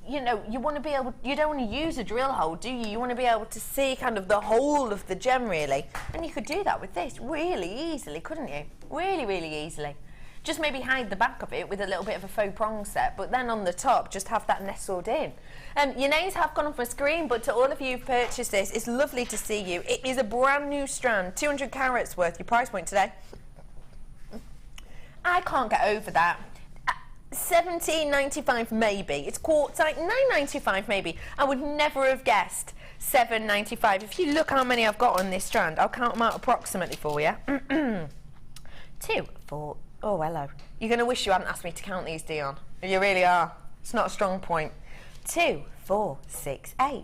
you know, you want to be able, you don't want to use a drill hole, do you? You want to be able to see kind of the whole of the gem really, and you could do that with this really easily, couldn't you? Really, really easily. Just maybe hide the back of it with a little bit of a faux prong set, but then on the top just have that nestled in. Your names have gone off my screen, but to all of you who've purchased this, it's lovely to see you. It is a brand new strand, 200 carats worth, your price point today. I can't get over that. $17.95 maybe. It's quartzite, $9.95 maybe. I would never have guessed $7.95. If you look how many I've got on this strand, I'll count them out approximately for you. 2, 4. Oh, hello. You're going to wish you hadn't asked me to count these, Dion. You really are. It's not a strong point. 2, 4, 6, 8,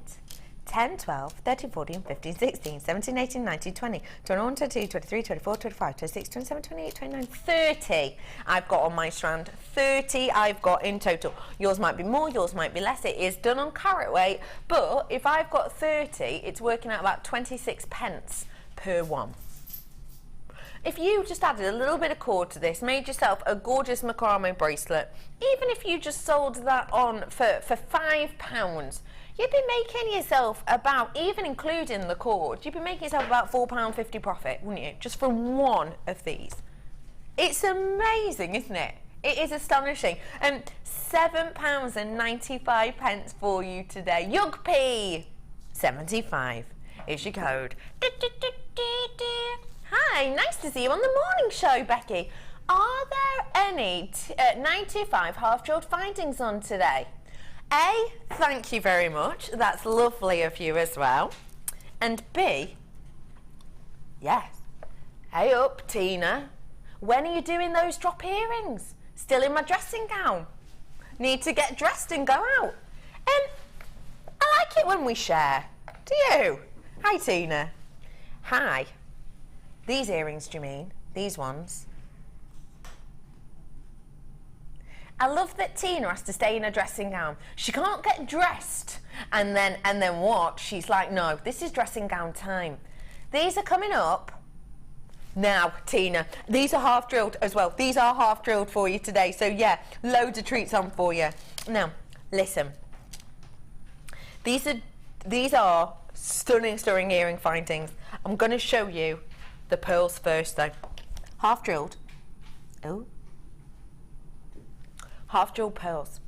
10, 12, 13, 14, 15, 16, 17, 18, 19, 20, 21, 22, 23, 24, 25, 26, 27, 28, 29, 30. I've got on my strand. 30 I've got in total. Yours might be more, yours might be less. It is done on carat weight, but if I've got 30, it's working out about 26 pence per one. If you just added a little bit of cord to this, made yourself a gorgeous macrame bracelet, even if you just sold that on for £5, you'd be making yourself about, even including the cord, you'd be making yourself about £4.50 profit, wouldn't you? Just from one of these. It's amazing, isn't it? It is astonishing. And £7.95 for you today. Yugpee 75 is your code. Hi, nice to see you on the morning show, Becky. Are there any 95 half-drilled findings on today? A, thank you very much. That's lovely of you as well. And B, yes. Hey up, Tina. When are you doing those drop earrings? Still in my dressing gown. Need to get dressed and go out. I like it when we share. Do you? Hi, Tina. Hi. These earrings, do you mean? These ones? I love that Tina has to stay in her dressing gown. She can't get dressed and then what? She's like, no, this is dressing gown time. These are coming up now, Tina. These are half drilled as well. These are half drilled for you today. So yeah, loads of treats on for you. Now, listen. These are stunning earring findings. I'm going to show you the pearls first though. Half drilled. Oh. Half drilled pearls.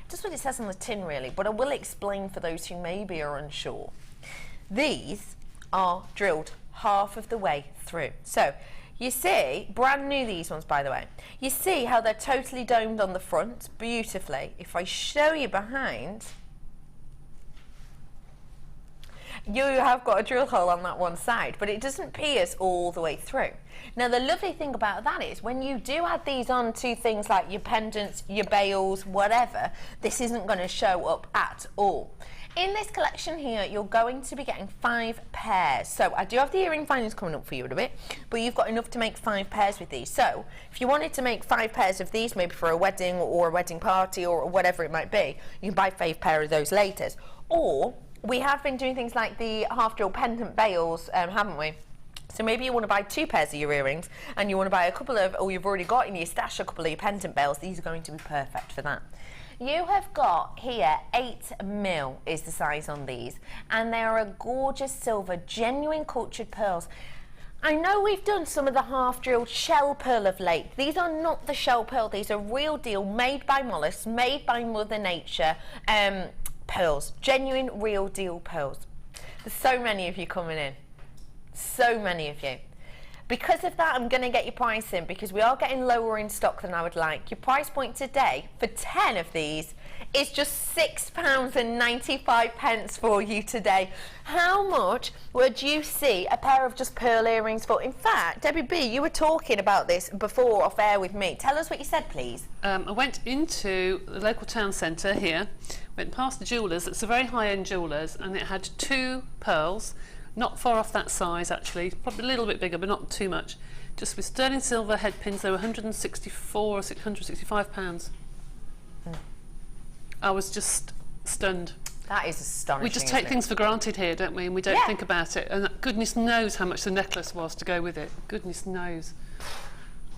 Just what it says on the tin really, but I will explain for those who maybe are unsure. These are drilled half of the way through. So you see, brand new these ones by the way, you see how they're totally domed on the front beautifully. If I show you behind, you have got a drill hole on that one side, but it doesn't pierce all the way through. Now the lovely thing about that is when you do add these on to things like your pendants, your bails, whatever, this isn't going to show up at all. In this collection here, you're going to be getting 5 pairs. So I do have the earring findings coming up for you in a bit, but you've got enough to make 5 pairs with these. So if you wanted to make 5 pairs of these, maybe for a wedding or a wedding party or whatever it might be, you can buy 5 pair of those later. Or we have been doing things like the half drill pendant bails, haven't we? So maybe you want to buy 2 pairs of your earrings and you want to buy a couple of, or you've already got in your stash a couple of your pendant bails. These are going to be perfect for that. You have got here 8mm is the size on these, and they are a gorgeous silver, genuine cultured pearls. I know we've done some of the half-drilled shell pearl of late. These are not the shell pearl, these are real deal, made by mollusks, made by Mother Nature, pearls, genuine real deal pearls. There's so many of you coming in, so many of you. Because of that, I'm going to get your price in, because we are getting lower in stock than I would like. Your price point today for 10 of these is just £6.95 for you today. How much would you see a pair of just pearl earrings for? In fact, Debbie B, you were talking about this before off air with me. Tell us what you said, please. I went into the local town centre here, went past the jewellers. It's a very high-end jewellers, and it had 2 pearls. Not far off that size, actually, probably a little bit bigger, but not too much. Just with sterling silver head pins, they were £164 or £665. I was just stunned. That is astonishing. We just take things for granted here, don't we? And we don't think about it. And goodness knows how much the necklace was to go with it. Goodness knows.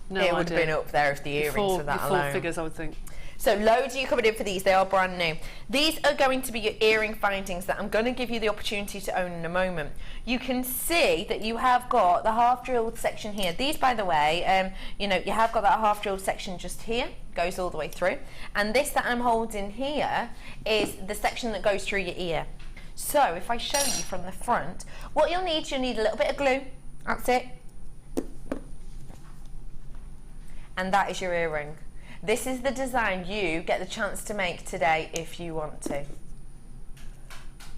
No idea. It would have been up there if the earrings were that alone. 4 figures, I would think. So loads of you coming in for these. They are brand new. These are going to be your earring findings that I'm going to give you the opportunity to own in a moment. You can see that you have got the half drilled section here. These, by the way, you know, you have got that half drilled section just here, goes all the way through, and this that I'm holding here is the section that goes through your ear. So if I show you from the front, what you'll need a little bit of glue. That's it. And that is your earring. This is the design you get the chance to make today if you want to.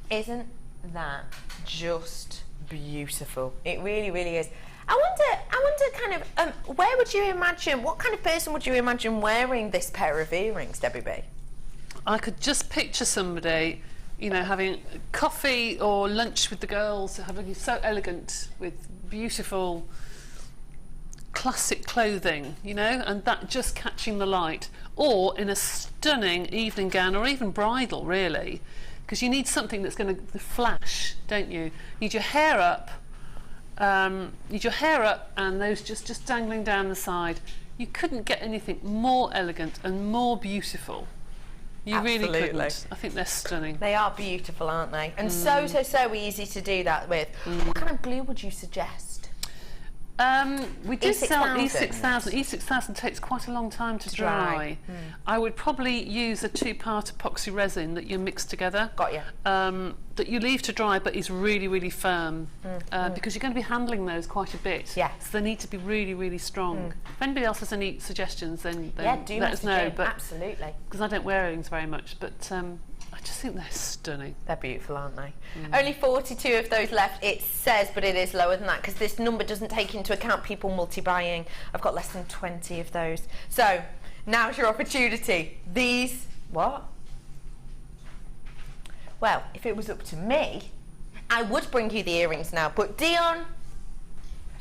Isn't that just beautiful? It really, really is. I wonder kind of, where would you imagine, what kind of person would you imagine wearing this pair of earrings, Debbie B? I could just picture somebody, you know, having coffee or lunch with the girls, having so elegant with beautiful classic clothing, you know, and that just catching the light, or in a stunning evening gown, or even bridal, really, because you need something that's going to flash, don't you? You need your hair up, and those just dangling down the side. You couldn't get anything more elegant and more beautiful. You Absolutely. Really couldn't. I think they're stunning. They are beautiful, aren't they? And so easy to do that with. What kind of blue would you suggest? We do sell E6000. E6000 takes quite a long time to dry. I would probably use a 2-part epoxy resin that you mix together. Got you. That you leave to dry, but is really, really firm, because you're going to be handling those quite a bit. Yes. So they need to be really, really strong. If anybody else has any suggestions, then do let us know. But absolutely. Because I don't wear earrings very much, but I just think they're stunning. They're beautiful, aren't they? Only 42 of those left, it says, but it is lower than that because this number doesn't take into account people multi-buying. I've got less than 20 of those. So, now's your opportunity. These, what? Well, if it was up to me, I would bring you the earrings now, but Dion,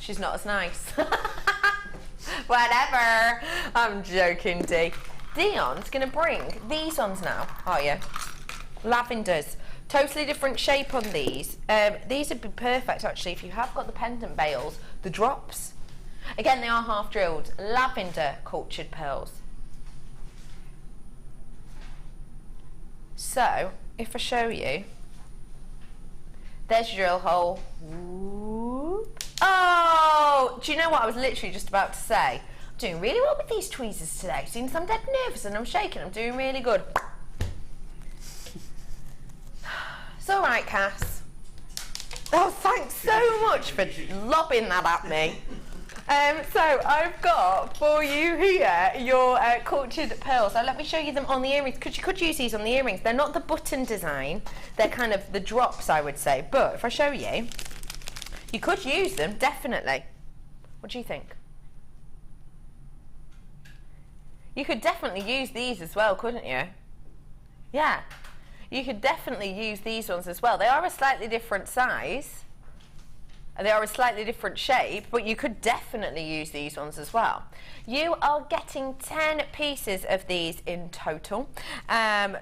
she's not as nice. Whatever. I'm joking, Dee. Dion's going to bring these ones now, are you? Lavenders. Totally different shape on these. These would be perfect, actually, if you have got the pendant bails, the drops. Again, they are half drilled. Lavender cultured pearls. So, if I show you, there's your drill hole. Whoop. Oh, do you know what I was literally just about to say? I'm doing really well with these tweezers today. Since I'm dead nervous and I'm shaking, I'm doing really good. It's all right, Cass. Oh, thanks so much for lobbing that at me. So I've got for you here your cultured pearls. So let me show you them on the earrings, because you could use these on the earrings. They're not the button design, they're kind of the drops, I would say. But if I show you, you could use them, definitely. What do you think? You could definitely use these as well, couldn't you? Yeah. you could definitely use these ones as well. They are a slightly different size. They are a slightly different shape, but you could definitely use these ones as well. You are getting 10 pieces of these in total.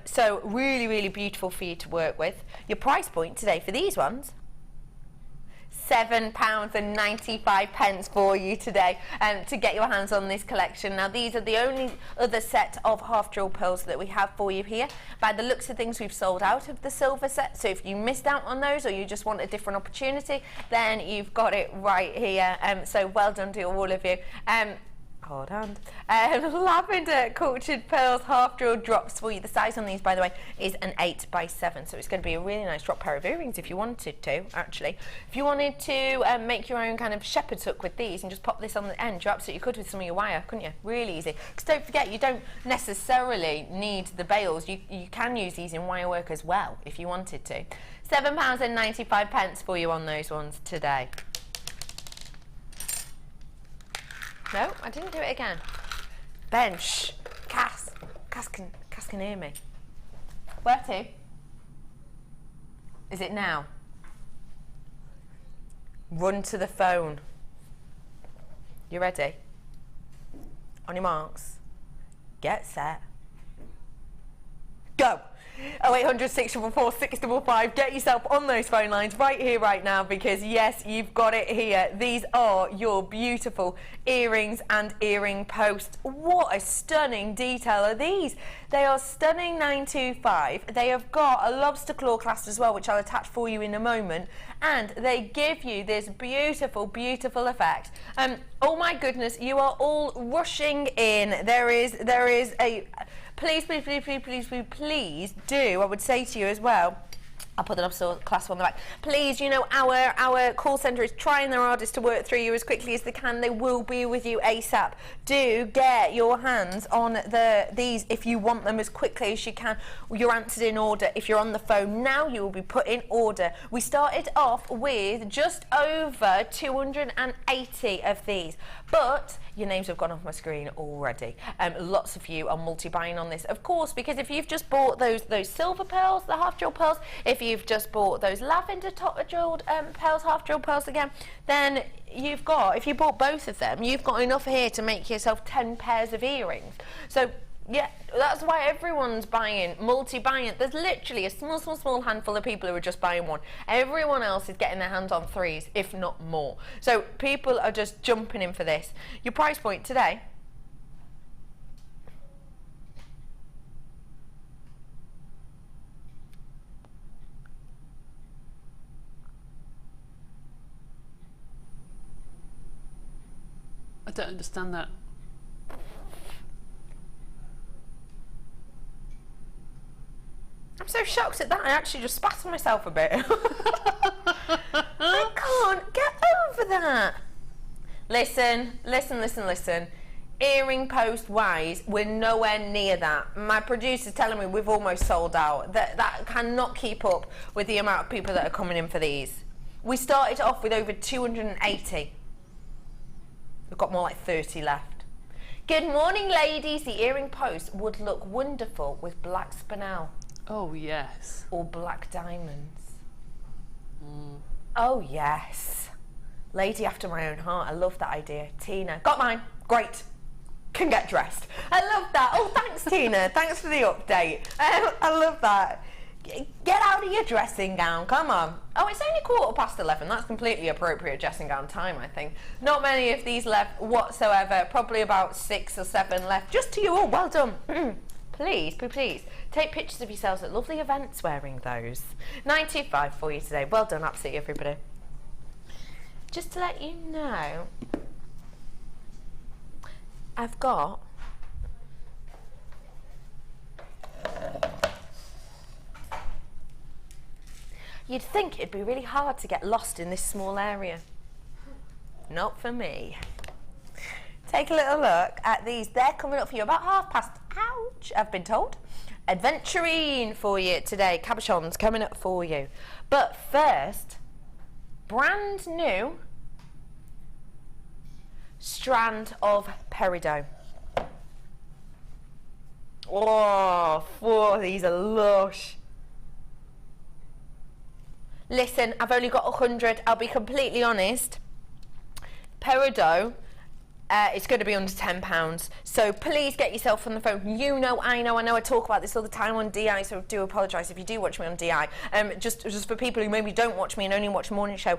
So really, really beautiful for you to work with. Your price point today for these ones, £7.95 for you today to get your hands on this collection. Now these are the only other set of half jewel pearls that we have for you here. By the looks of things, we've sold out of the silver set, so if you missed out on those or you just want a different opportunity, then you've got it right here. So well done to all of you. Hold on. Lavender cultured pearls half jewel drops for you. The size on these, by the way, is an 8x7, so it's going to be a really nice drop pair of earrings if you wanted to, actually. If you wanted to make your own kind of shepherd's hook with these and just pop this on the end, you absolutely could with some of your wire, couldn't you? Really easy. Because don't forget, you don't necessarily need the bails. You can use these in wire work as well if you wanted to. £7.95 for you on those ones today. No, I didn't do it again. Ben, shh. Cass can hear me. Where to? Is it now? Run to the phone. You ready? On your marks. Get set. Go! 0800 644 655. Get yourself on those phone lines right here, right now, because yes, you've got it here. These are your beautiful earrings and earring posts. What a stunning detail are these. They are stunning 925. They have got a lobster claw clasp as well, which I'll attach for you in a moment, and they give you this beautiful, beautiful effect. Oh my goodness, you are all rushing in. There is a please do, I would say to you as well, I'll put the lobster clasp on the back. Please, you know, our call centre is trying their hardest to work through you as quickly as they can. They will be with you ASAP. Do get your hands on these if you want them as quickly as you can. You're answered in order. If you're on the phone now, you will be put in order. We started off with just over 280 of these, but your names have gone off my screen already. Lots of you are multi-buying on this, of course, because if you've just bought those silver pearls, the half jewel pearls, if you've just bought those lavender jeweled pearls, half jewel pearls again, then you've got, if you bought both of them, you've got enough here to make yourself 10 pairs of earrings. So yeah, that's why everyone's buying, multi-buying. There's literally a small handful of people who are just buying one. Everyone else is getting their hands on threes, if not more. So people are just jumping in for this. Your price point today, I don't understand that. I'm so shocked at that, I actually just spat on myself a bit. I can't get over that. Listen. Earring post wise, we're nowhere near that. My producer's telling me we've almost sold out. That cannot keep up with the amount of people that are coming in for these. We started off with over 280. We've got more like 30 left. Good morning, ladies. The earring post would look wonderful with black spinel. Oh, yes. Or black diamonds. Oh, yes. Lady after my own heart. I love that idea. Tina. Got mine. Great. Can get dressed. I love that. Oh, thanks, Tina. Thanks for the update. I love that. Get out of your dressing gown. Come on. Oh, it's only 11:15. That's completely appropriate dressing gown time, I think. Not many of these left whatsoever. Probably about 6 or 7 left. Just to you all. Well done. Please take pictures of yourselves at lovely events wearing those. 925 for you today. Well done, absolutely everybody. Just to let you know, I've got you'd think it'd be really hard to get lost in this small area. Not for me. Take a little look at these. They're coming up for you about past. Ouch, I've been told. Aventurine for you today. Cabochons coming up for you. But first, brand new strand of peridot. Oh, these are lush. Listen, I've only got 100. I'll be completely honest. Peridot, it's going to be under £10. So please get yourself on the phone. You know, I know I talk about this all the time on DI, so I do apologise if you do watch me on DI. Just for people who maybe don't watch me and only watch morning show.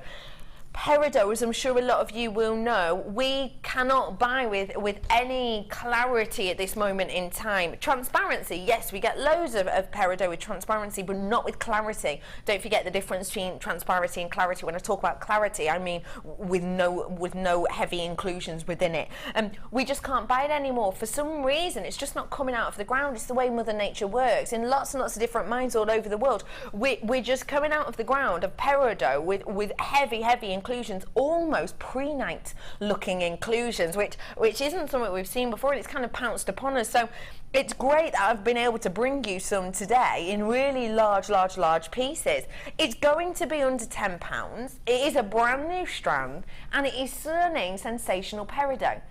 Peridot, as I'm sure a lot of you will know, we cannot buy with any clarity at this moment in time. Transparency, yes, we get loads of peridot with transparency, but not with clarity. Don't forget the difference between transparency and clarity. When I talk about clarity, I mean with no heavy inclusions within it. We just can't buy it anymore. For some reason, it's just not coming out of the ground. It's the way Mother Nature works. In lots and lots of different mines all over the world, we're just coming out of the ground of peridot with heavy inclusions, almost pre-night looking inclusions, which isn't something we've seen before, and it's kind of pounced upon us. So it's great that I've been able to bring you some today in really large pieces. It's going to be under £10. It is a brand new strand, and it is stunning, sensational peridot.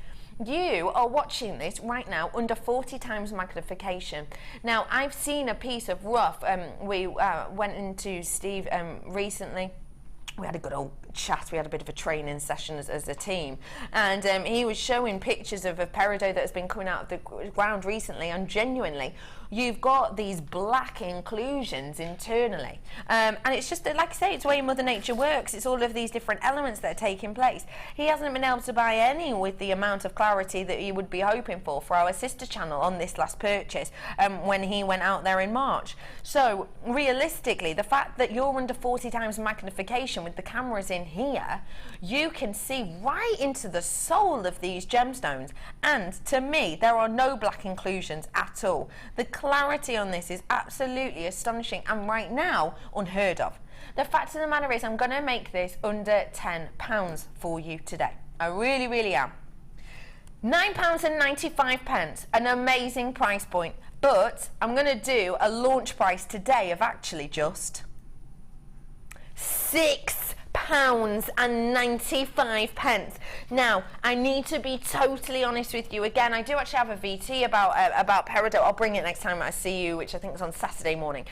You are watching this right now under 40 times magnification. Now, I've seen a piece of rough. We went into Steve recently. We had a good old chat. We had a bit of a training session as a team, and he was showing pictures of a peridot that has been coming out of the ground recently, and genuinely you've got these black inclusions internally, and it's just like I say, it's the way Mother Nature works. It's all of these different elements that are taking place. He hasn't been able to buy any with the amount of clarity that he would be hoping for our sister channel on this last purchase when he went out there in March. So realistically, the fact that you're under 40 times magnification with the cameras in here, you can see right into the soul of these gemstones, and to me there are no black inclusions at all. The clarity on this is absolutely astonishing, and right now unheard of. The fact of the matter is, I'm going to make this under £10 for you today. I really am. £9.95, an amazing price point, but I'm going to do a launch price today of actually just £6.95. Now, I need to be totally honest with you. Again, I do actually have a VT about peridot. I'll bring it next time I see you, which I think is on Saturday morning.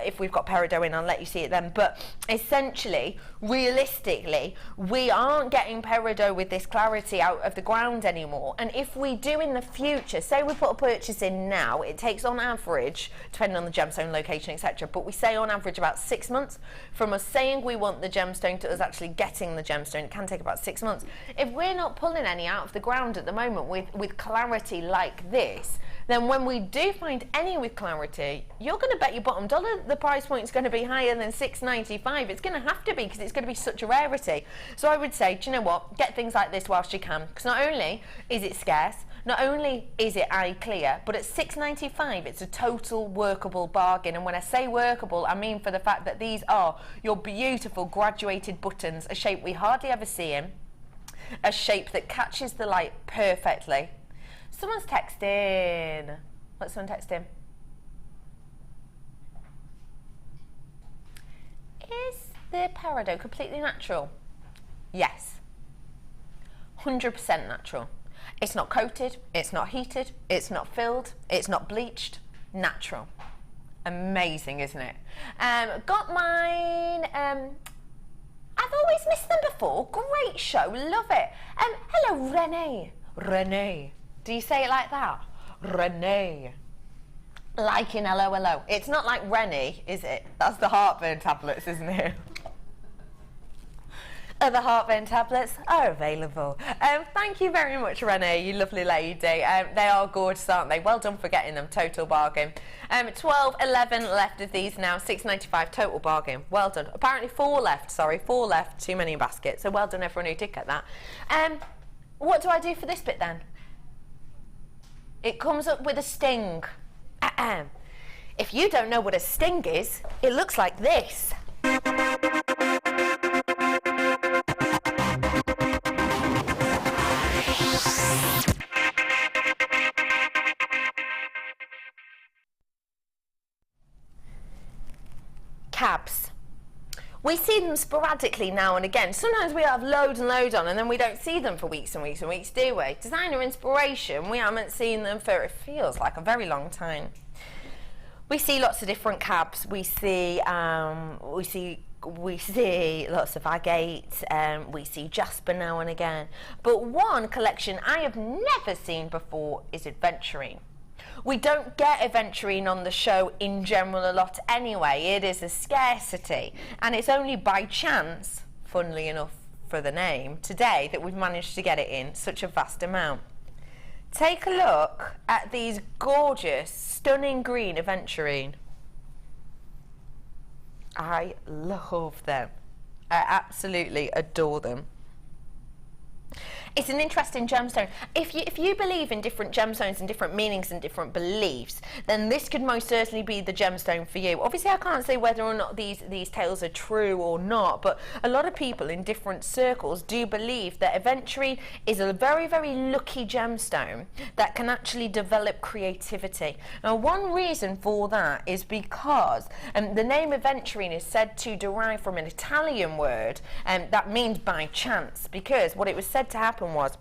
If we've got peridot in, I'll let you see it then. But essentially, realistically, we aren't getting peridot with this clarity out of the ground anymore. And if we do in the future, say we put a purchase in now, it takes on average, depending on the gemstone location, etc., but we say on average about 6 months from us saying we want the gemstone to us actually getting the gemstone. It can take about 6 months. If we're not pulling any out of the ground at the moment with clarity like this, then when we do find any with clarity, you're going to bet your bottom dollar the price point is going to be higher than $6.95. It's going to have to be, because it's going to be such a rarity. So I would say, do you know what, get things like this whilst you can, because not only is it scarce, not only is it eye clear, but at $6.95 it's a total workable bargain. And when I say workable, I mean for the fact that these are your beautiful graduated buttons, a shape we hardly ever see in, a shape that catches the light perfectly. Someone's texting. What's someone texting? Is the peridot completely natural? Yes. 100% natural. It's not coated, it's not heated, it's not filled, it's not bleached. Natural. Amazing, isn't it? Got mine. I've always missed them before. Great show, love it. Hello, Renee. Renee. Do you say it like that? Renee. Like in hello, hello. It's not like Rennie, is it? That's the heartburn tablets, isn't it? Other heartburn tablets are available. Thank you very much, Renee, you lovely lady. They are gorgeous, aren't they? Well done for getting them, total bargain. 11 left of these now, $6.95, total bargain. Well done. Apparently 4 left, sorry, 4 left, too many baskets. So well done everyone who did get that. What do I do for this bit then? It comes up with a sting. If you don't know what a sting is, it looks like this. Cabs. We see them sporadically now and again. Sometimes we have loads and loads on and then we don't see them for weeks and weeks and weeks, do we? Designer inspiration, we haven't seen them for, it feels like, a very long time. We see lots of different cabs. We see we see lots of agate, we see jasper now and again. But one collection I have never seen before is Aventurine. We don't get Aventurine on the show in general a lot anyway. It is a scarcity, and it's only by chance, funnily enough for the name, today that we've managed to get it in such a vast amount. Take a look at these gorgeous, stunning green Aventurine. I love them. I absolutely adore them. It's an interesting gemstone. If you believe in different gemstones and different meanings and different beliefs, then this could most certainly be the gemstone for you. Obviously, I can't say whether or not these tales are true or not, but a lot of people in different circles do believe that Aventurine is a very, very lucky gemstone that can actually develop creativity. Now, one reason for that is because the name Aventurine is said to derive from an Italian word that means by chance, because what it was said to happen was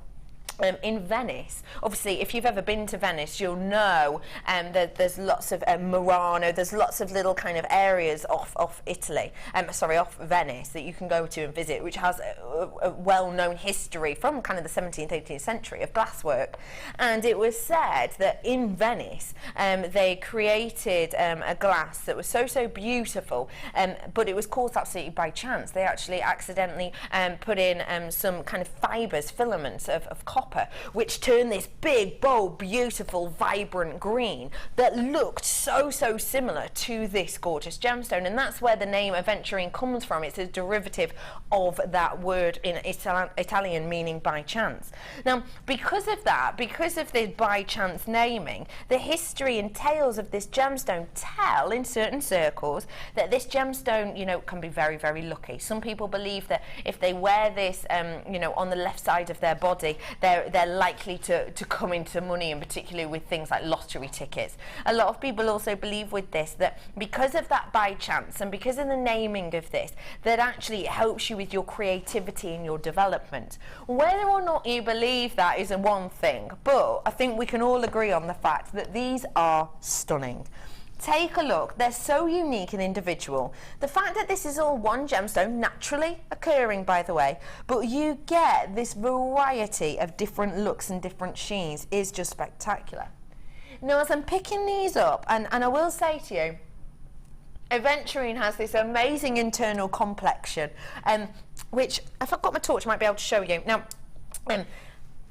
in Venice. Obviously, if you've ever been to Venice, you'll know that there's lots of Murano, there's lots of little kind of areas off Italy, off Venice that you can go to and visit, which has a well-known history from kind of the 17th, 18th century of glasswork. And it was said that in Venice, they created a glass that was so beautiful, but it was caused absolutely by chance. They actually accidentally put in some kind of fibres, filaments of copper, which turned this big, bold, beautiful, vibrant green that looked so similar to this gorgeous gemstone. And that's where the name Aventurine comes from. It's a derivative of that word in Italian, meaning by chance. Now, because of that, because of this by chance naming, the history and tales of this gemstone tell in certain circles that this gemstone, you know, can be very, very lucky. Some people believe that if they wear this, you know, on the left side of their body, they're likely to come into money, and particularly with things like lottery tickets. A lot of people also believe with this that because of that by chance and because of the naming of this, that actually it helps you with your creativity and your development. Whether or not you believe that is one thing, but I think we can all agree on the fact that these are stunning. Take a look, they're so unique and individual. The fact that this is all one gemstone, naturally occurring by the way, but you get this variety of different looks and different sheens is just spectacular. Now, as I'm picking these up, and I will say to you, Aventurine has this amazing internal complexion, which, if I've got my torch, I might be able to show you. Now,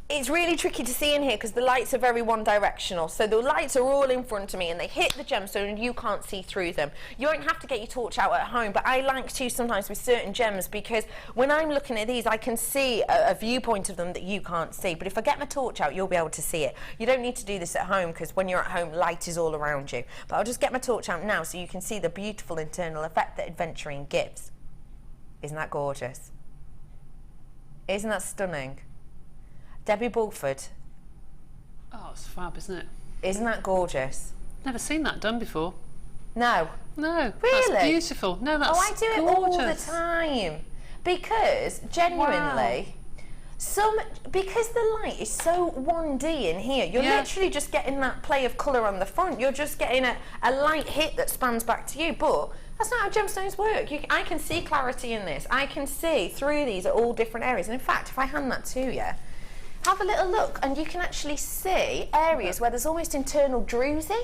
it's really tricky to see in here because the lights are very one-directional. So the lights are all in front of me and they hit the gemstone and you can't see through them. You won't have to get your torch out at home, but I like to sometimes with certain gems because when I'm looking at these, I can see a viewpoint of them that you can't see. But if I get my torch out, you'll be able to see it. You don't need to do this at home because when you're at home, light is all around you. But I'll just get my torch out now so you can see the beautiful internal effect that Aventurine gives. Isn't that gorgeous? Isn't that stunning? Debbie Bulford. Oh, it's fab, isn't it? Isn't that gorgeous? Never seen that done before. No. No. Really? That's beautiful. No, that's I do it all the time. Because, genuinely, because the light is so 1D in here, you're literally just getting that play of colour on the front. You're just getting a light hit that spans back to you, but that's not how gemstones work. I can see clarity in this. I can see through these at all different areas. And in fact, if I hand that to you, have a little look and you can actually see areas where there's almost internal druzy,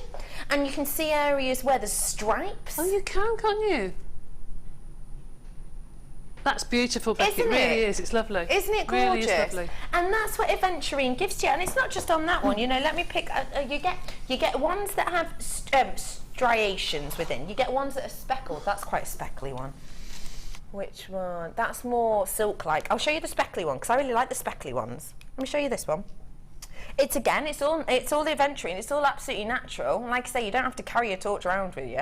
and you can see areas where there's stripes. Oh, you can, can't you? That's beautiful, Becky. Isn't it really it? is. It's lovely. Isn't it gorgeous? Really is lovely. And that's what Aventurine gives to you. And it's not just on that one. You know, let me pick. You get ones that have striations within. You get ones that are speckled. That's quite a speckly one. Which one? That's more silk-like. I'll show you the speckly one because I really like the speckly ones. Let me show you this one. It's all the Aventurine. It's all absolutely natural. And like I say, you don't have to carry your torch around with you.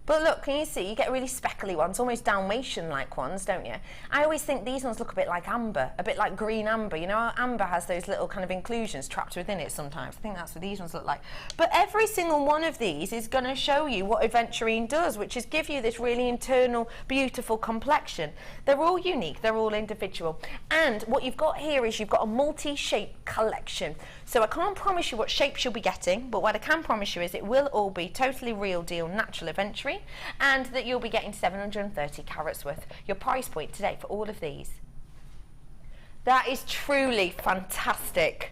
But look, can you see? You get really speckly ones, almost Dalmatian-like ones, don't you? I always think these ones look a bit like amber, a bit like green amber. You know how amber has those little kind of inclusions trapped within it sometimes? I think that's what these ones look like. But every single one of these is going to show you what Aventurine does, which is give you this really internal, beautiful complexion. They're all unique, they're all individual. And what you've got here is you've got a multi-shape collection. So I can't promise you what shapes you'll be getting, but what I can promise you is it will all be totally real deal, natural Aventurine. Aventurine, and that you'll be getting 730 carats worth. Your price point today for all of these. That is truly fantastic.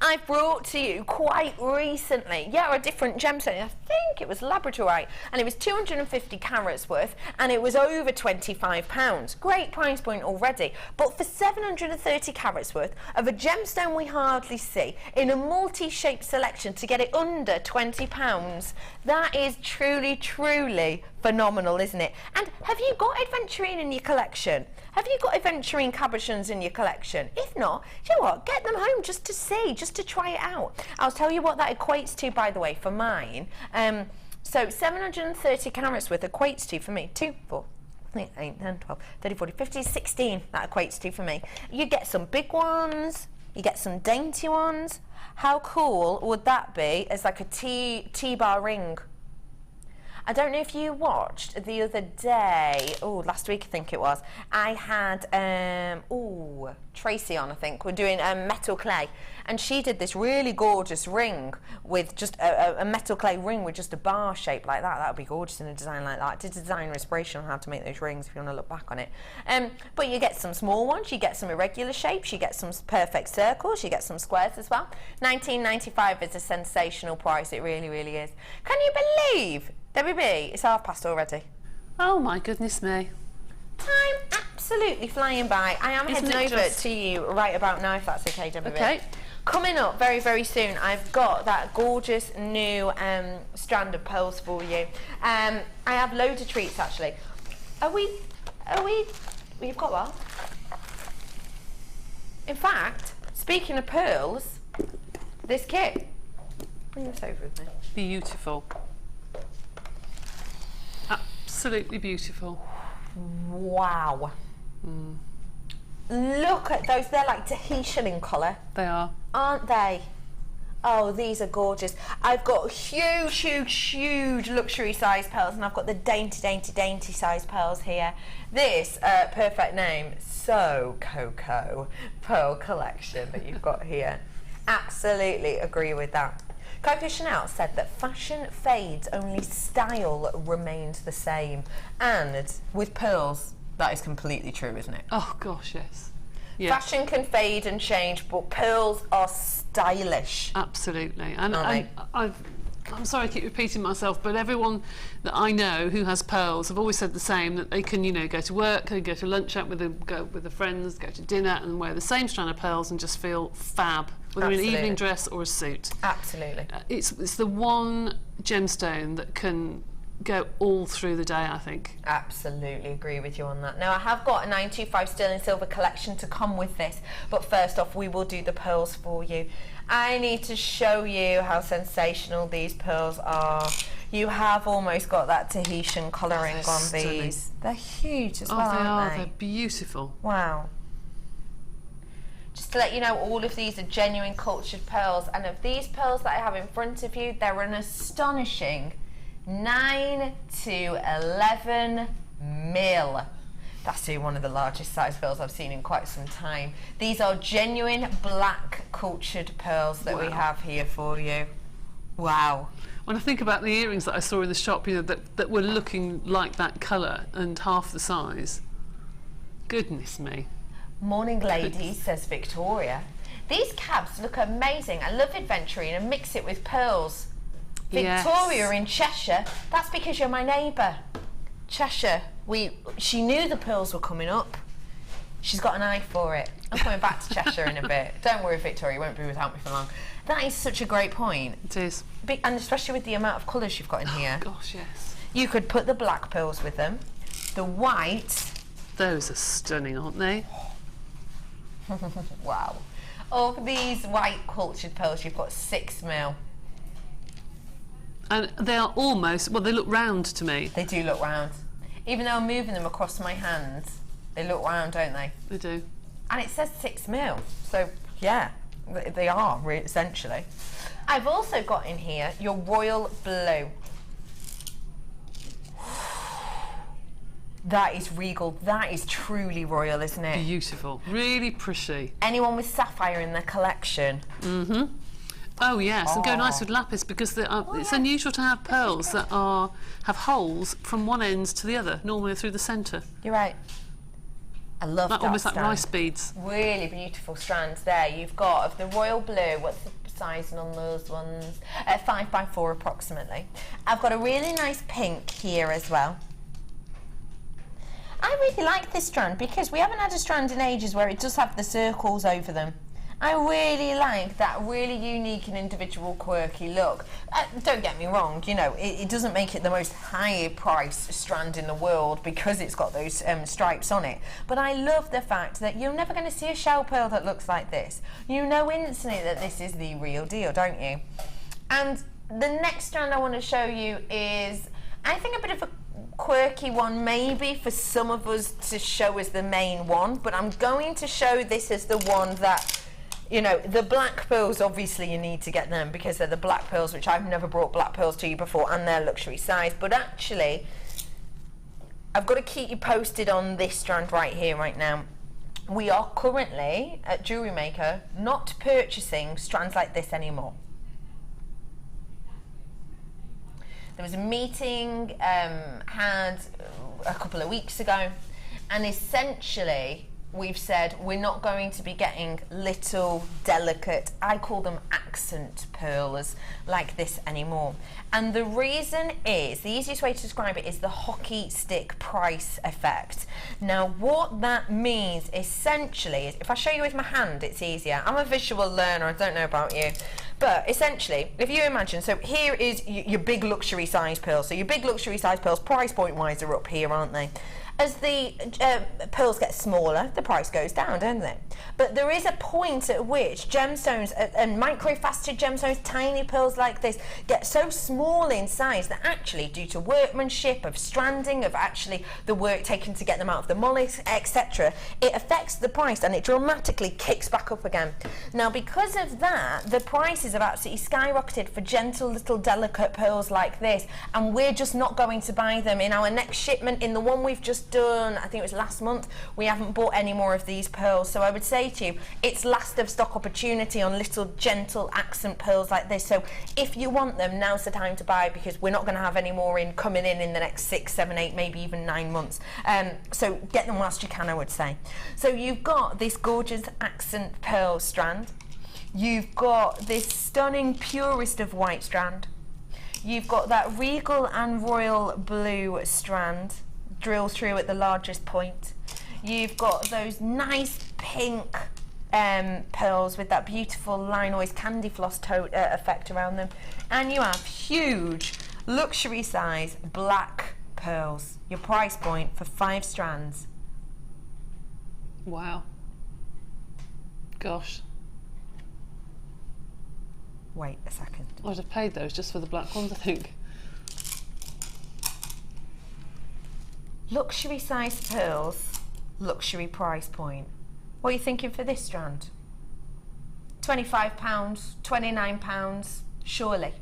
I've brought to you quite recently, a different gemstone. I think it was labradorite, and it was 250 carats worth, and it was over £25. Great price point already, but for 730 carats worth of a gemstone we hardly see in a multi-shaped selection, to get it under £20, that is truly, truly phenomenal, isn't it? And have you got Aventurine in your collection? Have you got Aventurine cabochons in your collection? If not, you know what? Get them home just to see, just to try it out. I'll tell you what that equates to, by the way, for mine. So 730 carats worth equates to, for me, 2, 4, 8, 10, 12, 13, 14, 15, 16, that equates to for me. You get some big ones, you get some dainty ones. How cool would that be as like a T-bar ring? I don't know if you watched the other day, last week I think it was, I had, Tracy on, I think, we're doing metal clay, and she did this really gorgeous ring with just a metal clay ring with just a bar shape like that. That would be gorgeous in a design like that. I did a designer inspiration on how to make those rings if you want to look back on it. But you get some small ones, you get some irregular shapes, you get some perfect circles, you get some squares as well. $19.95 is a sensational price, it really, really is. Can you believe, Debbie B, it's past already? Oh my goodness me. Time absolutely flying by. I am heading over to you right about now, if that's okay, Debbie B. Okay. Coming up very, very soon, I've got that gorgeous new strand of pearls for you. I have loads of treats, actually. You've got what? In fact, speaking of pearls, this kit. Bring this over with me. Beautiful. Absolutely beautiful. Wow. Look at those, they're like Tahitian in colour. They are. Aren't they? Oh, these are gorgeous. I've got huge, huge, huge luxury size pearls, and I've got the dainty, dainty, dainty size pearls here. This perfect name, So Coco pearl collection that you've got here. Absolutely agree with that. Coco Chanel said that fashion fades, only style remains the same. And with pearls, that is completely true, isn't it? Oh gosh, yes. Yeah. Fashion can fade and change, but pearls are stylish. Absolutely. And I'm sorry I keep repeating myself, but everyone that I know who has pearls have always said the same, that they can, go to work, they go to lunch out with them, go with their friends, go to dinner and wear the same strand of pearls and just feel fab, whether in an evening dress or a suit. Absolutely. It's the one gemstone that can go all through the day, I think. Absolutely agree with you on that. Now, I have got a 925 sterling silver collection to come with this, but first off, we will do the pearls for you. I need to show you how sensational these pearls are. You have almost got that Tahitian colouring on these. They're huge as well, aren't they? They're beautiful. Wow. Just to let you know, all of these are genuine cultured pearls, and of these pearls that I have in front of you, they're an astonishing 9 to 11 mil. That's one of the largest size pearls I've seen in quite some time. These are genuine black cultured pearls that we have here for you. Wow. When I think about the earrings that I saw in the shop, that were looking like that colour and half the size. Goodness me. Morning, ladies, says Victoria. These cabs look amazing. I love Aventurine and mix it with pearls. Victoria in Cheshire, that's because you're my neighbour. Cheshire, she knew the pearls were coming up. She's got an eye for it. I'm coming back to Cheshire in a bit. Don't worry, Victoria, you won't be without me for long. That is such a great point. It is. And especially with the amount of colours you've got in here. Oh, gosh, yes. You could put the black pearls with them. The white. Those are stunning, aren't they? Wow. Of these white cultured pearls, you've got 6 mil. And they are almost, they look round to me. They do look round. Even though I'm moving them across my hands, they look round, don't they? They do. And it says 6 mil, so yeah, they are, essentially. I've also got in here your royal blue. That is regal. That is truly royal, isn't it? Beautiful. Really pretty. Anyone with sapphire in their collection? Mm-hmm. Oh yes, and go nice with lapis because it's unusual to have pearls that have holes from one end to the other, normally through the centre. You're right. I love that almost strand. like rice beads. Really beautiful strands there. You've got of the royal blue. What's the sizing on those ones? 5x4 approximately. I've got a really nice pink here as well. I really like this strand because we haven't had a strand in ages where it does have the circles over them. I really like that really unique and individual quirky look. Don't get me wrong, you know, it doesn't make it the most high priced strand in the world because it's got those stripes on it. But I love the fact that you're never going to see a shell pearl that looks like this. You know instantly that this is the real deal, don't you? And the next strand I want to show you is, I think, a bit of a quirky one maybe for some of us to show as the main one, but I'm going to show this as the one that, you know, the black pearls, obviously you need to get them because they're the black pearls, which I've never brought black pearls to you before, and they're luxury size. But actually, I've got to keep you posted on this strand right here, right now. We are currently, at Jewellery Maker, not purchasing strands like this anymore. There was a meeting had a couple of weeks ago, and essentially we've said we're not going to be getting little delicate, I call them accent pearls like this anymore. And the reason is, the easiest way to describe it is the hockey stick price effect. Now what that means essentially is, if I show you with my hand it's easier. I'm a visual learner, I don't know about you. But essentially, if you imagine, so here is your big luxury size pearls. So your big luxury size pearls, price point wise, are up here, aren't they? As the pearls get smaller, the price goes down, don't they? But there is a point at which gemstones and micro-faceted gemstones, tiny pearls like this, get so small in size that actually, due to workmanship, of stranding, of actually the work taken to get them out of the mollusk, etc., it affects the price and it dramatically kicks back up again. Now, because of that, the prices have absolutely skyrocketed for gentle little delicate pearls like this, and we're just not going to buy them. In our next shipment, in the one we've just done, I think it was last month, we haven't bought any more of these pearls. So I would say to you, it's last of stock opportunity on little gentle accent pearls like this. So if you want them, now's the time to buy, because we're not going to have any more coming in the next 6, 7, 8, maybe even 9 months. So get them whilst you can, I would say. So you've got this gorgeous accent pearl strand. You've got this stunning purest of white strand. You've got that regal and royal blue strand drill through at the largest point. You've got those nice pink pearls with that beautiful linoise candy floss effect around them, and you have huge luxury size black pearls. Your price point for 5 strands. Wow. Gosh. Wait a second. I'd have paid those just for the black ones, I think. Luxury size pearls, luxury price point. What are you thinking for this strand? £25, £29, surely.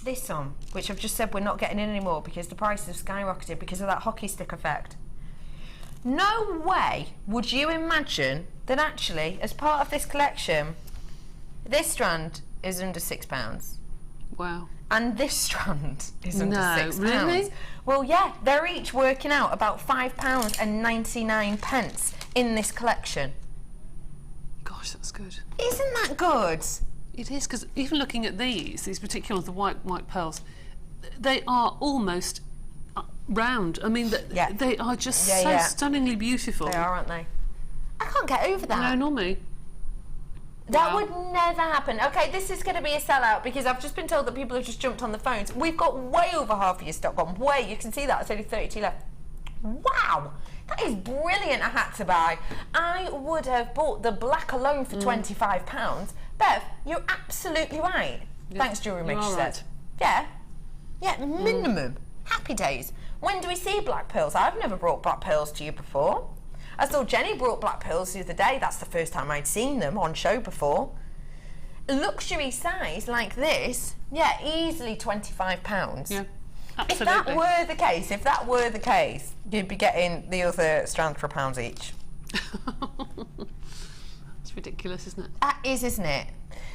This one, which I've just said we're not getting in anymore because the prices have skyrocketed because of that hockey stick effect. No way would you imagine that actually, as part of this collection, this strand is under £6. Wow. And this strand is under £6. Really? Well, yeah, they're each working out about £5.99 in this collection. Gosh, that's good. Isn't that good? It is, because even looking at these particular ones, the white pearls, they are almost round. I mean, they are just so stunningly beautiful. They are, aren't they? I can't get over that. No, nor me. That would never happen. Okay, this is going to be a sellout because I've just been told that people have just jumped on the phones. We've got way over half of your stock gone. Way, you can see that. It's only 32 left. Wow, that is brilliant. I had to buy. I would have bought the black alone for £25. Bev, you're absolutely right. Yeah, Thanks, Jewellery Maker, she said. Right. Yeah, minimum. Happy days. When do we see black pearls? I've never brought black pearls to you before. I saw Jenny brought black pearls the other day. That's the first time I'd seen them on show before. Luxury size like this, yeah, easily £25. Yeah, absolutely. If that were the case, you'd be getting the other strand for £1 each. That's It's ridiculous, isn't it? That is, isn't it?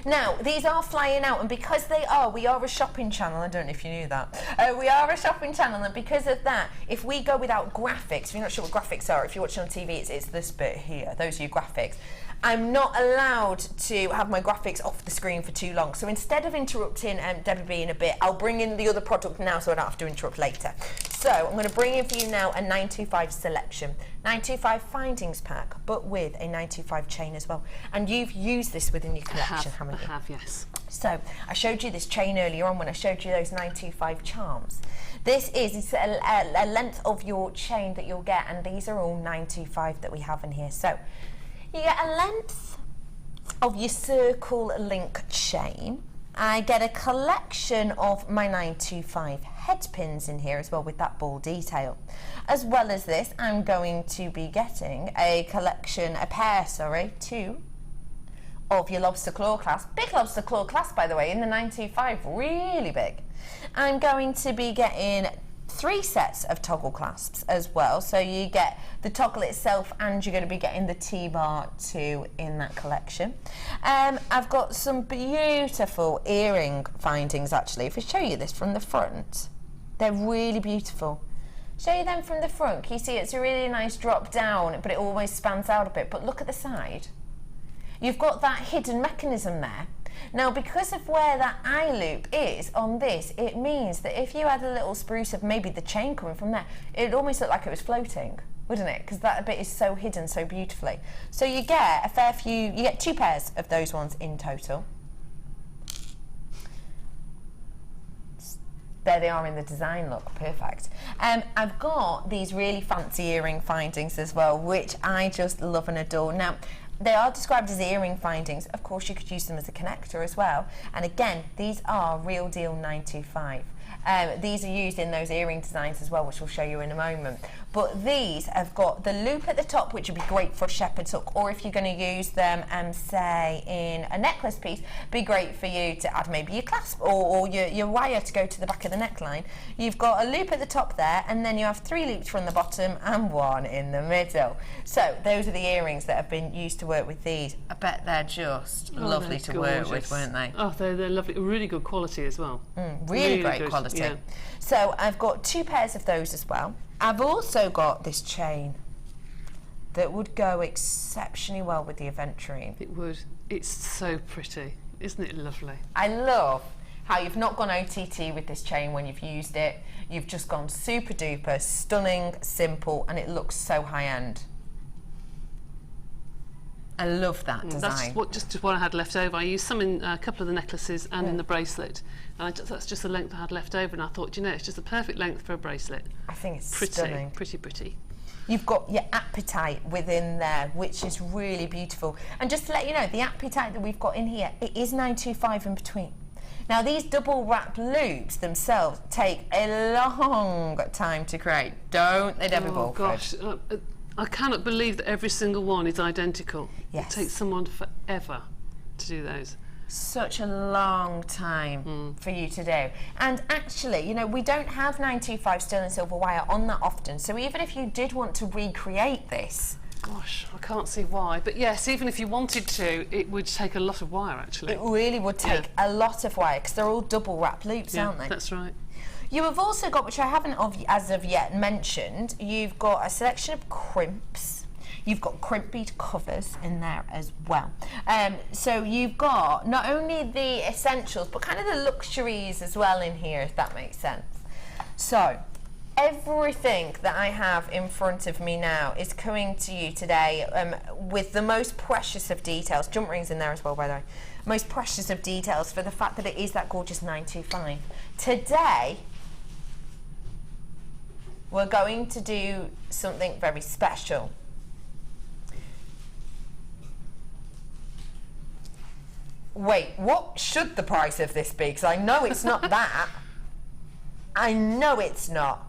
Now, these are flying out, and because they are, we are a shopping channel. I don't know if you knew that. We are a shopping channel, and because of that, if we go without graphics, if you're not sure what graphics are, if you're watching on TV, it's this bit here. Those are your graphics. I'm not allowed to have my graphics off the screen for too long. So instead of interrupting Debbie B in a bit, I'll bring in the other product now so I don't have to interrupt later. So I'm going to bring in for you now a 925 selection. 925 findings pack, but with a 925 chain as well. And you've used this within your collection, haven't you? I have, yes. So I showed you this chain earlier on when I showed you those 925 charms. This is a length of your chain that you'll get, and these are all 925 that we have in here. So you get a length of your circle link chain. I get a collection of my 925 head pins in here as well with that ball detail. As well as this, I'm going to be getting a pair, two of your lobster claw clasp. Big lobster claw clasp, by the way, in the 925, really big. I'm going to be getting 3 sets of toggle clasps as well, so you get the toggle itself and you're going to be getting the T-bar too in that collection. I've got some beautiful earring findings actually. If I show you this from the front, they're really beautiful. Show you them from the front. Can you see it's a really nice drop down, but it always spans out a bit. But look at the side. You've got that hidden mechanism there. Now, because of where that eye loop is on this, it means that if you had a little spruce of maybe the chain coming from there, it'd almost look like it was floating, wouldn't it? Because that bit is so hidden so beautifully. So you get a fair few, you get 2 pairs of those ones in total. There they are in the design look, perfect. I've got these really fancy earring findings as well, which I just love and adore. Now, they are described as earring findings. Of course, you could use them as a connector as well. And again, these are real deal 925. These are used in those earring designs as well, which we'll show you in a moment. But these have got the loop at the top, which would be great for a shepherd's hook, or if you're going to use them, say, in a necklace piece, be great for you to add maybe your clasp or your wire to go to the back of the neckline. You've got a loop at the top there, and then you have 3 loops from the bottom and 1 in the middle. So those are the earrings that have been used to work with these. I bet they're just lovely to work with, weren't they? Oh, they're lovely, really good quality as well. Really great good quality. Yeah. So I've got 2 pairs of those as well. I've also got this chain that would go exceptionally well with the Aventurine. It would. It's so pretty. Isn't it lovely? I love how you've not gone OTT with this chain when you've used it. You've just gone super duper, stunning, simple, and it looks so high end. I love that design. That's just what I had left over. I used some in a couple of the necklaces and in the bracelet. And that's just the length I had left over, and I thought, you know, it's just the perfect length for a bracelet. I think it's pretty, stunning. Pretty. You've got your apatite within there, which is really beautiful. And just to let you know, the apatite that we've got in here, it is 925 in between. Now, these double wrap loops themselves take a long time to create, don't they, Debbie Bulford? Oh gosh, I cannot believe that every single one is identical. Yes. It takes someone forever to do those. Such a long time for you to do. And actually, you know, we don't have 925 sterling silver wire on that often, so even if you did want to recreate this, gosh, I can't see why. But yes, even if you wanted to, it would take a lot of wire, actually. it really would take a lot of wire, because they're all double wrap loops, aren't they? That's right. You have also got, which I haven't as of yet mentioned, you've got a selection of crimps. You've got crimp bead covers in there as well. So you've got not only the essentials, but kind of the luxuries as well in here, if that makes sense. So everything that I have in front of me now is coming to you today with the most precious of details. Jump rings in there as well, by the way. Most precious of details for the fact that it is that gorgeous 925. Today, we're going to do something very special. Wait, what should the price of this be? Because I know it's not that. I know it's not.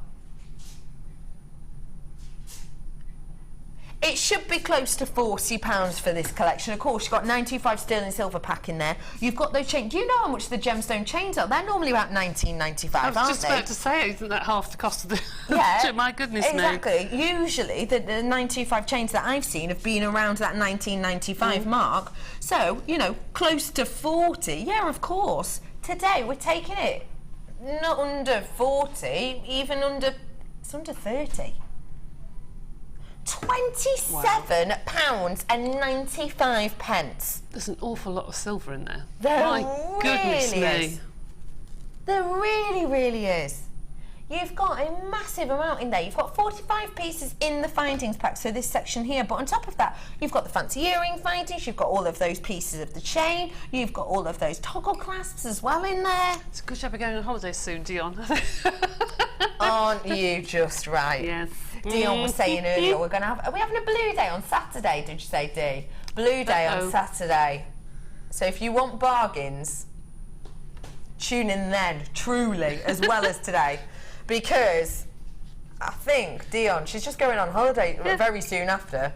It should be close to £40 for this collection. Of course, you've got 925 sterling silver pack in there. You've got those chains. Do you know how much the gemstone chains are? They're normally about £19.95, I was just about to say, isn't that half the cost of the... Yeah. My goodness me. Exactly. Usually, the 925 chains that I've seen have been around that 19.95 mark. So, you know, close to 40. Yeah, of course. Today, we're taking it not under 40, even under... It's under 30. £27.95. There's an awful lot of silver in there. My goodness me. There really, really is. You've got a massive amount in there. You've got 45 pieces in the findings pack, so this section here. But on top of that, you've got the fancy earring findings, you've got all of those pieces of the chain, you've got all of those toggle clasps as well in there. It's a good job we're going on holiday soon, Dion. Aren't you just right? Yes. Dion was saying earlier, are we having a blue day on Saturday, did you say, Dee? Blue day on Saturday. So if you want bargains, tune in then, truly, as well as today. Because I think Dion, she's just going on holiday very soon after.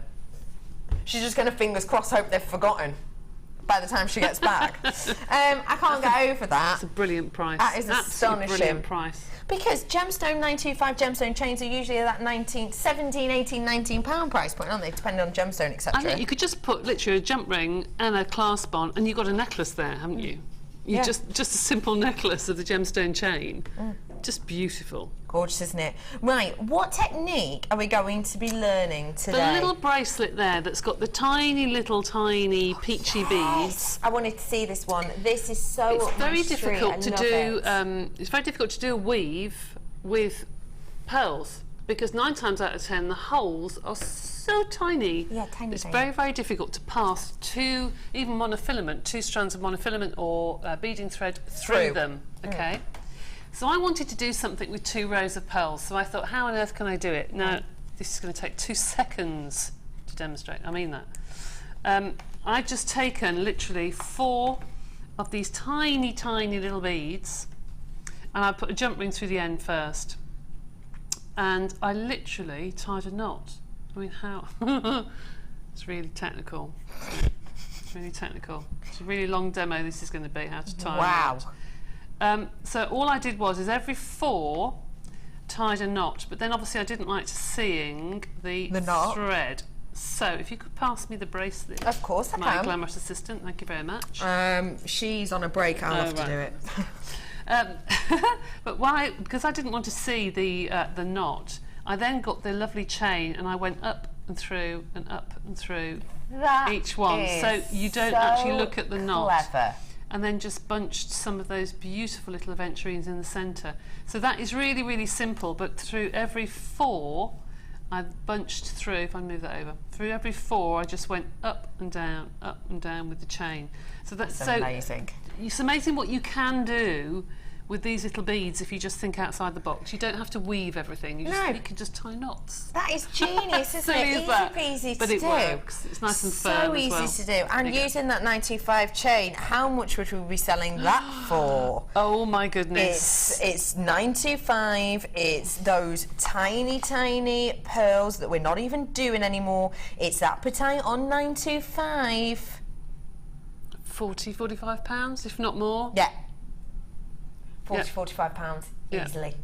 She's just going to, fingers crossed, hope they've forgotten by the time she gets back. I can't get over that. That's a brilliant price. That is astonishing. Brilliant price. Because gemstone 925 gemstone chains are usually at that 17, 18, 19 pound price point, aren't they? Depending on gemstone, etc. I think you could just put literally a jump ring and a clasp on, and you've got a necklace there, haven't you? Just a simple necklace of the gemstone chain. Just beautiful. Gorgeous, isn't it? Right, what technique are we going to be learning today? The little bracelet there that's got the tiny peachy beads. I wanted to see this one. This is so It's very difficult to do. It. It's very difficult to do a weave with pearls because 9 times out of 10 the holes are so tiny. Yeah, tiny. It's very, very difficult to pass two strands of monofilament or beading thread through them. Okay. So I wanted to do something with 2 rows of pearls. So I thought, how on earth can I do it? Now, this is going to take 2 seconds to demonstrate. I mean that. I've just taken literally 4 of these tiny, tiny little beads, and I put a jump ring through the end first. And I literally tied a knot. I mean, how? It's really technical. It's really technical. It's a really long demo this is going to be, how to tie a knot. So all I did was every 4 tied a knot, but then obviously I didn't like seeing the knot. Thread. So if you could pass me the bracelet. Of course I can. My glamorous assistant, thank you very much. She's on a break, I'll have to do it. But why? Because I didn't want to see the knot, I then got the lovely chain and I went up and through and up and through each one. So you don't actually look at the knot. Clever. And then just bunched some of those beautiful little aventurines in the centre. So that is really, really simple, but through every 4, I bunched through, if I move that over, through every 4 I just went up and down with the chain. So that's amazing. It's amazing what you can do with these little beads if you just think outside the box. You don't have to weave everything, you can just tie knots. That is genius, isn't it? Easy peasy to do. But it works. It's nice and firm so as well. easy to do. And using that 925 chain, how much would we be selling that for? Oh my goodness. It's 925, it's those tiny, tiny pearls that we're not even doing anymore. It's appetite on 925. 40, 45 pounds, if not more. Yeah. 40, 45 pounds, easily.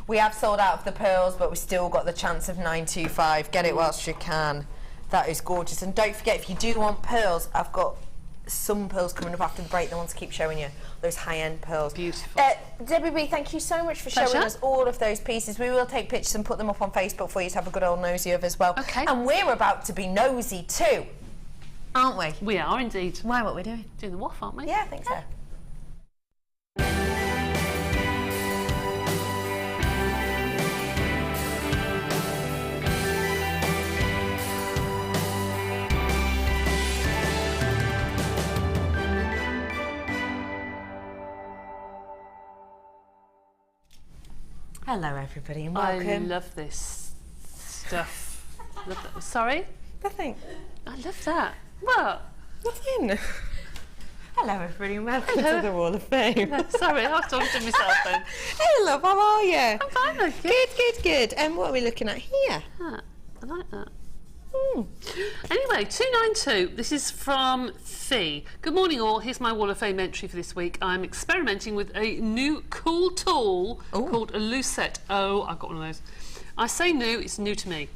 We have sold out of the pearls, but we've still got the chance of 925. Get it whilst you can. That is gorgeous. And don't forget, if you do want pearls, I've got some pearls coming up after the break. The ones to keep showing you, those high-end pearls. Beautiful. Debbie B, thank you so much for showing us all of those pieces. We will take pictures and put them up on Facebook for you to have a good old nosy of as well. Okay. And we're about to be nosy too, aren't we? We are indeed. Why? What are we doing? Doing the waff, aren't we? Yeah, I think so. Hello everybody and welcome. I love this stuff. Love that. Sorry? Nothing. I love that. What? Nothing. Hello everybody and welcome to the Wall of Fame. Sorry, I was talking to myself then. Hey love, how are you? I'm fine, thank you. Good. And what are we looking at here? I like that. Anyway, 292. This is from Fee. Good morning, all. Here's my Wall of Fame entry for this week. I'm experimenting with a new cool tool called a lucette. Oh, I've got one of those. I say new, it's new to me.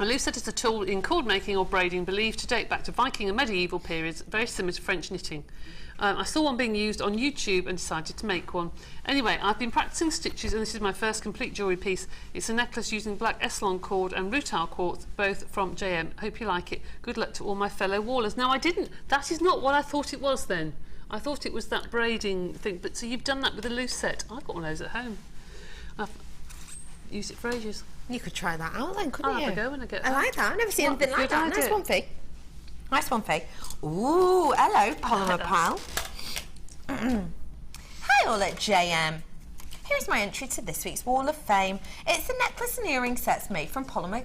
A lucette is a tool in cord making or braiding believed to date back to Viking and medieval periods, very similar to French knitting. I saw one being used on YouTube and decided to make one. Anyway, I've been practicing stitches and this is my first complete jewellery piece. It's a necklace using black Essilon cord and rutile quartz, both from JM. Hope you like it. Good luck to all my fellow wallers. Now, that is not what I thought it was then. I thought it was that braiding thing, but so you've done that with a lucette. I've got one of those at home. I've used it for ages. You could try that out then, couldn't you? I'll have a go when I get I home. like that. I've never seen anything like that. Idea. Nice one, Fee. Nice one, Fee. Ooh, hello, Polymer Pal. Hi all at JM. Here's my entry to this week's Wall of Fame. It's a necklace and earring sets made from polymer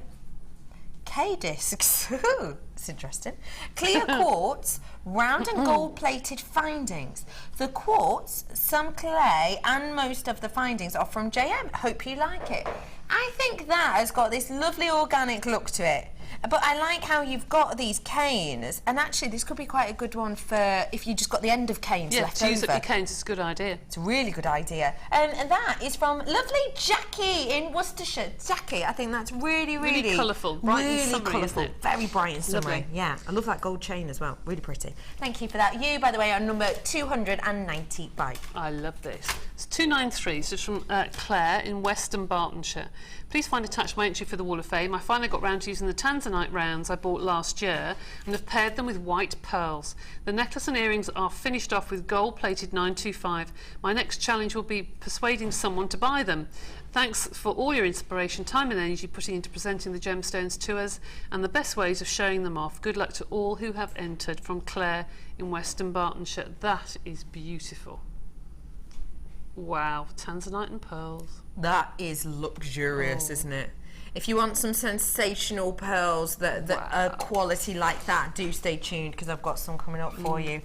K discs. Ooh, it's interesting. Clear quartz, round and gold-plated findings. The quartz, some clay, and most of the findings are from JM. Hope you like it. I think that has got this lovely organic look to it. But I like how you've got these canes, and actually this could be quite a good one for if you just got the end of canes left over. Yeah, to use up your canes is a good idea. It's a really good idea. And that is from lovely Jackie in Worcestershire. Jackie, I think that's really colourful, bright and really summery, colourful, isn't it? very bright and summery. Lovely. Yeah, I love that gold chain as well. Really pretty. Thank you for that. You, by the way, are number 295. I love this. It's 293. So it's from Claire in Western Bartonshire. Please find attached my entry for the Wall of Fame. I finally got round to using the Tanzanite rounds I bought last year and have paired them with white pearls. The necklace and earrings are finished off with gold-plated 925. My next challenge will be persuading someone to buy them. Thanks for all your inspiration, time and energy putting into presenting the gemstones to us and the best ways of showing them off. Good luck to all who have entered. From Claire in Western Bartonshire. That is beautiful. Wow, Tanzanite and pearls. That is luxurious, isn't it? If you want some sensational pearls that are quality like that, do stay tuned because I've got some coming up for you.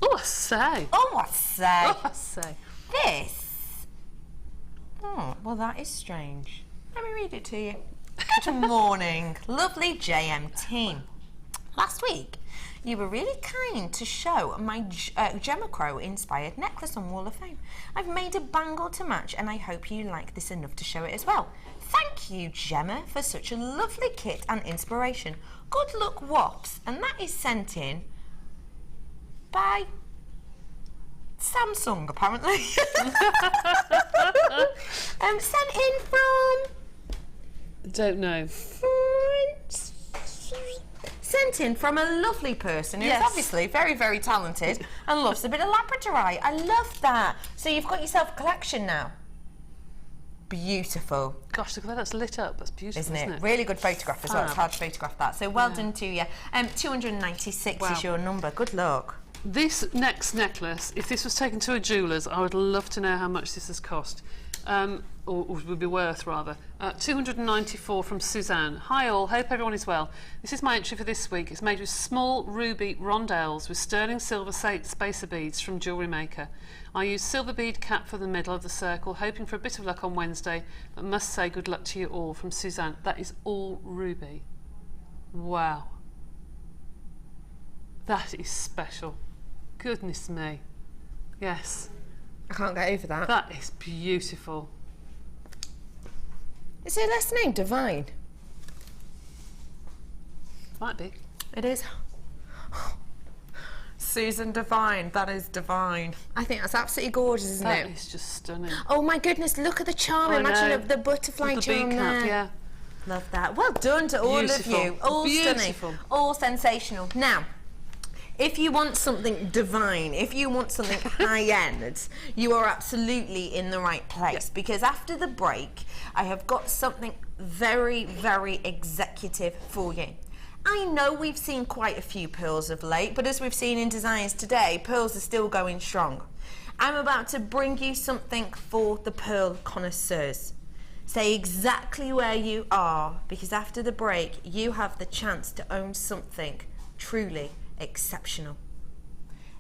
Oh, I say. Oh, I say. Oh, I say. This. Oh, well, that is strange. Let me read it to you. Good morning, lovely JM team. Last week, you were really kind to show my Gemma Crow inspired necklace on Wall of Fame. I've made a bangle to match and I hope you like this enough to show it as well. Thank you, Gemma, for such a lovely kit and inspiration. Good luck, Wops. And that is sent in by Samsung, apparently. Sent in from... Don't know. Sent in from a lovely person who's obviously very, very talented and loves a bit of labradorite. I love that. So you've got yourself a collection now. Beautiful. Gosh, look at that, that's lit up. That's beautiful, isn't it? Really good photograph as well. It's hard to photograph that. So well done to you. 296 is your number. Good luck. This next necklace, if this was taken to a jeweller's, I would love to know how much this has cost. Or would be worth, rather. 294 from Suzanne. Hi all, hope everyone is well. This is my entry for this week. It's made with small ruby rondelles with sterling silver spacer beads from Jewellery Maker. I used silver bead cap for the middle of the circle, hoping for a bit of luck on Wednesday, but must say good luck to you all. From Suzanne. That is all ruby. Wow. That is special. Goodness me. Yes. I can't get over that. That is beautiful. Is her last name Divine? Might be. It is. Susan Divine, that is divine. I think that's absolutely gorgeous, isn't it? That is just stunning. Oh my goodness, look at the charm. I Imagine know. the butterfly With the charm bead cap, there. yeah. Love that. Well done to all Beautiful. of you. All Beautiful. stunning. All sensational. Now, if you want something divine, if you want something high-end, you are absolutely in the right place. Because after the break, I have got something very, very executive for you. I know we've seen quite a few pearls of late, but as we've seen in designs today, pearls are still going strong. I'm about to bring you something for the pearl connoisseurs. Stay exactly where you are, because after the break, you have the chance to own something truly exceptional.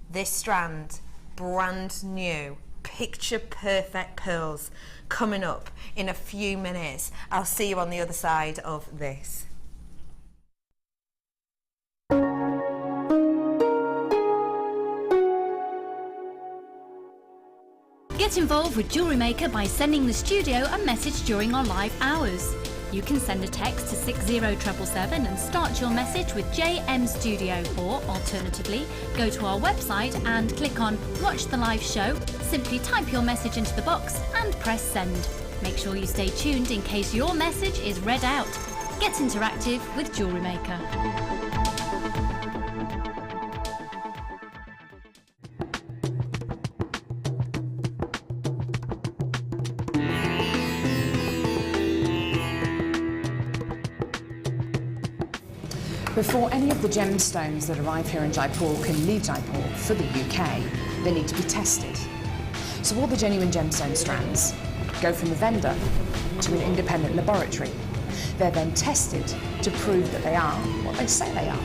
This strand, brand new, picture perfect pearls coming up in a few minutes. I'll see you on the other side of this. Get involved with Jewellery Maker by sending the studio a message during our live hours. You can send a text to 60777 and start your message with JM Studio, or alternatively, go to our website and click on Watch the Live Show. Simply type your message into the box and press send. Make sure you stay tuned in case your message is read out. Get interactive with Jewellery Maker. Before any of the gemstones that arrive here in Jaipur can leave Jaipur for the UK, they need to be tested. So all the genuine gemstone strands go from the vendor to an independent laboratory. They're then tested to prove that they are what they say they are.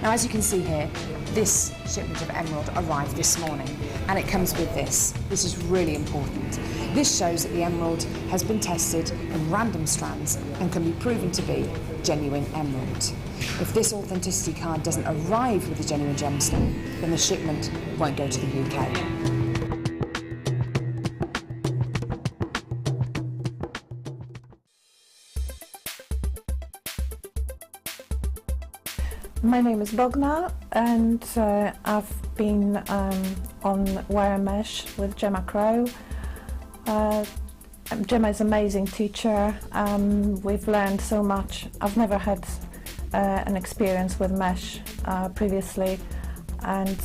Now, as you can see here, this shipment of emerald arrived this morning, and it comes with this. This is really important. This shows that the emerald has been tested in random strands and can be proven to be genuine emerald. If this authenticity card doesn't arrive with a genuine gemstone, then the shipment won't go to the UK. My name is Bogna, and I've been on wire mesh with Gemma Crow. Gemma is an amazing teacher. We've learned so much. I've never had an experience with mesh previously, and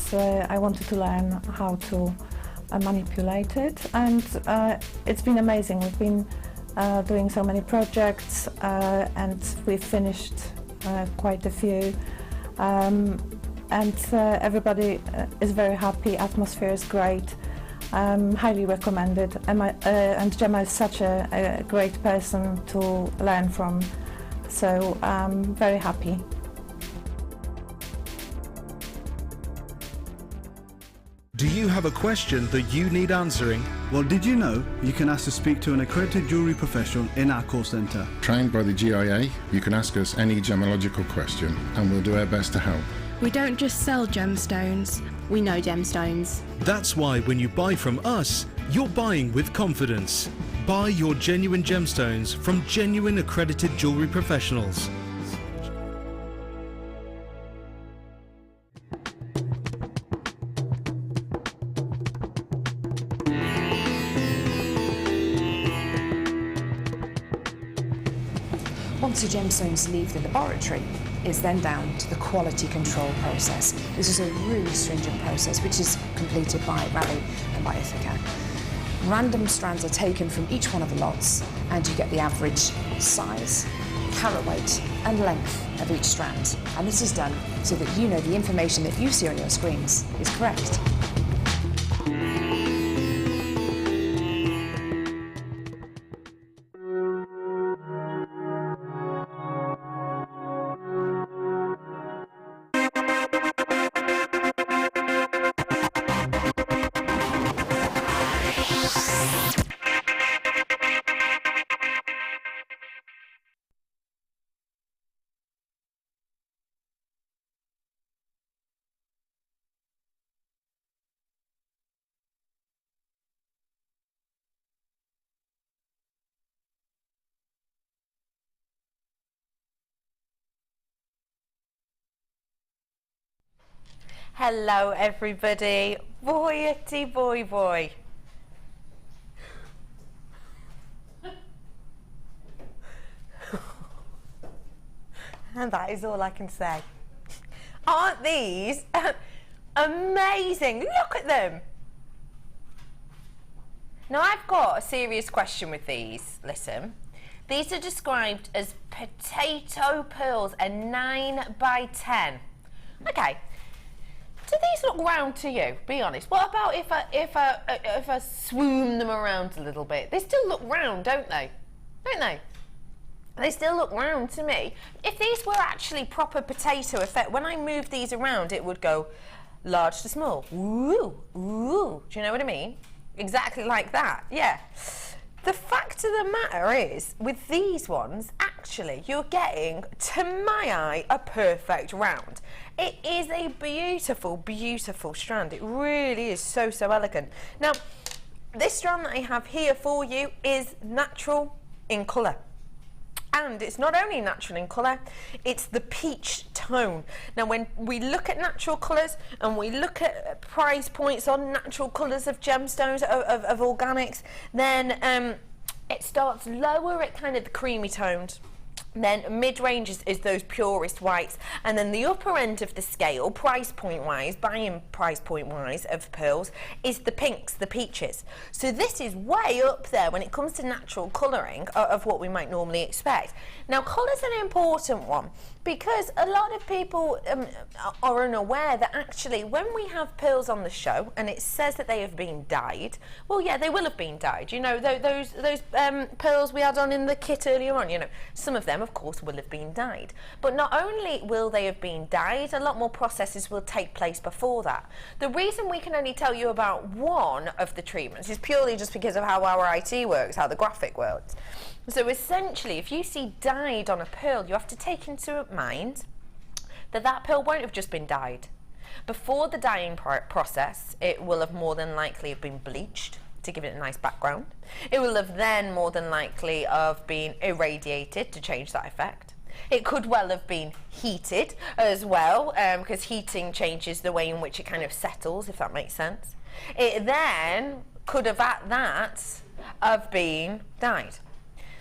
I wanted to learn how to manipulate it, and it's been amazing. We've been doing so many projects, and we've finished quite a few. Everybody is very happy. Atmosphere is great. Highly recommended. And Gemma is such a great person to learn from. So I'm very happy. Do you have a question that you need answering? Well, did you know you can ask to speak to an accredited jewellery professional in our call centre? Trained by the GIA, you can ask us any gemological question and we'll do our best to help. We don't just sell gemstones, we know gemstones. That's why when you buy from us, you're buying with confidence. Buy your genuine gemstones from genuine accredited jewellery professionals. Once your gemstones leave the laboratory, it's then down to the quality control process. This is a really stringent process which is completed by Raleigh and by Ithaca. Random strands are taken from each one of the lots, and you get the average size, carat weight and length of each strand. And this is done so that you know the information that you see on your screens is correct. Hello everybody, boyety boy. And that is all I can say. Aren't these amazing? Look at them. Now I've got a serious question with these, listen. These are described as potato pearls, a 9 by 10. Okay. Do these look round to you? Be honest. What about if I swoon them around a little bit? They still look round, don't they? Don't they? They still look round to me. If these were actually proper potato effect, when I move these around, it would go large to small. Ooh, ooh. Do you know what I mean? Exactly like that. Yeah. The fact of the matter is, with these ones, actually, you're getting, to my eye, a perfect round. It is a beautiful, beautiful strand. It really is so, so elegant. Now, this strand that I have here for you is natural in colour. And it's not only natural in colour, it's the peach tone. Now when we look at natural colours and we look at price points on natural colours of gemstones, of organics, then it starts lower at kind of the creamy tones. Then mid-range is those purest whites, and then the upper end of the scale, price point wise, buying price point wise of pearls, is the pinks, the peaches. So this is way up there when it comes to natural colouring of what we might normally expect. Now colour's an important one, because a lot of people are unaware that actually when we have pearls on the show and it says that they have been dyed, well yeah, they will have been dyed. You know, those pearls we had on in the kit earlier on, you know, some of them of course will have been dyed. But not only will they have been dyed, a lot more processes will take place before that. The reason we can only tell you about one of the treatments is purely just because of how our IT works, how the graphic works. So essentially, if you see dyed on a pearl, you have to take into mind that that pearl won't have just been dyed. Before the dyeing process, it will have more than likely have been bleached to give it a nice background. It will have then more than likely have been irradiated to change that effect. It could well have been heated as well, because heating changes the way in which it kind of settles, if that makes sense. It then could have at that have been dyed.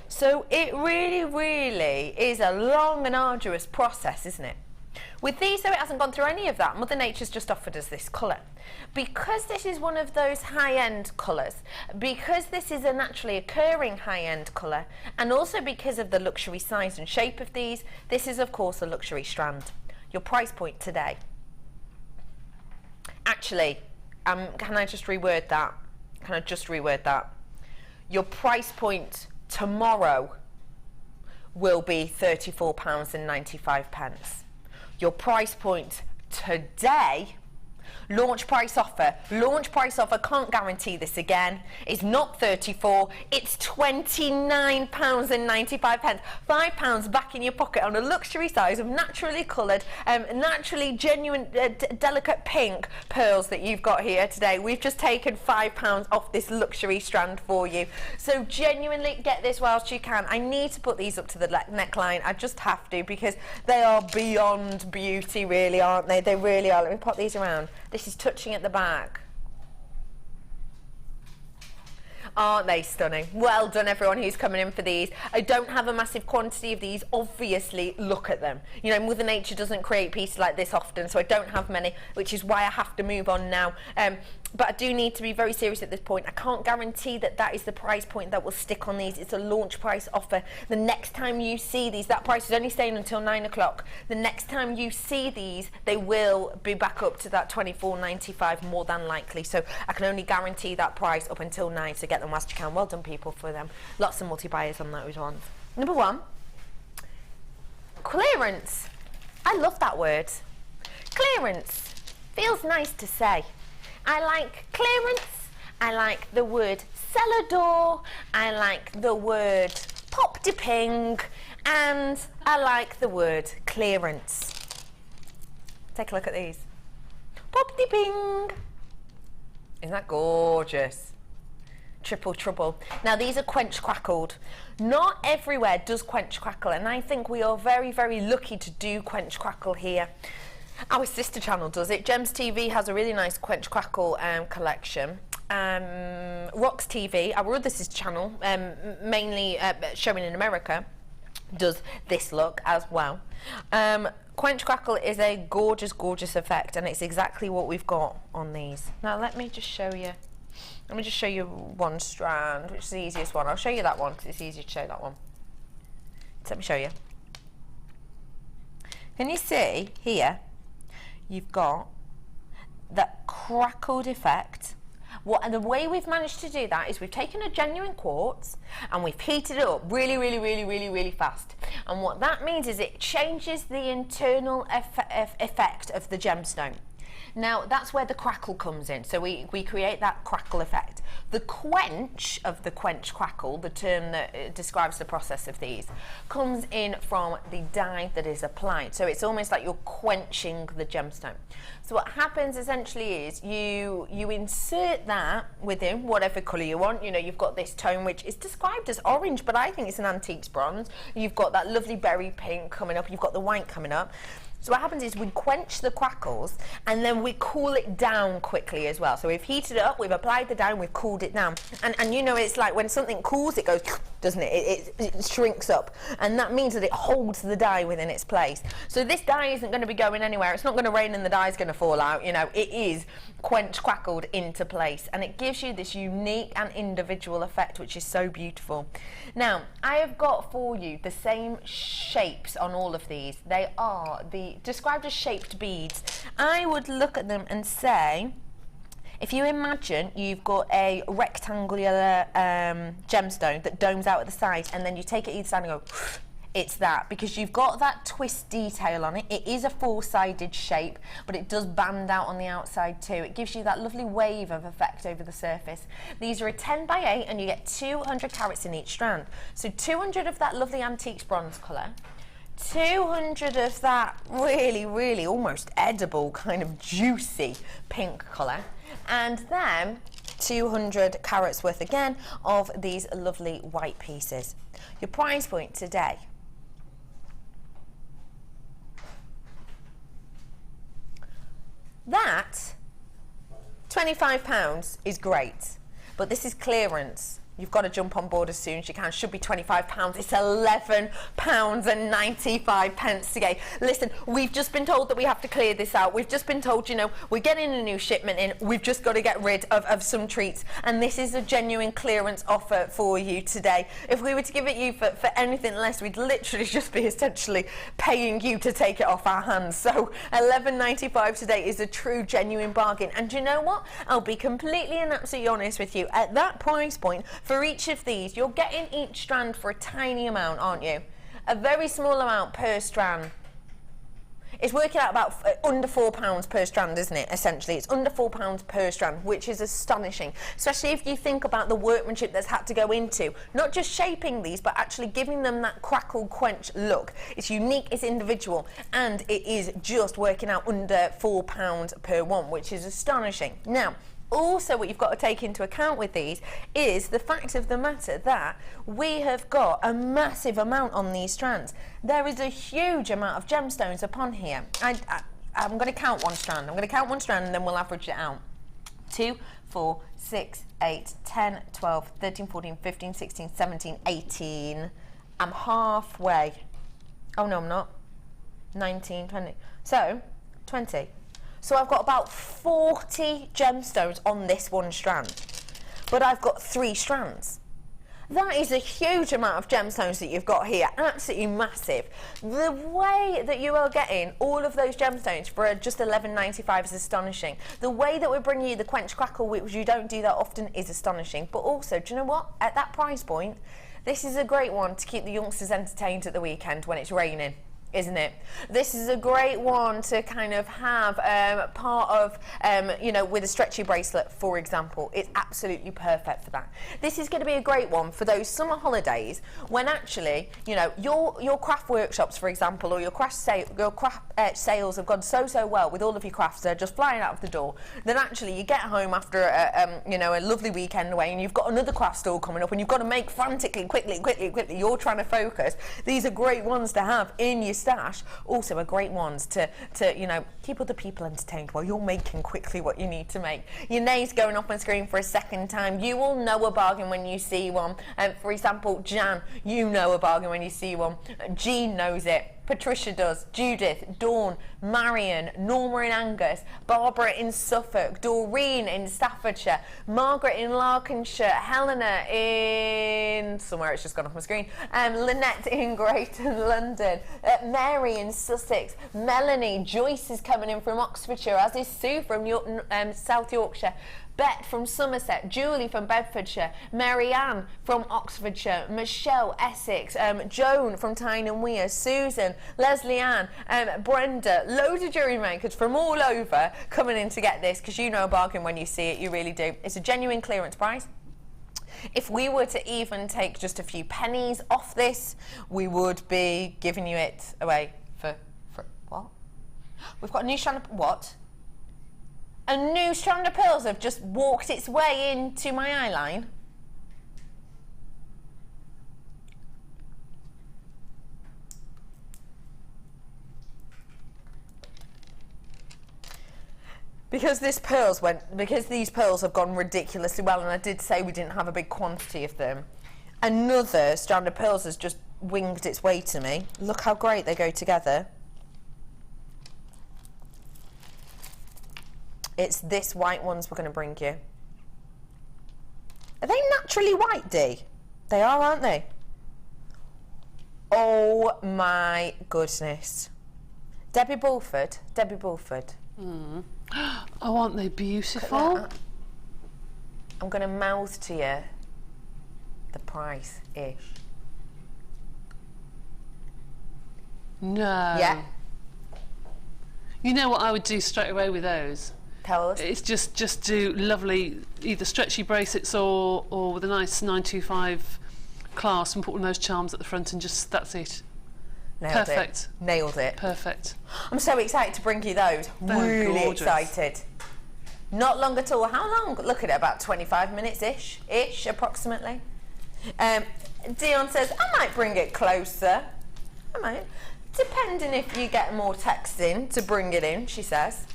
So it really, really is a long and arduous process, isn't it? With these, though, it hasn't gone through any of that. Mother Nature's just offered us this colour. Because this is one of those high-end colours, because this is a naturally occurring high-end colour, and also because of the luxury size and shape of these, this is, of course, a luxury strand. Your price point today. Actually, can I just reword that? Can I just reword that? Your price point tomorrow will be £34.95. Your price point today, launch price offer, can't guarantee this again, is not 34, it's £29.95. £5 back in your pocket on a luxury size of naturally coloured, naturally genuine, delicate pink pearls that you've got here today. We've just taken £5 off this luxury strand for you. So genuinely get this whilst you can. I need to put these up to the neckline. I just have to, because they are beyond beauty, really, aren't they? They really are. Let me pop these around. This is touching at the back. Aren't they stunning? Well done, everyone who's coming in for these. I don't have a massive quantity of these. Obviously, look at them. You know, Mother Nature doesn't create pieces like this often, so I don't have many, which is why I have to move on now. But I do need to be very serious at this point. I can't guarantee that that is the price point that will stick on these. It's a launch price offer. The next time you see these, that price is only staying until 9 o'clock. The next time you see these, they will be back up to that £24.95 more than likely. So I can only guarantee that price up until 9, so get them whilst you can. Well done, people, for them. Lots of multi-buyers on those ones. Number 1, clearance. I love that word. Clearance. Feels nice to say. I like clearance, I like the word cellar door, I like the word pop-de-ping, and I like the word clearance. Take a look at these. Pop-de-ping. Isn't that gorgeous? Triple trouble. Now these are quench crackled. Not everywhere does quench crackle, and I think we are very, very lucky to do quench crackle here. Our sister channel does it. Gems TV has a really nice quench crackle collection. Rocks TV, our other sister channel, mainly showing in America, does this look as well. Quench crackle is a gorgeous, gorgeous effect, and it's exactly what we've got on these. Now let me just show you. Let me just show you one strand, which is the easiest one. I'll show you that one because it's easier to show that one. So let me show you. Can you see here? You've got that crackled effect. And the way we've managed to do that is we've taken a genuine quartz and we've heated it up really, really, really, really, really fast. And what that means is it changes the internal effect of the gemstone. Now that's where the crackle comes in. So we create that crackle effect. The quench of the quench crackle, the term that describes the process of these, comes in from the dye that is applied. So it's almost like you're quenching the gemstone. So what happens essentially is you insert that within whatever colour you want. You know, you've got this tone which is described as orange, but I think it's an antiques bronze. You've got that lovely berry pink coming up, you've got the white coming up. So what happens is we quench the crackles and then we cool it down quickly as well. So we've heated it up, we've applied the dye, we've cooled it down. And you know, it's like when something cools, it goes, doesn't it? It shrinks up. And that means that it holds the dye within its place. So this dye isn't going to be going anywhere. It's not going to rain and the dye is going to fall out. You know, it is quench crackled into place. And it gives you this unique and individual effect, which is so beautiful. Now, I have got for you the same shapes on all of these. They are described as shaped beads. I would look at them and say, if you imagine you've got a rectangular gemstone that domes out at the side, and then you take it either side and go, it's that, because you've got that twist detail on it. It is a four-sided shape, but it does band out on the outside too. It gives you that lovely wave of effect over the surface. These are a 10 by 8 and you get 200 carats in each strand. So 200 of that lovely antiques bronze colour, 200 of that really, really almost edible kind of juicy pink colour, and then 200 carats worth again of these lovely white pieces. Your price point today, that £25 is great, but this is clearance. You've got to jump on board as soon as you can. Should be £25. It's £11.95 today. Listen, we've just been told that we have to clear this out. We've just been told, you know, we're getting a new shipment in. We've just got to get rid of some treats. And this is a genuine clearance offer for you today. If we were to give it you for anything less, we'd literally just be essentially paying you to take it off our hands. So £11.95 today is a true, genuine bargain. And do you know what? I'll be completely and absolutely honest with you. At that price point, for each of these, you're getting each strand for a tiny amount, aren't you? A very small amount per strand. It's working out about under £4 per strand, isn't it? Essentially, it's under £4 per strand, which is astonishing. Especially if you think about the workmanship that's had to go into not just shaping these, but actually giving them that crackle quench look. It's unique, it's individual, and it is just working out under £4 per one, which is astonishing. Now, also, what you've got to take into account with these is the fact of the matter that we have got a massive amount on these strands. There is a huge amount of gemstones upon here. I'm going to count one strand. I'm going to count one strand and then we'll average it out. 2, 4, 6, 8, 10, 12, 13, 14, 15, 16, 17, 18. I'm halfway. Oh, no, I'm not. 19, 20. So, 20. So I've got about 40 gemstones on this one strand, but I've got 3 strands. That is a huge amount of gemstones that you've got here, absolutely massive. The way that you are getting all of those gemstones for just £11.95 is astonishing. The way that we're bringing you the quench crackle, which you don't do that often, is astonishing. But also, do you know what? At that price point, this is a great one to keep the youngsters entertained at the weekend when it's raining, isn't it? This is a great one to kind of have part of, you know, with a stretchy bracelet, for example. It's absolutely perfect for that. This is going to be a great one for those summer holidays when actually, you know, your craft workshops, for example, or your craft sales have gone so well with all of your crafts. They're just flying out of the door. Then actually you get home after you know, a lovely weekend away and you've got another craft store coming up and you've got to make frantically, quickly. You're trying to focus. These are great ones to have in your stash. Also are great ones to you know, keep other people entertained while you're making quickly what you need to make. Your name's going up on screen for a second time. You will know a bargain when you see one. For example, Jan, you know a bargain when you see one. Jean knows it. Patricia does, Judith, Dawn, Marion, Norma in Angus, Barbara in Suffolk, Doreen in Staffordshire, Margaret in Larkinshire, Helena in somewhere, it's just gone off my screen, Lynette in Greater London, Mary in Sussex, Melanie, Joyce is coming in from Oxfordshire, as is Sue from South Yorkshire. Bet from Somerset, Julie from Bedfordshire, Mary Ann from Oxfordshire, Michelle, Essex, Joan from Tyne and Weir, Susan, Leslie Ann, Brenda, loads of jewellery makers from all over coming in to get this, because you know a bargain when you see it, you really do. It's a genuine clearance price. If we were to even take just a few pennies off this, we would be giving you it away for what? We've got a new strand of, what? A new strand of pearls have just walked its way into my eye line. Because these pearls have gone ridiculously well, and I did say we didn't have a big quantity of them, another strand of pearls has just winged its way to me. Look how great they go together. It's this white ones we're going to bring you. Are they naturally white, Dee? They are, aren't they? Oh my goodness. Debbie Bulford. Debbie Bulford. Oh, aren't they beautiful? I'm going to mouth to you the price-ish. No. Yeah. You know what I would do straight away with those? Tell us. It's just do lovely either stretchy bracelets or with a nice 925 clasp and put one of those charms at the front and just, that's it. Nailed Perfect. It. Nailed it. Perfect. I'm so excited to bring you those. They're really gorgeous. excited. Not long at all. How long? Look at it, about 25 minutes-ish, approximately. Dion says, I might bring it closer. I might. Depending if you get more text in to bring it in, she says.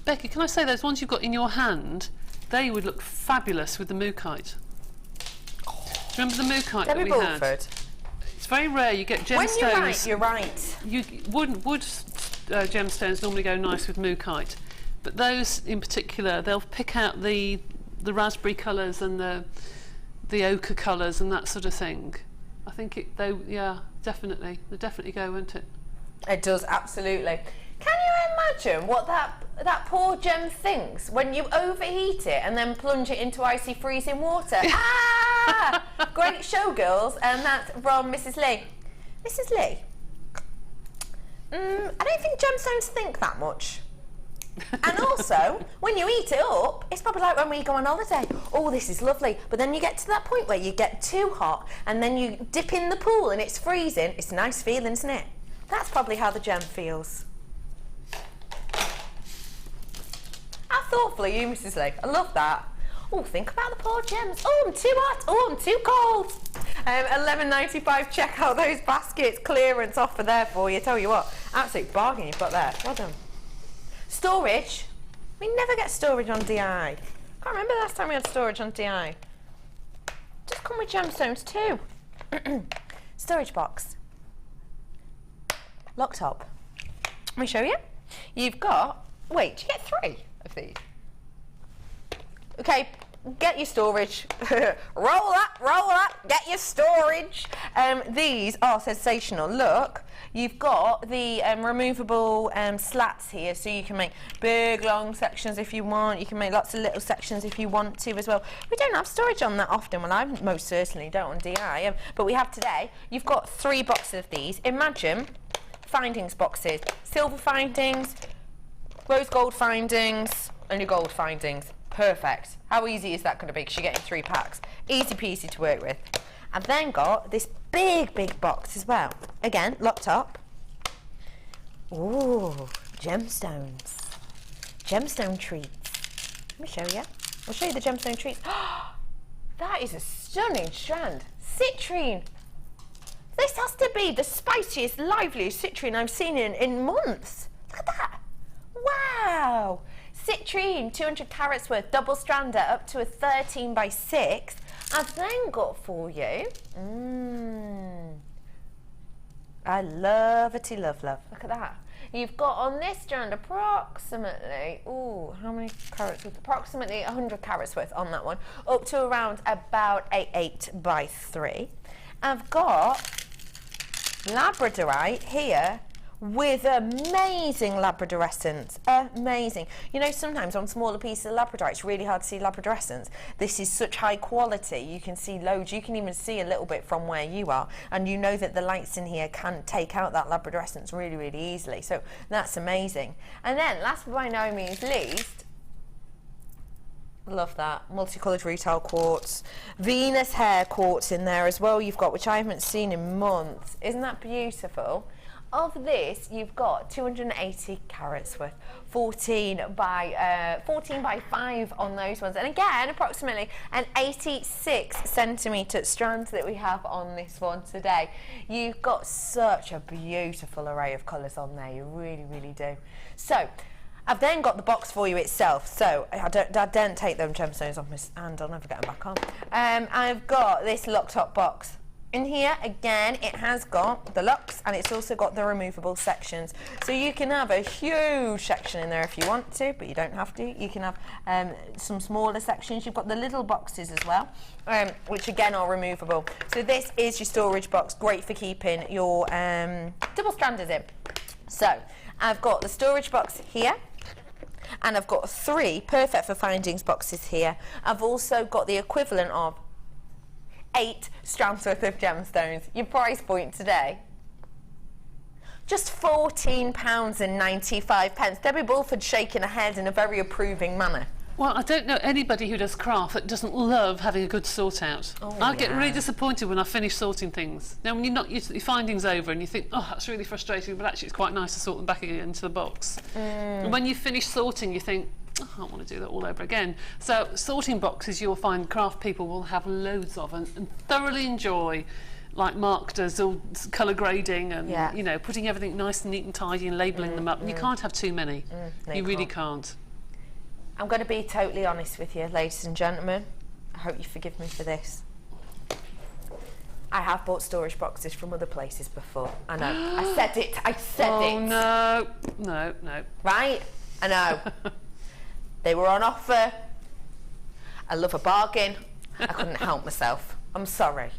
Becky, can I say those ones you've got in your hand, they would look fabulous with the Mookaite. Do you remember the Mookaite Debbie that we Bulford. had? It's very rare. You get gemstones. When you're right. Wood gemstones normally go nice with Mookaite, but those in particular, they'll pick out the raspberry colours and the ochre colours and that sort of thing. I think yeah, definitely. They definitely go, won't it? It does, absolutely. Can you imagine what that poor gem thinks when you overheat it and then plunge it into icy freezing water? Ah! Great show, girls. And that's from Mrs. Lee. Mrs. Lee, I don't think gemstones think that much. And also, when you eat it up, it's probably like when we go on holiday. Oh, this is lovely. But then you get to that point where you get too hot and then you dip in the pool and it's freezing. It's a nice feeling, isn't it? That's probably how the gem feels. How thoughtful are you, Mrs. Lee? I love that. Oh, think about the poor gems. Oh, I'm too hot. Oh, I'm too cold. $11.95. Check out those baskets. Clearance offer there for you. Tell you what, absolute bargain you've got there. Well done. Storage. We never get storage on DI. Can't remember the last time we had storage on DI. Just come with gemstones too. Storage box. Locked up. Let me show you. You've got. Wait, do you get 3 of these? Okay, get your storage. roll up, get your storage. These are sensational. Look, you've got the removable slats here, so you can make big, long sections if you want. You can make lots of little sections if you want to as well. We don't have storage on that often. Well, I most certainly don't on DI, but we have today. You've got 3 boxes of these. Imagine findings boxes. Silver findings, rose gold findings, and your gold findings. Perfect. How easy is that going to be? Because you're getting 3 packs. Easy peasy to work with. I've then got this big box as well. Again, locked up. Ooh, gemstones. Gemstone treats. Let me show you. I'll show you the gemstone treats. That is a stunning strand. Citrine. This has to be the spiciest, liveliest citrine I've seen in months. Look at that. Wow. Citrine, 200 carats worth, double strander, up to a 13x6. I've then got for you, I love-ity love. Look at that. You've got on this strand approximately, ooh, how many carats worth? Approximately 100 carats worth on that one, up to around about a 8x3. I've got Labradorite here with amazing labradorescence, amazing. You know, sometimes on smaller pieces of labradorite, it's really hard to see labradorescence. This is such high quality, you can see loads, you can even see a little bit from where you are, and you know that the lights in here can take out that labradorescence really, really easily, so that's amazing. And then, last but by no means least, love that, multicoloured retail quartz, Venus hair quartz in there as well you've got, which I haven't seen in months. Isn't that beautiful? Of this, you've got 280 carats worth, 14 by 5 on those ones, and again, approximately an 86 centimetre strand that we have on this one today. You've got such a beautiful array of colours on there, you really, really do. So, I've then got the box for you itself, so I don't take them gemstones off my hand, I'll never get them back on. I've got this locked up box. In here, again, it has got the locks and it's also got the removable sections. So you can have a huge section in there if you want to, but you don't have to. You can have some smaller sections. You've got the little boxes as well, which again are removable. So this is your storage box, great for keeping your double stranders in. So I've got the storage box here, and I've got 3 perfect for findings boxes here. I've also got the equivalent of 8 strands worth of gemstones. Your price point today, just £14.95. Debbie Bulford shaking her head in a very approving manner. Well, I don't know anybody who does craft that doesn't love having a good sort out. Oh, I get really disappointed when I finish sorting things. Now, when you're not used to your findings over and you think, oh, that's really frustrating, but actually it's quite nice to sort them back again into the box. And when you finish sorting, you think, oh, I don't want to do that all over again. So sorting boxes you'll find craft people will have loads of and thoroughly enjoy, like Mark does, all colour grading and you know, putting everything nice and neat and tidy and labelling them up. And you can't have too many. No, you really can't. I'm going to be totally honest with you, ladies and gentlemen. I hope you forgive me for this. I have bought storage boxes from other places before. I know. I said it. I said it. Oh, no. No, no. Right? I know. They were on offer. I love a bargain. I couldn't help myself. I'm sorry.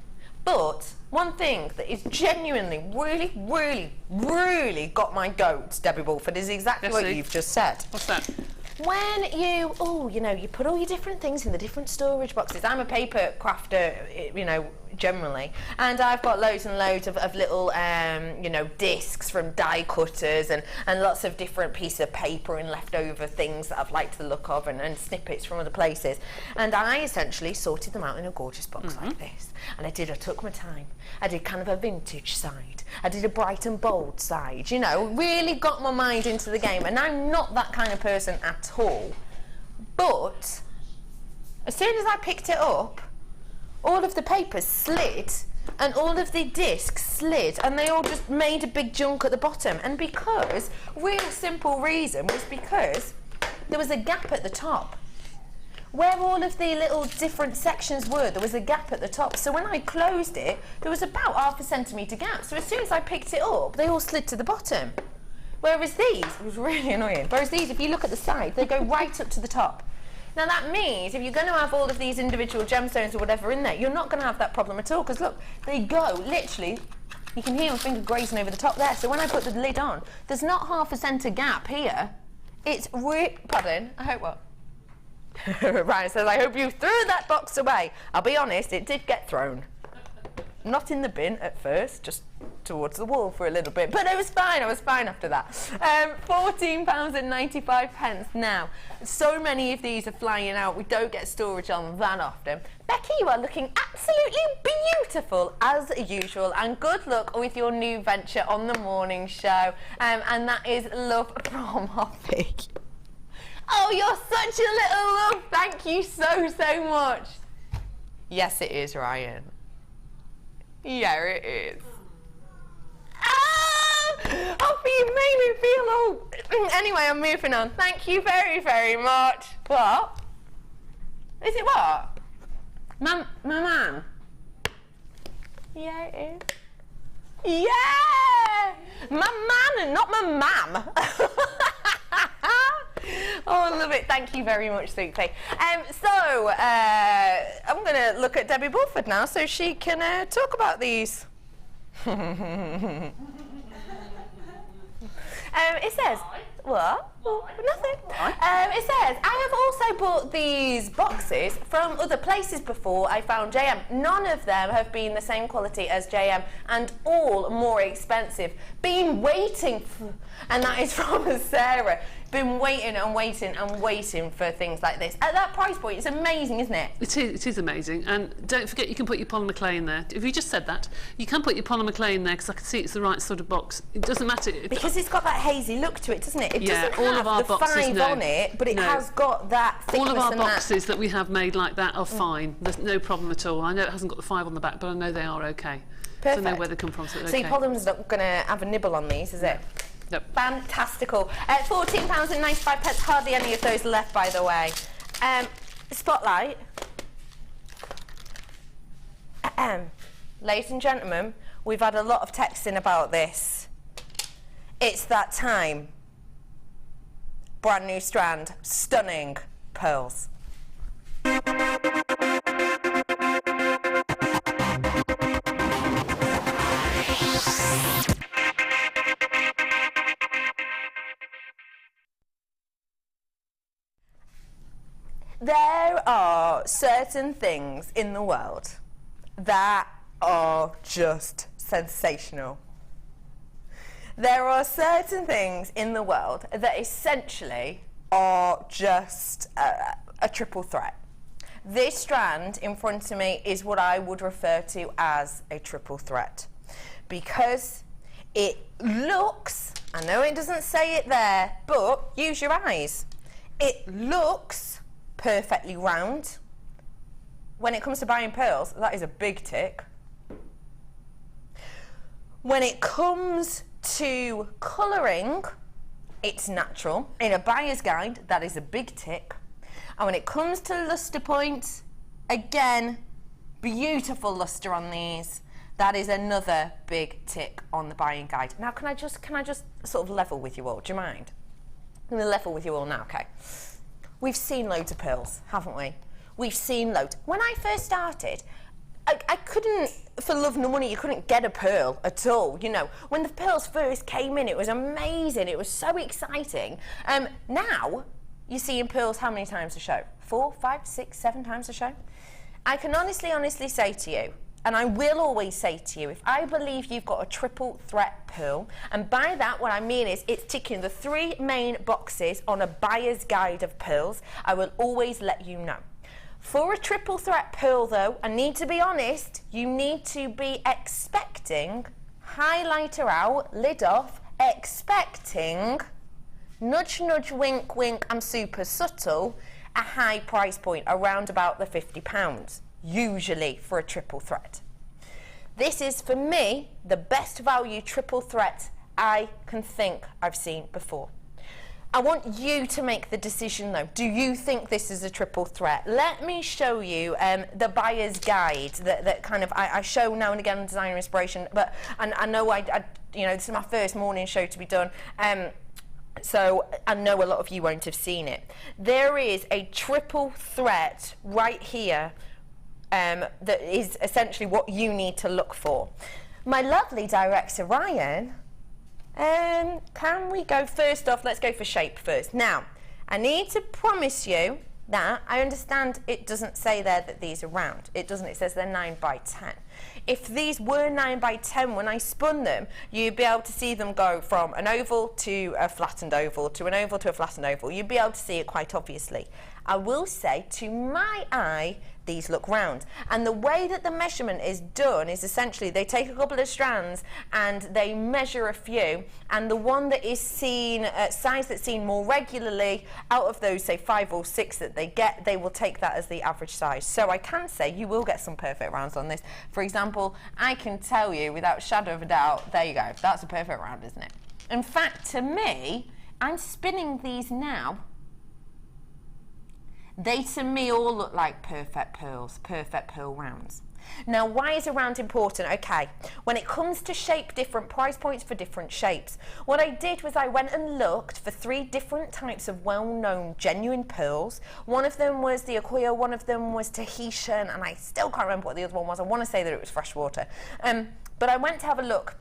But one thing that is genuinely, really, really, really got my goat, Debbie Bulford, is exactly what you've just said. What's that? When you, you know, you put all your different things in the different storage boxes. I'm a paper crafter, you know, generally, and I've got loads and loads of little, you know, discs from die cutters and lots of different pieces of paper and leftover things that I've liked the look of and snippets from other places. And I essentially sorted them out in a gorgeous box like this. And I took my time. I did kind of a vintage side. I did a bright and bold side, you know, really got my mind into the game. And I'm not that kind of person at all. But as soon as I picked it up, all of the papers slid and all of the discs slid and they all just made a big junk at the bottom. And because, real simple reason was because there was a gap at the top. Where all of the little different sections were, there was a gap at the top. So when I closed it, there was about ½ centimetre gap. So as soon as I picked it up, they all slid to the bottom. Whereas these, it was really annoying. Whereas these, if you look at the side, they go right up to the top. Now that means if you're going to have all of these individual gemstones or whatever in there, you're not going to have that problem at all, because look, they go literally, you can hear my finger grazing over the top there. So when I put the lid on, there's not ½ centimetre gap here. It's pardon, I hope what? Ryan says, I hope you threw that box away. I'll be honest, it did get thrown. Not in the bin at first, just towards the wall for a little bit, but I was fine after that. £14.95 now. So many of these are flying out, we don't get storage on that often. Becky, you are looking absolutely beautiful as usual, and good luck with your new venture on the morning show, and that is love from Hoppy. Oh, you're such a little love. Thank you so much. Yes, it is, Ryan. Yeah, it is. Ah! Hoppy, you made me feel all... Anyway, I'm moving on. Thank you very, very much. What? Is it what? My man? Yeah, it is. Yeah! My man, not my mam. Oh, I love it. Thank you very much, Sweetie. I'm going to look at Debbie Bulford now so she can talk about these. It says, what? Nothing. It says, I have also bought these boxes from other places before I found JM. None of them have been the same quality as JM and all more expensive. Been waiting for, and that is from Sarah. Been waiting and waiting and waiting for things like this. At that price point, it's amazing, isn't it? It is amazing. And don't forget, you can put your polymer clay in there. If you just said that, you can put your polymer clay in there because I can see it's the right sort of box. It doesn't matter. Because it's got that hazy look to it, doesn't it? It doesn't all have of our the boxes, 5 on it, but it has got that thickness. All of our and boxes that we have made like that are fine. There's no problem at all. I know it hasn't got the 5 on the back, but I know they are okay. Perfect. So I know where they come from. So your polymer's not going to have a nibble on these, is it? Nope. Fantastical. £14.95, hardly any of those left, by the way. Spotlight. Ladies and gentlemen, we've had a lot of texting about this. It's that time. Brand new strand, stunning pearls. There are certain things in the world that are just sensational. There are certain things in the world that essentially are just a triple threat. This strand in front of me is what I would refer to as a triple threat because it looks, I know it doesn't say it there, but use your eyes. It looks perfectly round. When it comes to buying pearls, that is a big tick. When it comes to colouring, it's natural. In a buyer's guide, that is a big tick. And when it comes to lustre points, again, beautiful lustre on these. That is another big tick on the buying guide. Now, can I just sort of level with you all? Do you mind? I'm going to level with you all now, okay? We've seen loads of pearls, haven't we? We've seen loads. When I first started, I couldn't, for love nor money, you couldn't get a pearl at all, you know. When the pearls first came in, it was amazing. It was so exciting. Now, you're seeing pearls how many times a show? 4, 5, 6, 7 times a show? I can honestly say to you, and I will always say to you, if I believe you've got a triple threat pearl, and by that what I mean is it's ticking the 3 main boxes on a buyer's guide of pearls, I will always let you know. For a triple threat pearl though, I need to be honest, you need to be expecting, highlighter out, lid off, expecting, nudge nudge, wink wink, I'm super subtle, a high price point, around about the £50. Usually for a triple threat. This is, for me, the best value triple threat I can think I've seen before. I want you to make the decision though. Do you think this is a triple threat? Let me show you the buyer's guide that kind of I show now and again on Designer Inspiration, but I know I you know, this is my first morning show to be done. So I know a lot of you won't have seen it. There is a triple threat right here that is essentially what you need to look for. My lovely director Ryan, can we go first off, let's go for shape first. Now, I need to promise you that I understand it doesn't say there that these are round. It doesn't, it says they're 9 by 10. If these were 9 by 10 when I spun them, you'd be able to see them go from an oval to a flattened oval, to an oval to a flattened oval. You'd be able to see it quite obviously. I will say, to my eye, these look round. And the way that the measurement is done is essentially they take a couple of strands and they measure a few, and the one that is seen, size that's seen more regularly, out of those, say 5 or 6 that they get, they will take that as the average size. So I can say you will get some perfect rounds on this. For example, I can tell you without a shadow of a doubt, there you go, that's a perfect round, isn't it? In fact, to me, I'm spinning these now. They to me all look like perfect pearls, perfect pearl rounds. Now, why is a round important? Okay, when it comes to shape, different price points for different shapes. What I did was I went and looked for 3 different types of well-known genuine pearls. One of them was the Aquia, one of them was Tahitian, and I still can't remember what the other one was. I want to say that it was freshwater. But I went to have a look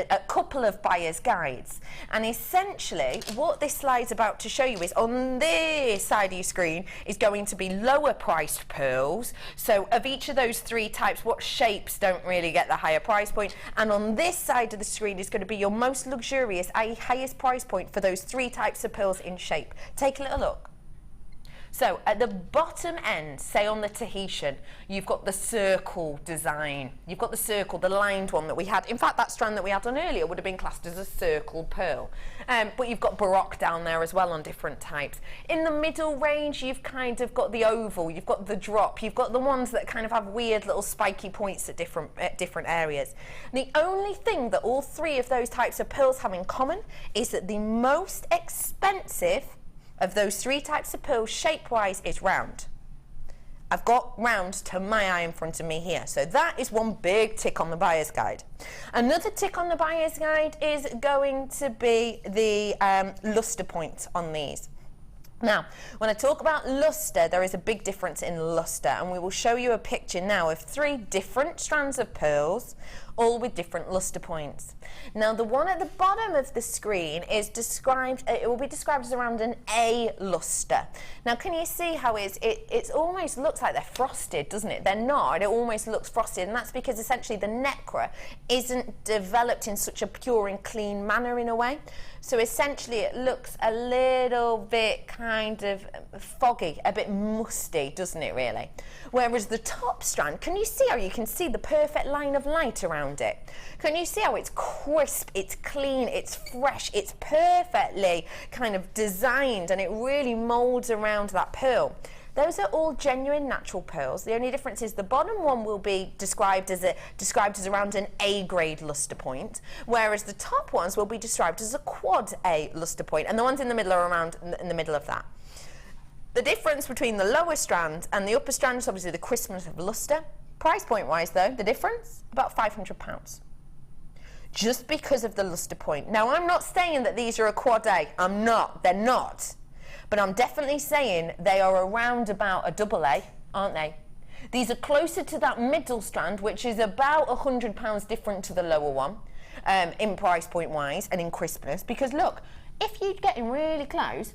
a couple of buyer's guides, and essentially what this slide's about to show you is on this side of your screen is going to be lower priced pearls. So of each of those three types, what shapes don't really get the higher price point, and on this side of the screen is going to be your most luxurious, i.e. highest price point for those three types of pearls in shape. Take a little look. So at the bottom end, say on the Tahitian, you've got the circle design. You've got the circle, the lined one that we had. In fact, that strand that we had on earlier would have been classed as a circle pearl. But you've got Baroque down there as well on different types. In the middle range, you've kind of got the oval, you've got the drop, you've got the ones that kind of have weird little spiky points at different areas. The only thing that all three of those types of pearls have in common is that the most expensive of those three types of pearls shape-wise is round. I've got round to my eye in front of me here. So that is one big tick on the buyer's guide. Another tick on the buyer's guide is going to be the luster point on these. Now, when I talk about luster, there is a big difference in luster, and we will show you a picture now of three different strands of pearls, all with different luster points. Now, the one at the bottom of the screen is described, it will be described as around an A luster. Now, can you see how it almost looks like they're frosted, doesn't it? They're not, it almost looks frosted, and that's because essentially the nacre isn't developed in such a pure and clean manner in a way. So essentially it looks a little bit kind of foggy, a bit musty, doesn't it really? Whereas the top strand, can you see how you can see the perfect line of light around it? Can you see how it's crisp, it's clean, it's fresh, it's perfectly kind of designed, and it really molds around that pearl? Those are all genuine natural pearls. The only difference is the bottom one will be described as around an A grade luster point, whereas the top ones will be described as a quad A luster point, and the ones in the middle are around in the middle of that. The difference between the lower strand and the upper strand is obviously the crispness of luster. Price point wise though, the difference, about £500. Just because of the luster point. Now, I'm not saying that these are a quad A. I'm not. They're not. But I'm definitely saying they are around about a double A, aren't they? These are closer to that middle strand, which is about £100 different to the lower one, in price point wise and in crispness. Because look, if you're getting really close,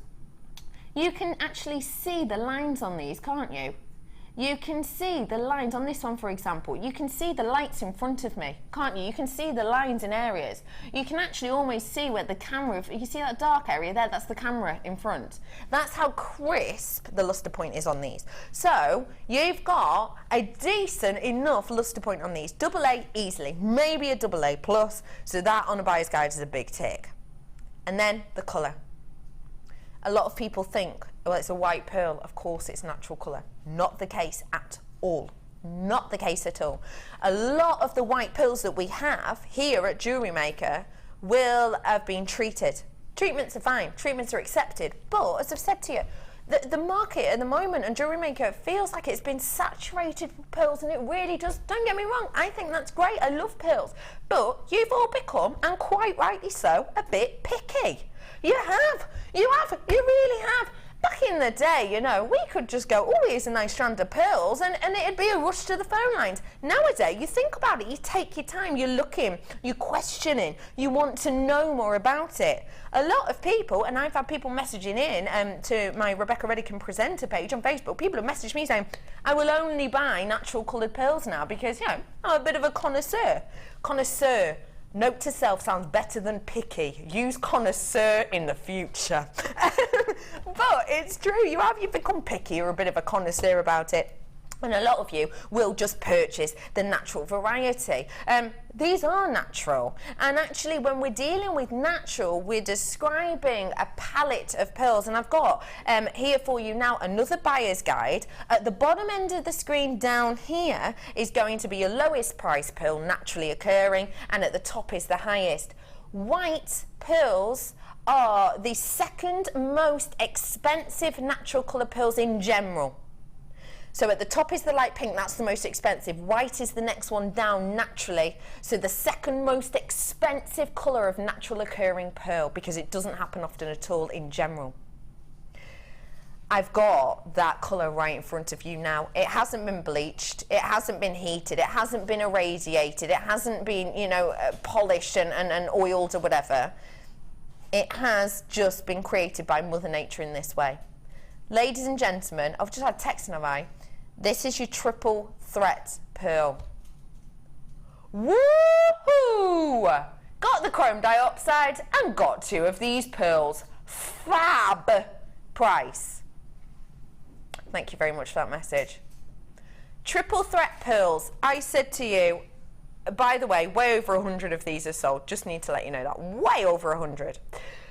you can actually see the lines on these, can't you? You can see the lines on this one, for example. You can see the lights in front of me, can't you? You can see the lines in areas. You can actually almost see where the camera, you see that dark area there, that's the camera in front. That's how crisp the luster point is on these. So you've got a decent enough luster point on these. Double A easily, maybe a double A plus. So that on a buyer's guide is a big tick. And then the colour. A lot of people think, well, it's a white pearl, of course it's natural colour. Not the case at all. Not the case at all. A lot of the white pearls that we have here at Jewellery Maker will have been treated. Treatments are fine, treatments are accepted, but as I've said to you, the market at the moment and Jewellery Maker feels like it's been saturated with pearls, and it really does. Don't get me wrong, I think that's great, I love pearls, but you've all become, and quite rightly so, a bit picky. You really have. Back in the day, you know, we could just go, oh, here's a nice strand of pearls, and it'd be a rush to the phone lines. Nowadays, you think about it, you take your time, you're looking, you're questioning, you want to know more about it. A lot of people, and I've had people messaging in to my Rebecca Redican presenter page on Facebook, people have messaged me saying, I will only buy natural coloured pearls now because, you know, I'm a bit of a connoisseur. Connoisseur. Note to self, sounds better than picky. Use connoisseur in the future. But it's true, you've become picky or a bit of a connoisseur about it. And a lot of you will just purchase the natural variety. These are natural, and actually when we're dealing with natural, we're describing a palette of pearls, and I've got here for you now another buyer's guide. At the bottom end of the screen down here is going to be your lowest price pearl naturally occurring, and at the top is the highest. White pearls are the second most expensive natural colour pearls in general. So at the top is the light pink, that's the most expensive. White is the next one down naturally. So the second most expensive colour of natural occurring pearl, because it doesn't happen often at all in general. I've got that colour right in front of you now. It hasn't been bleached, it hasn't been heated, it hasn't been irradiated, it hasn't been, you know, polished and oiled or whatever. It has just been created by Mother Nature in this way. Ladies and gentlemen, I've just had texting, have I? This is your triple threat pearl. Woohoo! Got the chrome dioxide and got 2 of these pearls. Fab price. Thank you very much for that message. Triple threat pearls. I said to you, by the way, way over 100 of these are sold. Just need to let you know that. Way over 100.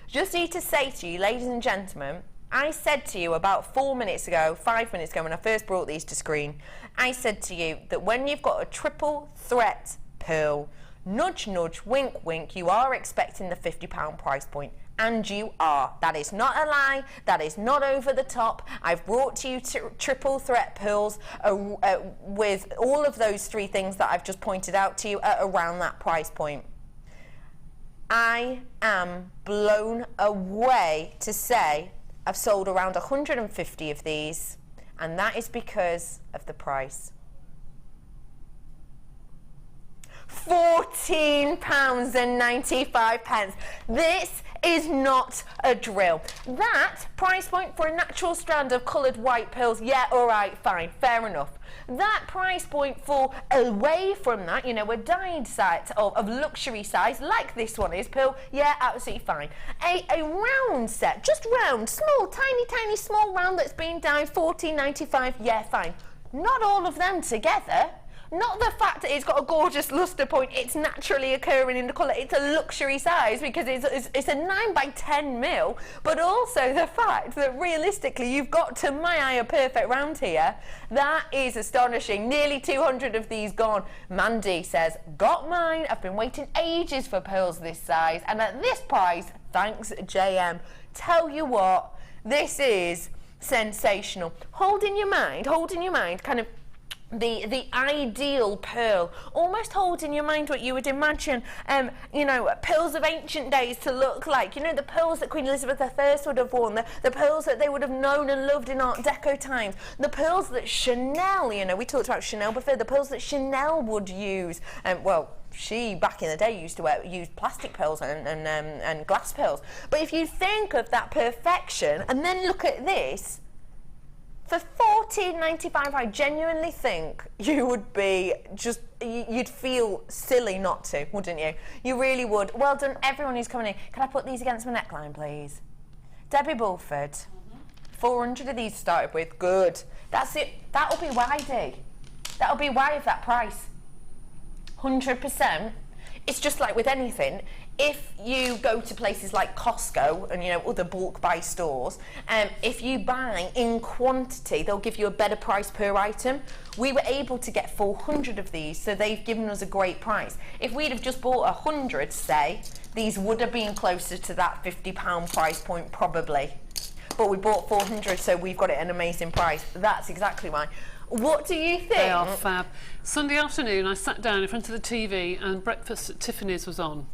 Just need to say to you, ladies and gentlemen, I said to you about 4 minutes ago, 5 minutes ago when I first brought these to screen, I said to you that when you've got a triple threat pearl, nudge nudge, wink wink, you are expecting the £50 price point. And you are. That is not a lie. That is not over the top. I've brought to you triple threat pearls with all of those 3 things that I've just pointed out to you at around that price point. I am blown away to say I've sold around 150 of these, and that is because of the price. £14.95. This is not a drill. That price point for a natural strand of coloured white pearls, yeah, all right, fine, fair enough. That price point for away from that, you know, a dyed set of luxury size, like this one is, pearl, yeah, absolutely fine. A round set, just round, small, tiny, small round that's been dyed, £14.95, yeah, fine. Not all of them together. Not the fact that it's got a gorgeous lustre point, it's naturally occurring in the colour, it's a luxury size because it's a 9 by 10 mil, but also the fact that realistically you've got, to my eye, a perfect round here. That is astonishing. Nearly 200 of these gone. Mandy says, got mine. I've been waiting ages for pearls this size, and at this price, thanks JM. Tell you what, this is sensational. Hold in your mind kind of the ideal pearl. Almost hold in your mind what you would imagine, you know, pearls of ancient days to look like. You know, the pearls that Queen Elizabeth I would have worn, the pearls that they would have known and loved in Art Deco times, the pearls that Chanel, you know, we talked about Chanel before, the pearls that Chanel would use. Well, she back in the day used to use plastic pearls and glass pearls. But if you think of that perfection and then look at this, for £14.95, I genuinely think you would be just, you'd feel silly not to, wouldn't you? You really would. Well done, everyone who's coming in. Can I put these against my neckline, please? Debbie Bulford, 400 of these started with. Good. That's it. That'll be why, Dee. That'll be why of that price. 100%. It's just like with anything. If you go to places like Costco and, you know, other bulk buy stores, if you buy in quantity, they'll give you a better price per item. We were able to get 400 of these, so they've given us a great price. If we'd have just bought 100, say, these would have been closer to that £50 price point probably. But we bought 400, so we've got it at an amazing price. That's exactly why. What do you think? They are fab. Sunday afternoon, I sat down in front of the TV and Breakfast at Tiffany's was on.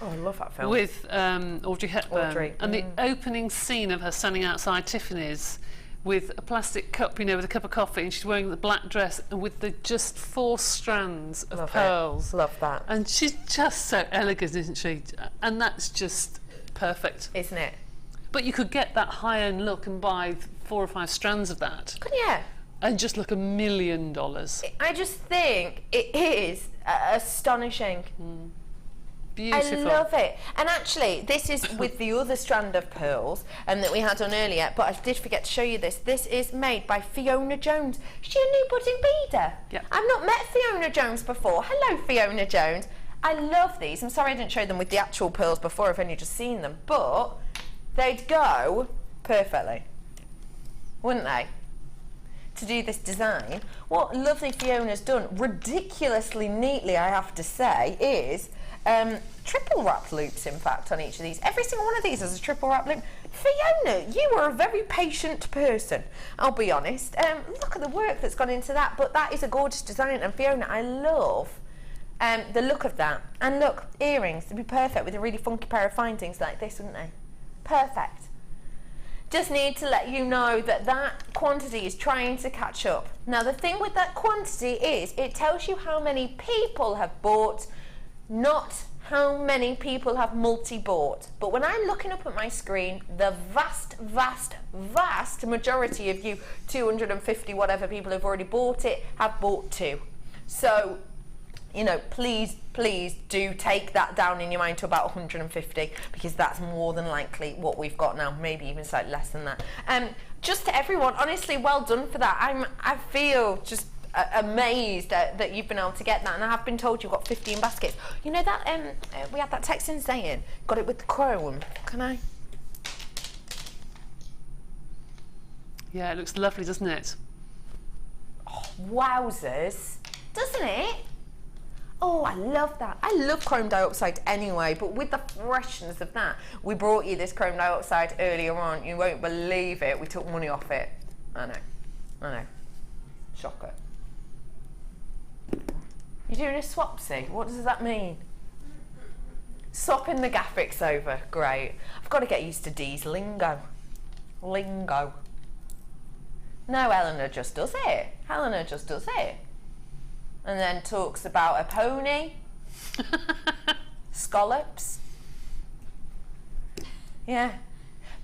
Oh, I love that film. With Audrey Hepburn. And the opening scene of her standing outside Tiffany's with a plastic cup, you know, with a cup of coffee, and she's wearing the black dress and with the just 4 strands of pearls. Love that. And she's just so elegant, isn't she? And that's just perfect. Isn't it? But you could get that high-end look and buy 4 or 5 strands of that. Yeah. And just look $1 million. I just think it is astonishing. Beautiful. I love it. And actually, this is with the other strand of pearls that we had on earlier, but I did forget to show you this. This is made by Fiona Jones. She's a new budding beader. Yep. I've not met Fiona Jones before. Hello, Fiona Jones. I love these. I'm sorry I didn't show them with the actual pearls before. I've only just seen them. But they'd go perfectly, wouldn't they? To do this design. What lovely Fiona's done, ridiculously neatly, I have to say, is triple wrap loops, in fact, on each of these. Every single one of these has a triple wrap loop. Fiona, you are a very patient person, I'll be honest. Look at the work that's gone into that, but that is a gorgeous design, and Fiona, I love the look of that. And look, earrings, they'd be perfect with a really funky pair of findings like this, wouldn't they? Perfect. just need to let you know that that quantity is trying to catch up. Now the thing with that quantity is it tells you how many people have bought, not how many people have multi-bought. But when I'm looking up at my screen, the vast majority of you, 250 whatever people have already bought it, have bought 2. So, you know, please do take that down in your mind to about 150, because that's more than likely what we've got now, maybe even slightly less than that. Just to everyone, honestly, well done for that. I feel just amazed that you've been able to get that, and I have been told you've got 15 baskets. You know that we had that text in saying, got it with the chrome. Can I? Yeah, it looks lovely, doesn't it? Oh, wowzers, doesn't it? Oh, I love that. I love chrome dioxide anyway, but with the freshness of that, we brought you this chrome dioxide earlier on. You won't believe it. We took money off it. I know. Shocker. You're doing a swapsy. What does that mean? Swapping the graphics over. Great. I've got to get used to Dee's lingo. No, Eleanor just does it. And then talks about a pony, scallops. Yeah.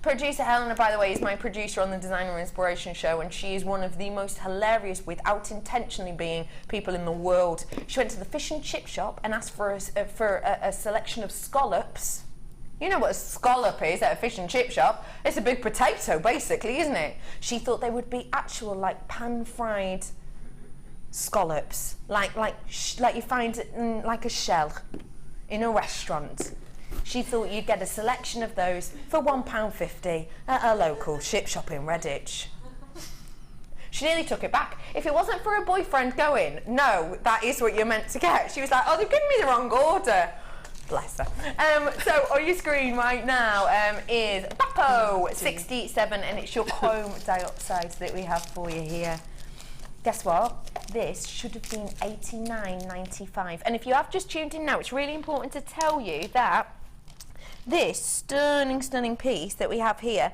Producer Helena, by the way, is my producer on the Designer Inspiration Show, and she is one of the most hilarious, without intentionally being, people in the world. She went to the fish and chip shop and asked for a selection of scallops. You know what a scallop is at a fish and chip shop? It's a big potato, basically, isn't it? She thought they would be actual, like, pan-fried scallops, like you find in, like a shell in a restaurant. She thought you'd get a selection of those for £1.50 at a local chip shop in Redditch. She nearly took it back. If it wasn't for her boyfriend going, no, that is what you're meant to get, she was like, oh, they've given me the wrong order. Bless her. So on your screen right now is Bapo 67, and it's your chrome dioxide that we have for you here. Guess what? This should have been $89.95. And if you have just tuned in now, it's really important to tell you that this stunning piece that we have here,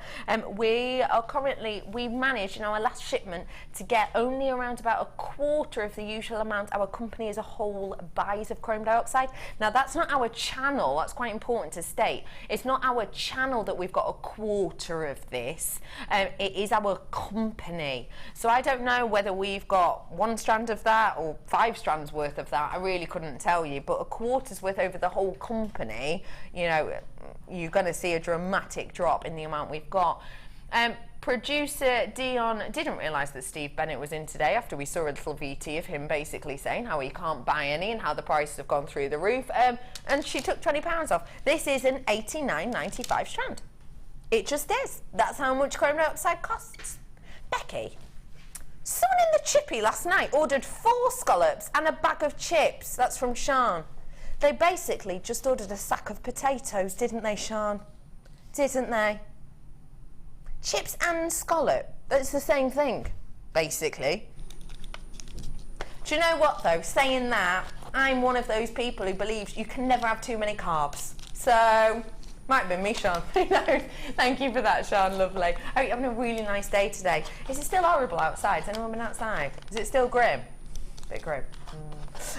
we've managed in our last shipment to get only around about a quarter of the usual amount our company as a whole buys of chrome dioxide. Now that's not our channel, that's quite important to state. It's not our channel that we've got a quarter of this, it is our company. So I don't know whether we've got 1 strand of that or 5 strands worth of that, I really couldn't tell you, but a quarter's worth over the whole company, you know, you're going to see a dramatic drop in the amount we've got. Producer Dion didn't realise that Steve Bennett was in today after we saw a little VT of him basically saying how he can't buy any and how the prices have gone through the roof, and she took £20 off. This is an $89.95 strand. It just is. That's how much chrome dioxide costs. Becky, someone in the chippy last night ordered 4 scallops and a bag of chips. That's from Sean. They basically just ordered a sack of potatoes, didn't they, Sean? Didn't they? Chips and scallop, it's the same thing, basically. Do you know what, though? Saying that, I'm one of those people who believes you can never have too many carbs. So, might have been me, Sean. Who knows? Thank you for that, Sean. Lovely. I hope you're having a really nice day today. Is it still horrible outside? Has anyone been outside? Is it still grim? Bit grim.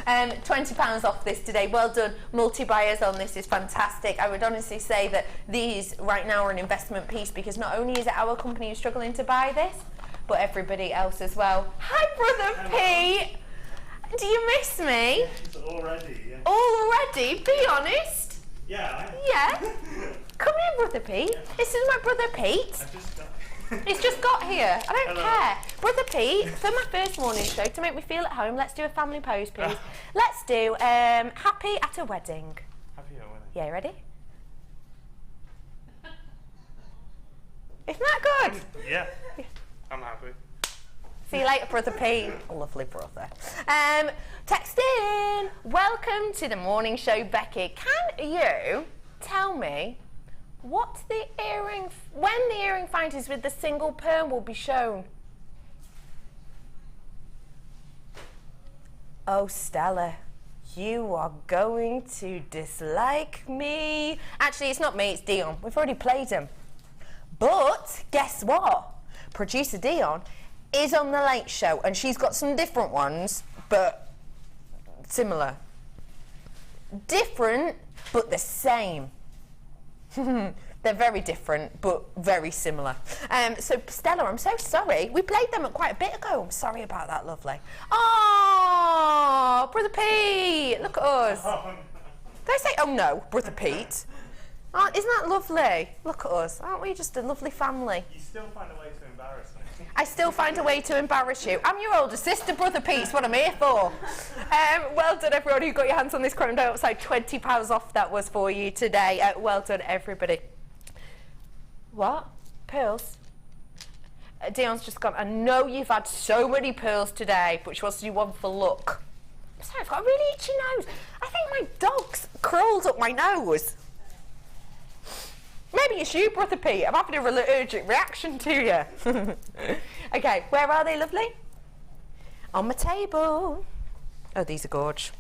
£20 off this today. Well done, multi-buyers on this is fantastic. I would honestly say that these right now are an investment piece, because not only is it our company who's struggling to buy this, but everybody else as well. Hi, Brother Pete. Do you miss me? Yes, already, yeah. Already? Be honest. Yeah. Yeah? Come here, Brother Pete. Yeah. This is my Brother Pete. He's just got here. I don't care. Brother Pete, for my first morning show, to make me feel at home, let's do a family pose, please. Let's do Happy at a Wedding. Happy at a Wedding. Yeah, ready? Isn't that good? Yeah. I'm happy. See you later, Brother Pete. Lovely brother. Text in. Welcome to the morning show, Becky. Can you tell me what the earring, when the earring finders with the single pearl will be shown? Oh, Stella, you are going to dislike me. Actually, it's not me, it's Dion. We've already played him. But guess what? Producer Dion is on the Late Show, and she's got some different ones, but similar. Different, but the same. They're very different, but very similar. So, Stella, I'm so sorry. We played them quite a bit ago. I'm sorry about that, lovely. Oh, Brother Pete, look at us. Don't say, oh no, Brother Pete. Oh, isn't that lovely? Look at us. Aren't we just a lovely family? You still find a way to embarrass me. I still find a way to embarrass you. I'm your older sister, Brother Pete's what I'm here for. Well done, everyone who got your hands on this chrome dioxide. £20 off that was for you today. Well done, everybody. What? Pearls? Dion's just gone, I know you've had so many pearls today, but she wants to do one for luck. I'm sorry, I've got a really itchy nose. I think my dog's crawled up my nose. Maybe it's you, Brother Pete. I'm having an allergic reaction to you. Okay, where are they, lovely? On my table. Oh, these are gorge.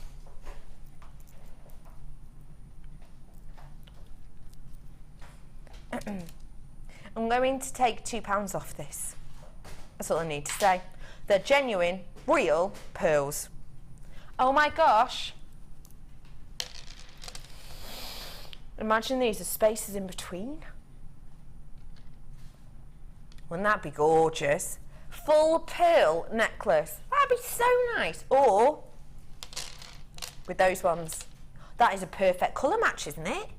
I'm going to take £2 off this. That's all I need to say. They're genuine, real pearls. Oh my gosh. Imagine these are spaces in between. Wouldn't that be gorgeous? Full pearl necklace. That'd be so nice. Or with those ones. That is a perfect colour match, isn't it?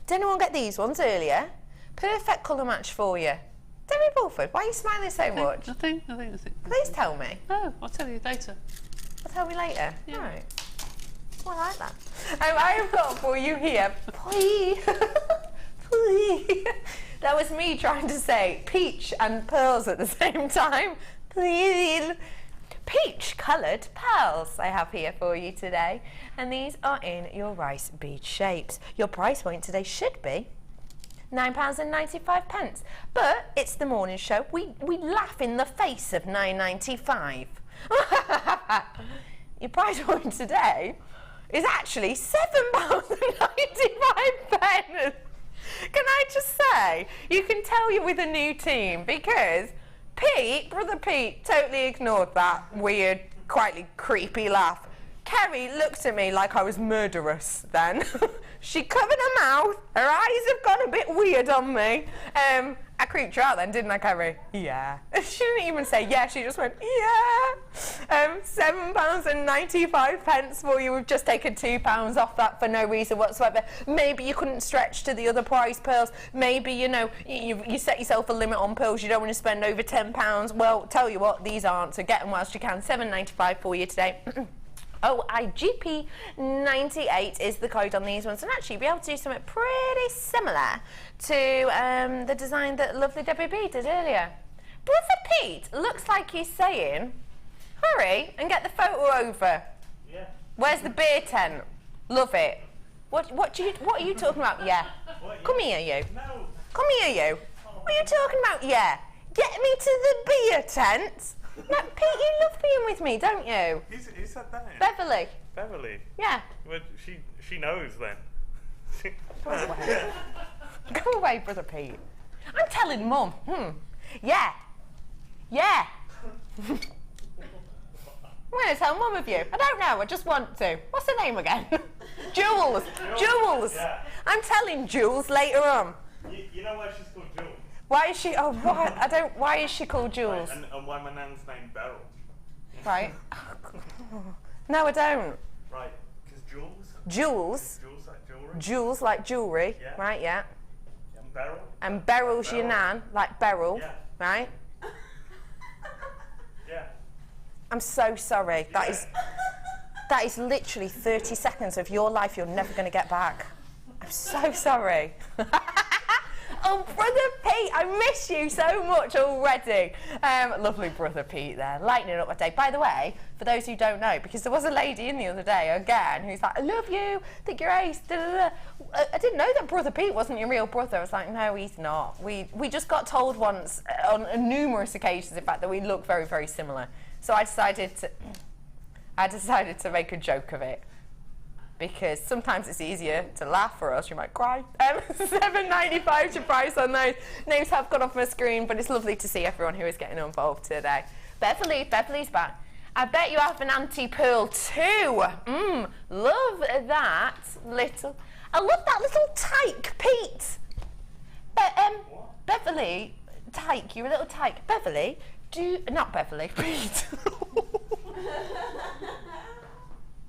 Did anyone get these ones earlier? Perfect colour match for you. Debbie Bulford, why are you smiling so much? Nothing. Please tell me. Oh, I'll tell you later. I'll tell me later. Yeah. Right. Well, I like that. I have got for you here, please. Please. That was me trying to say peach and pearls at the same time. Please. Peach coloured pearls I have here for you today. And these are in your rice bead shapes. Your price point today should be £9.95. But it's the morning show. We laugh in the face of £9.95. Your price point today is actually £7.95. Can I just say, you can tell you're with a new team because Pete, Brother Pete, totally ignored that weird, quite creepy laugh. Kerry looked at me like I was murderous then. She covered her mouth, her eyes have gone a bit weird on me. I creeped her out then, didn't I, Kerry? Yeah. She didn't even say yeah, she just went, yeah. £7.95 for you. We've just taken £2 off that for no reason whatsoever. Maybe you couldn't stretch to the other price pearls. Maybe, you know, you set yourself a limit on pearls. You don't want to spend over £10. Well, tell you what, these aren't, so get them whilst you can. £7.95 for you today. OIGP98 is the code on these ones, and actually you'll be able to do something pretty similar to the design that lovely Debbie B did earlier. Brother Pete looks like he's saying, hurry and get the photo over. Yeah. Where's the beer tent? Love it. What are you talking about? Yeah. Come here, you. No. Come here, you. What are you talking about? Yeah. Get me to the beer tent. No, Pete, you love being with me, don't you? Who said that? Beverly. Beverly? Yeah. Well, she knows then. Go away. Go away, Brother Pete. I'm telling Mum. Yeah. Yeah. I'm going to tell Mum of you. I don't know, I just want to. What's her name again? Jules. Jules. Yeah. I'm telling Jules later on. You know why she's called Jules? Why is she? Oh, what? Why is she called Jules? Right, and why my nan's named Beryl? Right. No, I don't. Right, because Jules. Jules. Jules like jewellery. Jules like jewellery. Yeah. Right. Yeah. And Beryl. And Beryl's your nan, like Beryl. Yeah. Right. Yeah. I'm so sorry. That is literally 30 seconds of your life you're never going to get back. I'm so sorry. Oh, Brother Pete, I miss you so much already. Lovely Brother Pete there, lightening up my day. By the way, for those who don't know, because there was a lady in the other day, again, who's like, I love you, think you're ace, da, da, da. I didn't know that Brother Pete wasn't your real brother. I was like, no, he's not. We just got told once, on numerous occasions, in fact, that we look very, very similar. So I decided to make a joke of it. because sometimes it's easier to laugh or else you might cry. $7.95 to price on those. Names have gone off my screen, but it's lovely to see everyone who is getting involved today. Beverly's back. I bet you have an anti-pearl too. Love that little. I love that little tyke, Pete. Beverly, tyke, you're a little tyke. Beverly, not Beverly, Pete.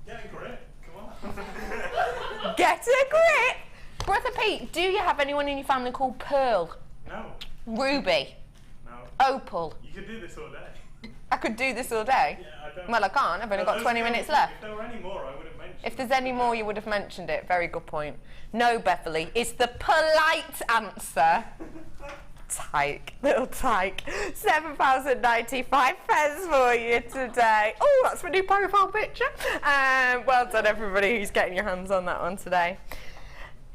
Get a grip, come on. Get a grip. Brother Pete, do you have anyone in your family called Pearl? No. Ruby? No. Opal? You could do this all day. I could do this all day? Yeah, I don't. Well, I can't. I've only got 20 minutes left. If there were any more, I would have mentioned. If there's any more, you would have mentioned it. Very good point. No, Beverly, it's the polite answer. Tyke, little tyke. £7.95 for you today. Oh, that's my new profile picture. Well done, everybody who's getting your hands on that one today.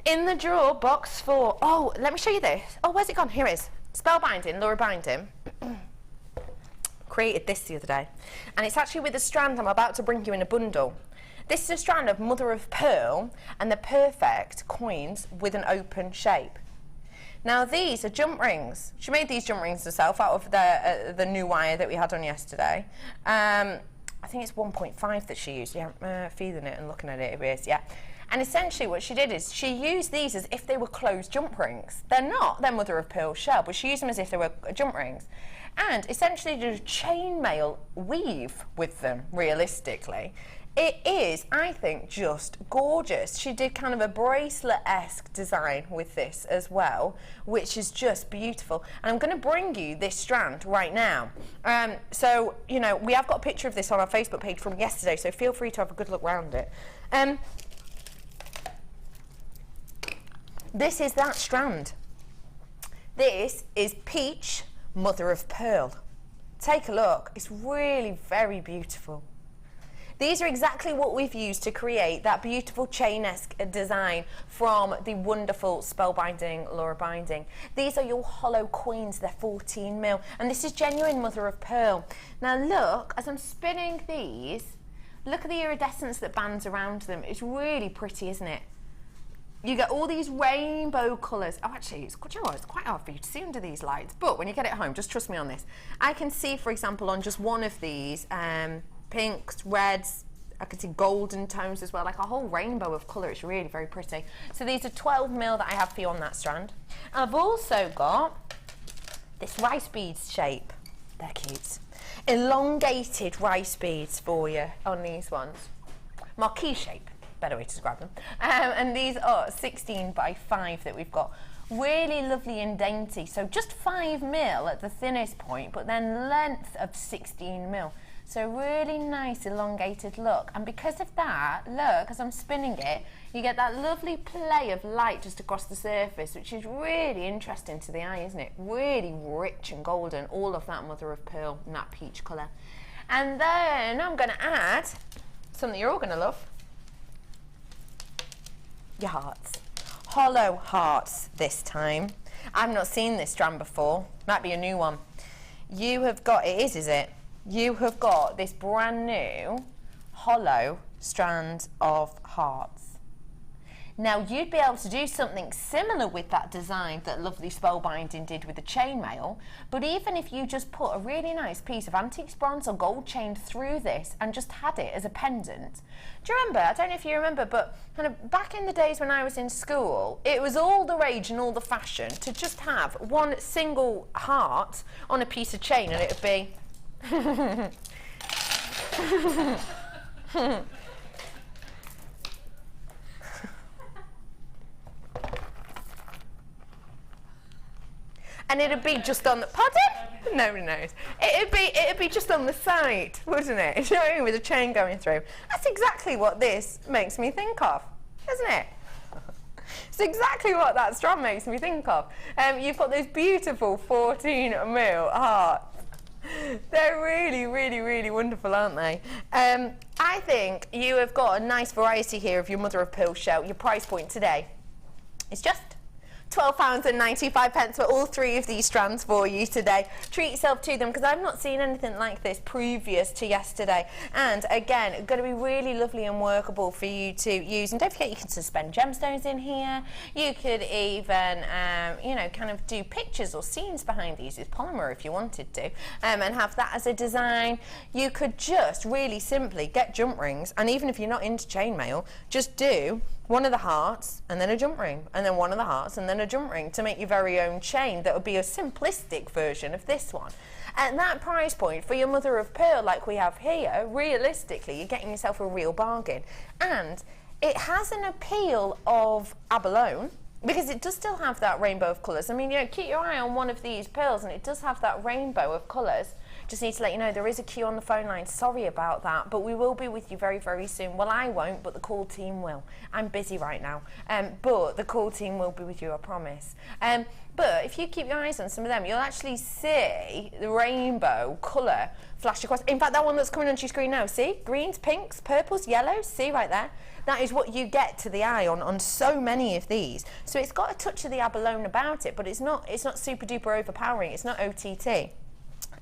In the drawer, box 4. Oh, let me show you this. Oh, where's it gone? Here it is. Spellbinding, Laura Binding. Created this the other day. And it's actually with a strand I'm about to bring you in a bundle. This is a strand of mother of pearl and the perfect coins with an open shape. Now these are jump rings. She made these jump rings herself out of the new wire that we had on yesterday. I think it's 1.5 that she used. Yeah, feeling it and looking at it, it is, yeah. And essentially what she did is she used these as if they were closed jump rings. They're not, they're mother of pearl shell, but she used them as if they were jump rings. And essentially did a chainmail weave with them, realistically. It is, I think, just gorgeous. She did kind of a bracelet-esque design with this as well, which is just beautiful. And I'm going to bring you this strand right now. So, you know, we have got a picture of this on our Facebook page from yesterday, so feel free to have a good look around it. This is that strand. This is Peach, mother of pearl. Take a look. It's really very beautiful. These are exactly what we've used to create that beautiful chain-esque design from the wonderful Spellbinding Laura Binding. These are your hollow coins, they're 14mm, and this is genuine mother of pearl. Now look, as I'm spinning these, look at the iridescence that bands around them. It's really pretty, isn't it? You get all these rainbow colours. Oh, actually, it's quite hard for you to see under these lights, but when you get it home, just trust me on this. I can see, for example, on just one of these, pinks, reds, I can see golden tones as well, like a whole rainbow of colour. It's really very pretty. So these are 12mm that I have for you on that strand. I've also got this rice beads shape. They're cute. Elongated rice beads for you on these ones. Marquee shape, better way to describe them. And these are 16x5 that we've got. Really lovely and dainty. So just 5mm at the thinnest point, but then length of 16mm. So really nice elongated look, and because of that, look, as I'm spinning it, you get that lovely play of light just across the surface, which is really interesting to the eye, isn't it? Really rich and golden, all of that mother of pearl in that peach colour. And then I'm going to add something you're all going to love. Your hearts. Hollow hearts this time. I've not seen this strand before, might be a new one. You have got, it is it? You have got this brand new hollow strand of hearts. Now you'd be able to do something similar with that design that lovely Spellbinding did with the chainmail, but even if you just put a really nice piece of antique bronze or gold chain through this and just had it as a pendant. Do you remember, I don't know if you remember, but kind of back in the days when I was in school, it was all the rage and all the fashion to just have one single heart on a piece of chain, and it would be and it'd be just on the pardon? Nobody knows. It'd be just on the side, wouldn't it? You know what I mean? With a chain going through. That's exactly what this makes me think of, isn't it? It's exactly what that strand makes me think of. You've got those beautiful 14mm hearts. They're really, really, really wonderful, aren't they? I think you have got a nice variety here of your mother of pearl shell. Your price point today is just £12.95 for all 3 of these strands for you today. Treat yourself to them, because I've not seen anything like this previous to yesterday. And again, going to be really lovely and workable for you to use. And don't forget, you can suspend gemstones in here. You could even, you know, kind of do pictures or scenes behind these with polymer if you wanted to, and have that as a design. You could just really simply get jump rings, and even if you're not into chainmail, just do one of the hearts and then a jump ring, and then one of the hearts and then a jump ring to make your very own chain that would be a simplistic version of this one. At that price point, for your mother of pearl like we have here, realistically you're getting yourself a real bargain. And it has an appeal of abalone, because it does still have that rainbow of colours. I mean, you know, keep your eye on one of these pearls and it does have that rainbow of colours. Just need to let you know there is a queue on the phone line. Sorry about that, but we will be with you very, very soon. Well, I won't, but the call team will. I'm busy right now, but the call team will be with you, I promise. But if you keep your eyes on some of them, you'll actually see the rainbow colour flash across. In fact, that one that's coming onto your screen now, see? Greens, pinks, purples, yellows, see right there? That is what you get to the eye on so many of these. So it's got a touch of the abalone about it, but it's not super duper overpowering. It's not OTT.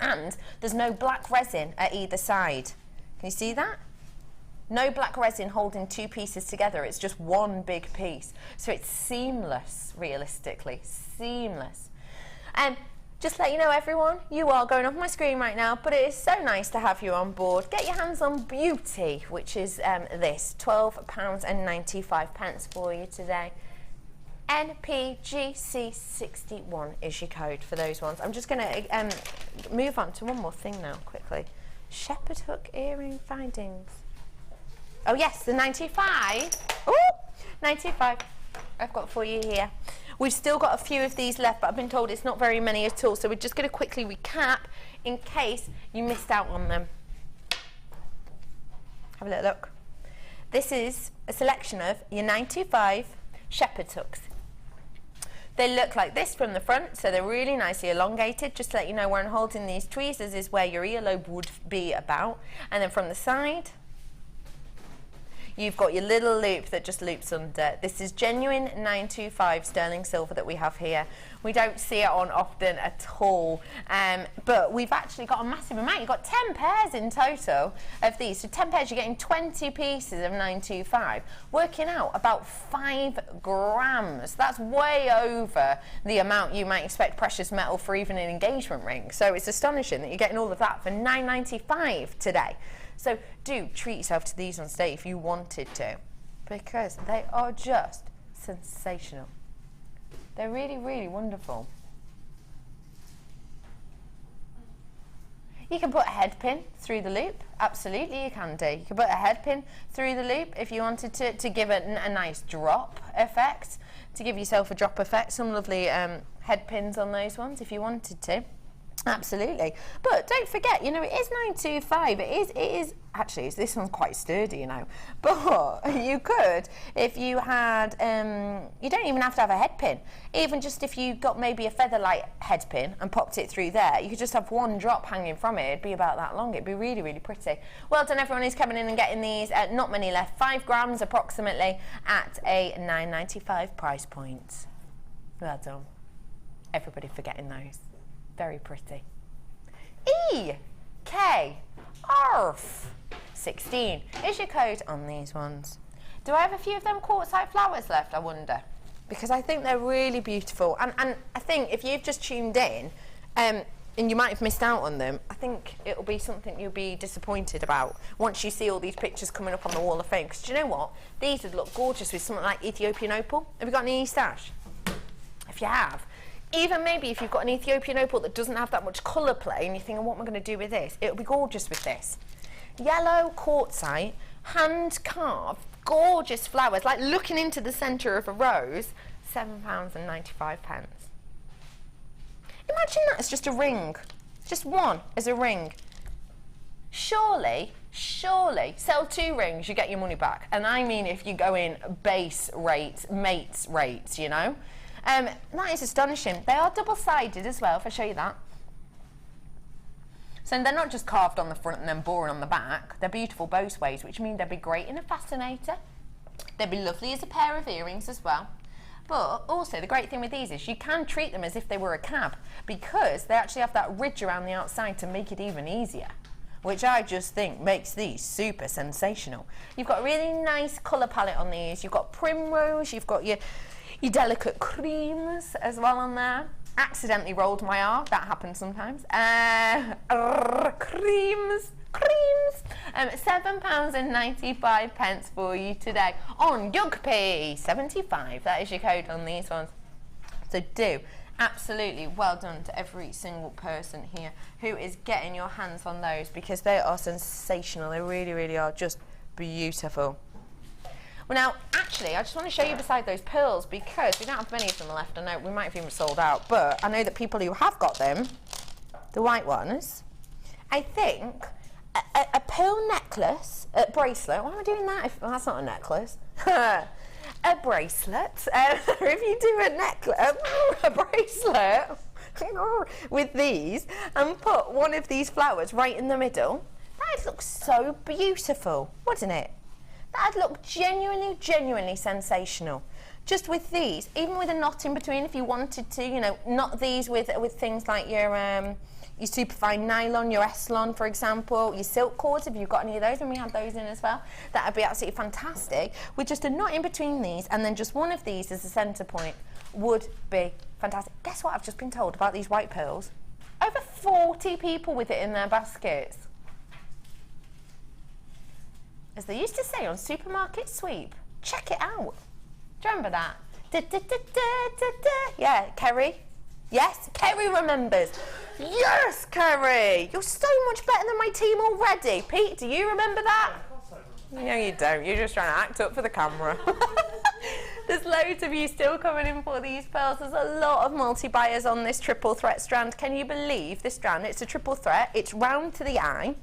And there's no black resin at either side. Can you see that? No black resin holding 2 pieces together. It's just one big piece. So it's seamless, realistically. Seamless. And just to let you know, everyone, you are going off my screen right now, but it is so nice to have you on board. Get your hands on Beauty, which is this, £12.95 for you today. NPGC61 is your code for those ones. I'm just going to move on to one more thing now, quickly. Shepherd hook earring findings. Oh yes, the 95. Ooh, 95 I've got for you here. We've still got a few of these left, but I've been told it's not very many at all. So we're just going to quickly recap in case you missed out on them. Have a little look. This is a selection of your 925 shepherd hooks. They look like this from the front, so they're really nicely elongated. Just to let you know, where I'm holding these tweezers is where your earlobe would be about. And then from the side, you've got your little loop that just loops under. This is genuine 925 sterling silver that we have here. We don't see it on often at all, but we've actually got a massive amount. You've got 10 pairs in total of these. So 10 pairs, you're getting 20 pieces of 925, working out about 5 grams. That's way over the amount you might expect precious metal for even an engagement ring. So it's astonishing that you're getting all of that for £9.95 today. So do treat yourself to these on today if you wanted to, because they are just sensational. They're really, really wonderful. You can put a head pin through the loop. Absolutely, you can do. You can put a head pin through the loop if you wanted to give it a nice drop effect, to give yourself a drop effect. Some lovely head pins on those ones if you wanted to. Absolutely. But don't forget, you know, it is 925. It is actually, this one's quite sturdy, you know. But you could, if you had, you don't even have to have a head pin. Even just if you got maybe a featherlight head pin and popped it through there, you could just have one drop hanging from it. It'd be about that long. It'd be really, really pretty. Well done, everyone who's coming in and getting these. Not many left. 5 grams approximately at a £9.95 price point. Well done. Everybody for getting those. Very pretty. EKRF16 is your code on these ones. Do I have a few of them quartzite flowers left, I wonder? Because I think they're really beautiful. And I think if you've just tuned in and you might have missed out on them, I think it'll be something you'll be disappointed about once you see all these pictures coming up on the wall of fame. Because do you know what? These would look gorgeous with something like Ethiopian opal. Have you got any stash? If you have, even maybe if you've got an Ethiopian opal that doesn't have that much colour play and you're thinking, what am I going to do with this? It'll be gorgeous with this. Yellow quartzite, hand-carved, gorgeous flowers, like looking into the centre of a rose, £7.95. Imagine that as just a ring. Just one as a ring. Surely, sell 2 rings, you get your money back. And I mean if you go in base rates, mates rates, you know. That is astonishing. They are double-sided as well, if I show you that. So they're not just carved on the front and then boring on the back. They're beautiful both ways, which means they'd be great in a fascinator. They'd be lovely as a pair of earrings as well. But also the great thing with these is you can treat them as if they were a cab, because they actually have that ridge around the outside to make it even easier, which I just think makes these super sensational. You've got a really nice colour palette on these. You've got primrose, you've got your delicate creams as well on there. Accidentally rolled my R, that happens sometimes. Creams. £7.95 for you today on Yugpy 75. That is your code on these ones. So do absolutely well done to every single person here who is getting your hands on those, because they are sensational. They really, really are just beautiful. Well, now, actually, I just want to show you beside those pearls, because we don't have many of them left. I know we might have even sold out, but I know that people who have got them, the white ones, I think a pearl necklace, bracelet. Why am I doing that? Well, that's not a necklace. A bracelet. If you do a necklace, a bracelet with these, and put one of these flowers right in the middle, that'd look so beautiful, wouldn't it? That'd look genuinely sensational. Just with these, even with a knot in between, if you wanted to, you know, knot these with things like your superfine nylon, your Eslon, for example, your silk cords, if you've got any of those, and we had those in as well, that would be absolutely fantastic. With just a knot in between these, and then just one of these as a centre point, would be fantastic. Guess what I've just been told about these white pearls? Over 40 people with it in their baskets. As they used to say on Supermarket Sweep, check it out. Do you remember that? Yeah, Kerry. Yes, Kerry remembers. Yes, Kerry. You're so much better than my team already. Pete, do you remember that? No, you don't. You're just trying to act up for the camera. There's loads of you still coming in for these pearls. There's a lot of multi-buyers on this triple threat strand. Can you believe this strand? It's a triple threat. It's round to the eye.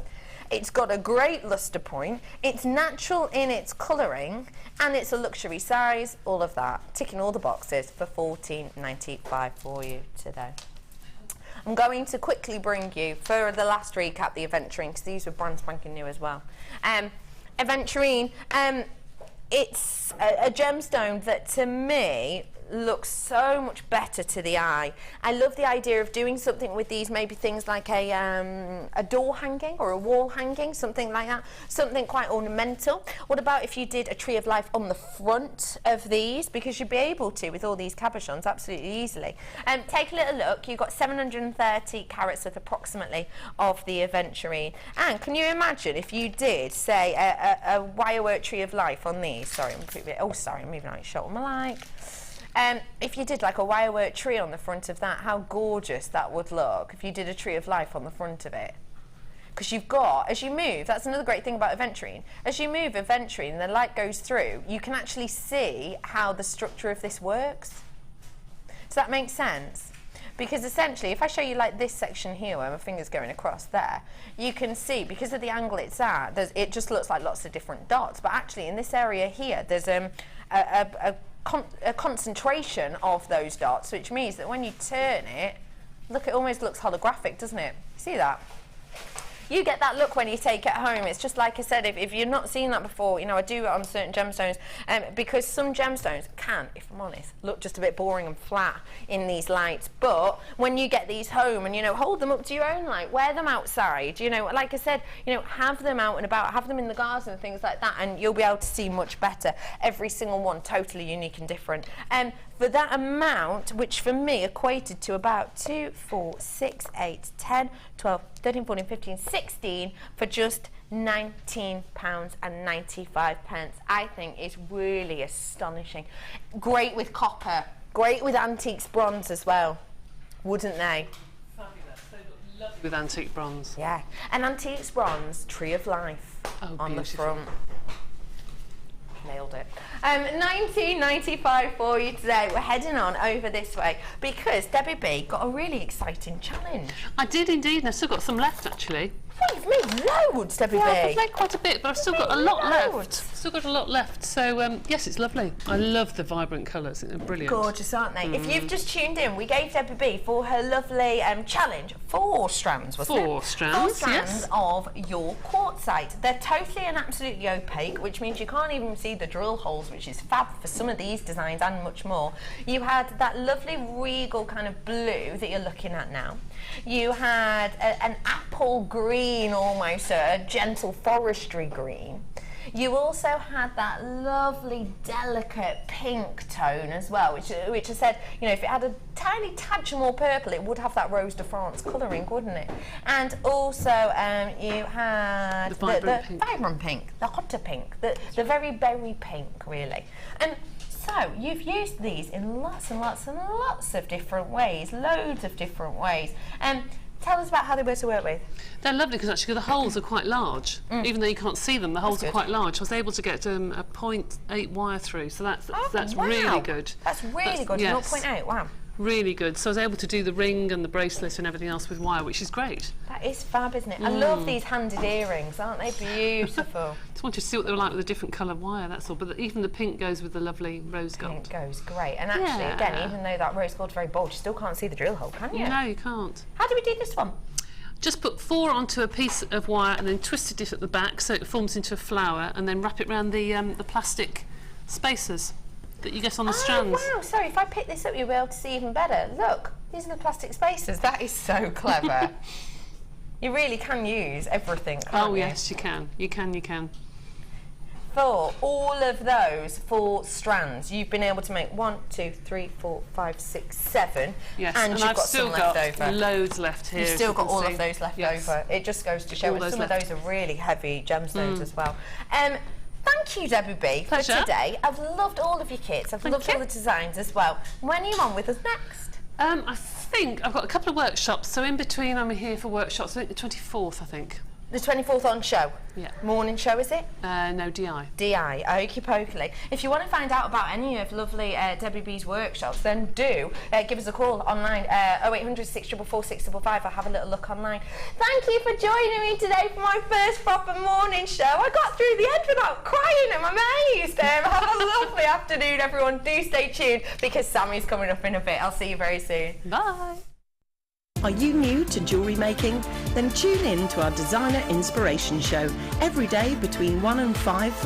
It's got a great lustre point, it's natural in its colouring, and it's a luxury size, all of that. Ticking all the boxes for $14.95 for you today. I'm going to quickly bring you, for the last recap, the Aventurine, because these were brand spanking new as well. Aventurine, it's a gemstone that to me looks so much better to the eye. I love the idea of doing something with these, maybe things like a door hanging or a wall hanging, something like that, something quite ornamental. What about if you did a tree of life on the front of these, because you'd be able to with all these cabochons absolutely easily. Take a little look. You've got 730 carats worth approximately of the Aventurine, and can you imagine if you did say a wirework tree of life on these? Sorry, I'm moving out your shot. What am I like? If you did like a wirework tree on the front of that, how gorgeous that would look if you did a tree of life on the front of it. Because you've got, as you move, that's another great thing about Aventurine, as you move Aventurine and the light goes through, you can actually see how the structure of this works. Does that make sense? Because essentially, if I show you like this section here where my finger's going across there, you can see, because of the angle it's at, it just looks like lots of different dots, but actually in this area here, there's a concentration of those dots, which means that when you turn it, look, it almost looks holographic, doesn't it? See that? You get that look when you take it home. It's just like I said, if you've not seen that before, you know, I do it on certain gemstones, because some gemstones can, if I'm honest, look just a bit boring and flat in these lights. But when you get these home and, you know, hold them up to your own light, wear them outside, you know, like I said, you know, have them out and about, have them in the garden and things like that, and you'll be able to see much better. Every single one totally unique and different. For that amount, which for me equated to about 2, 4, 6, 8, 10, 12, 13, 14, 15, 16 for just £19.95, I think is really astonishing. Great with copper, great with antiques bronze as well, wouldn't they? Fabulous. They look lovely with antique bronze. Yeah, an antiques bronze tree of life on the front. Nailed it. $19.95 for you today. We're heading on over this way because Debbie B got a really exciting challenge. I did indeed, and I've still got some left actually. What have You've made loads, Debbie B. I've made quite a bit, but I've still got a lot left. Still got a lot left. So yes, it's lovely. I love the vibrant colours. They're brilliant. Gorgeous, aren't they? If you've just tuned in, we gave Debbie B for her lovely challenge 4 strands, wasn't it? 4 strands, 4 strands yes. of your quartzite. They're totally and absolutely opaque, which means you can't even see the drill holes, which is fab for some of these designs and much more. You had that lovely regal kind of blue that you're looking at now. You had an apple green, almost a gentle forestry green. You also had that lovely delicate pink tone as well, which I said, you know, if it had a tiny touch more purple, it would have that Rose de France colouring, wouldn't it? And also you had the vibrant pink, the hotter pink, the very berry pink, really. And so you've used these in lots and lots and lots of different ways, loads of different ways. Tell us about how they were to work with. They're lovely because actually the holes are quite large. Even though you can't see them, the holes are quite large. I was able to get a 0.8 wire through, so that's really good. That's really good. Yes. 0.8, wow. Really good. So I was able to do the ring and the bracelet and everything else with wire, which is great. That is fab, isn't it? I love these handed earrings, aren't they beautiful? Just wanted to see what they were like with a different colour wire, that's all. But even the pink goes with the lovely rose gold. Pink goes great. And actually, again, even though that rose gold's very bold, you still can't see the drill hole, can you? No, you can't. How do we do this one? Just put 4 onto a piece of wire and then twisted it at the back so it forms into a flower, and then wrap it around the plastic spacers that you get on the strands. Wow, sorry, if I pick this up you'll be able to see even better. Look, these are the plastic spacers. That is so clever. You really can use everything, can't you? Yes, you can. You can. For all of those 4 strands, you've been able to make 1, 2, 3, 4, 5, 6, 7. Yes, and you've I've got still some got left over. loads left here. You've still got all of those left over. It just goes to show us some of those are really heavy gemstones as well. Thank you, Debbie B, for today. I've loved all of your kits. I've loved all the designs as well. When are you on with us next? I think I've got a couple of workshops, so in between I'm here for workshops. I think the 24th, I think. The 24th on show? Yeah. Morning show, is it? No, DI. DI, okie pokely. If you want to find out about any of lovely Debbie B's workshops, then do give us a call online, 0800 644 655. I'll have a little look online. Thank you for joining me today for my first proper morning show. I got through the end without crying. I'm amazed. Have a lovely afternoon, everyone. Do stay tuned because Sammy's coming up in a bit. I'll see you very soon. Bye. Are you new to jewellery making? Then tune in to our Designer Inspiration Show every day between 1 and 5 for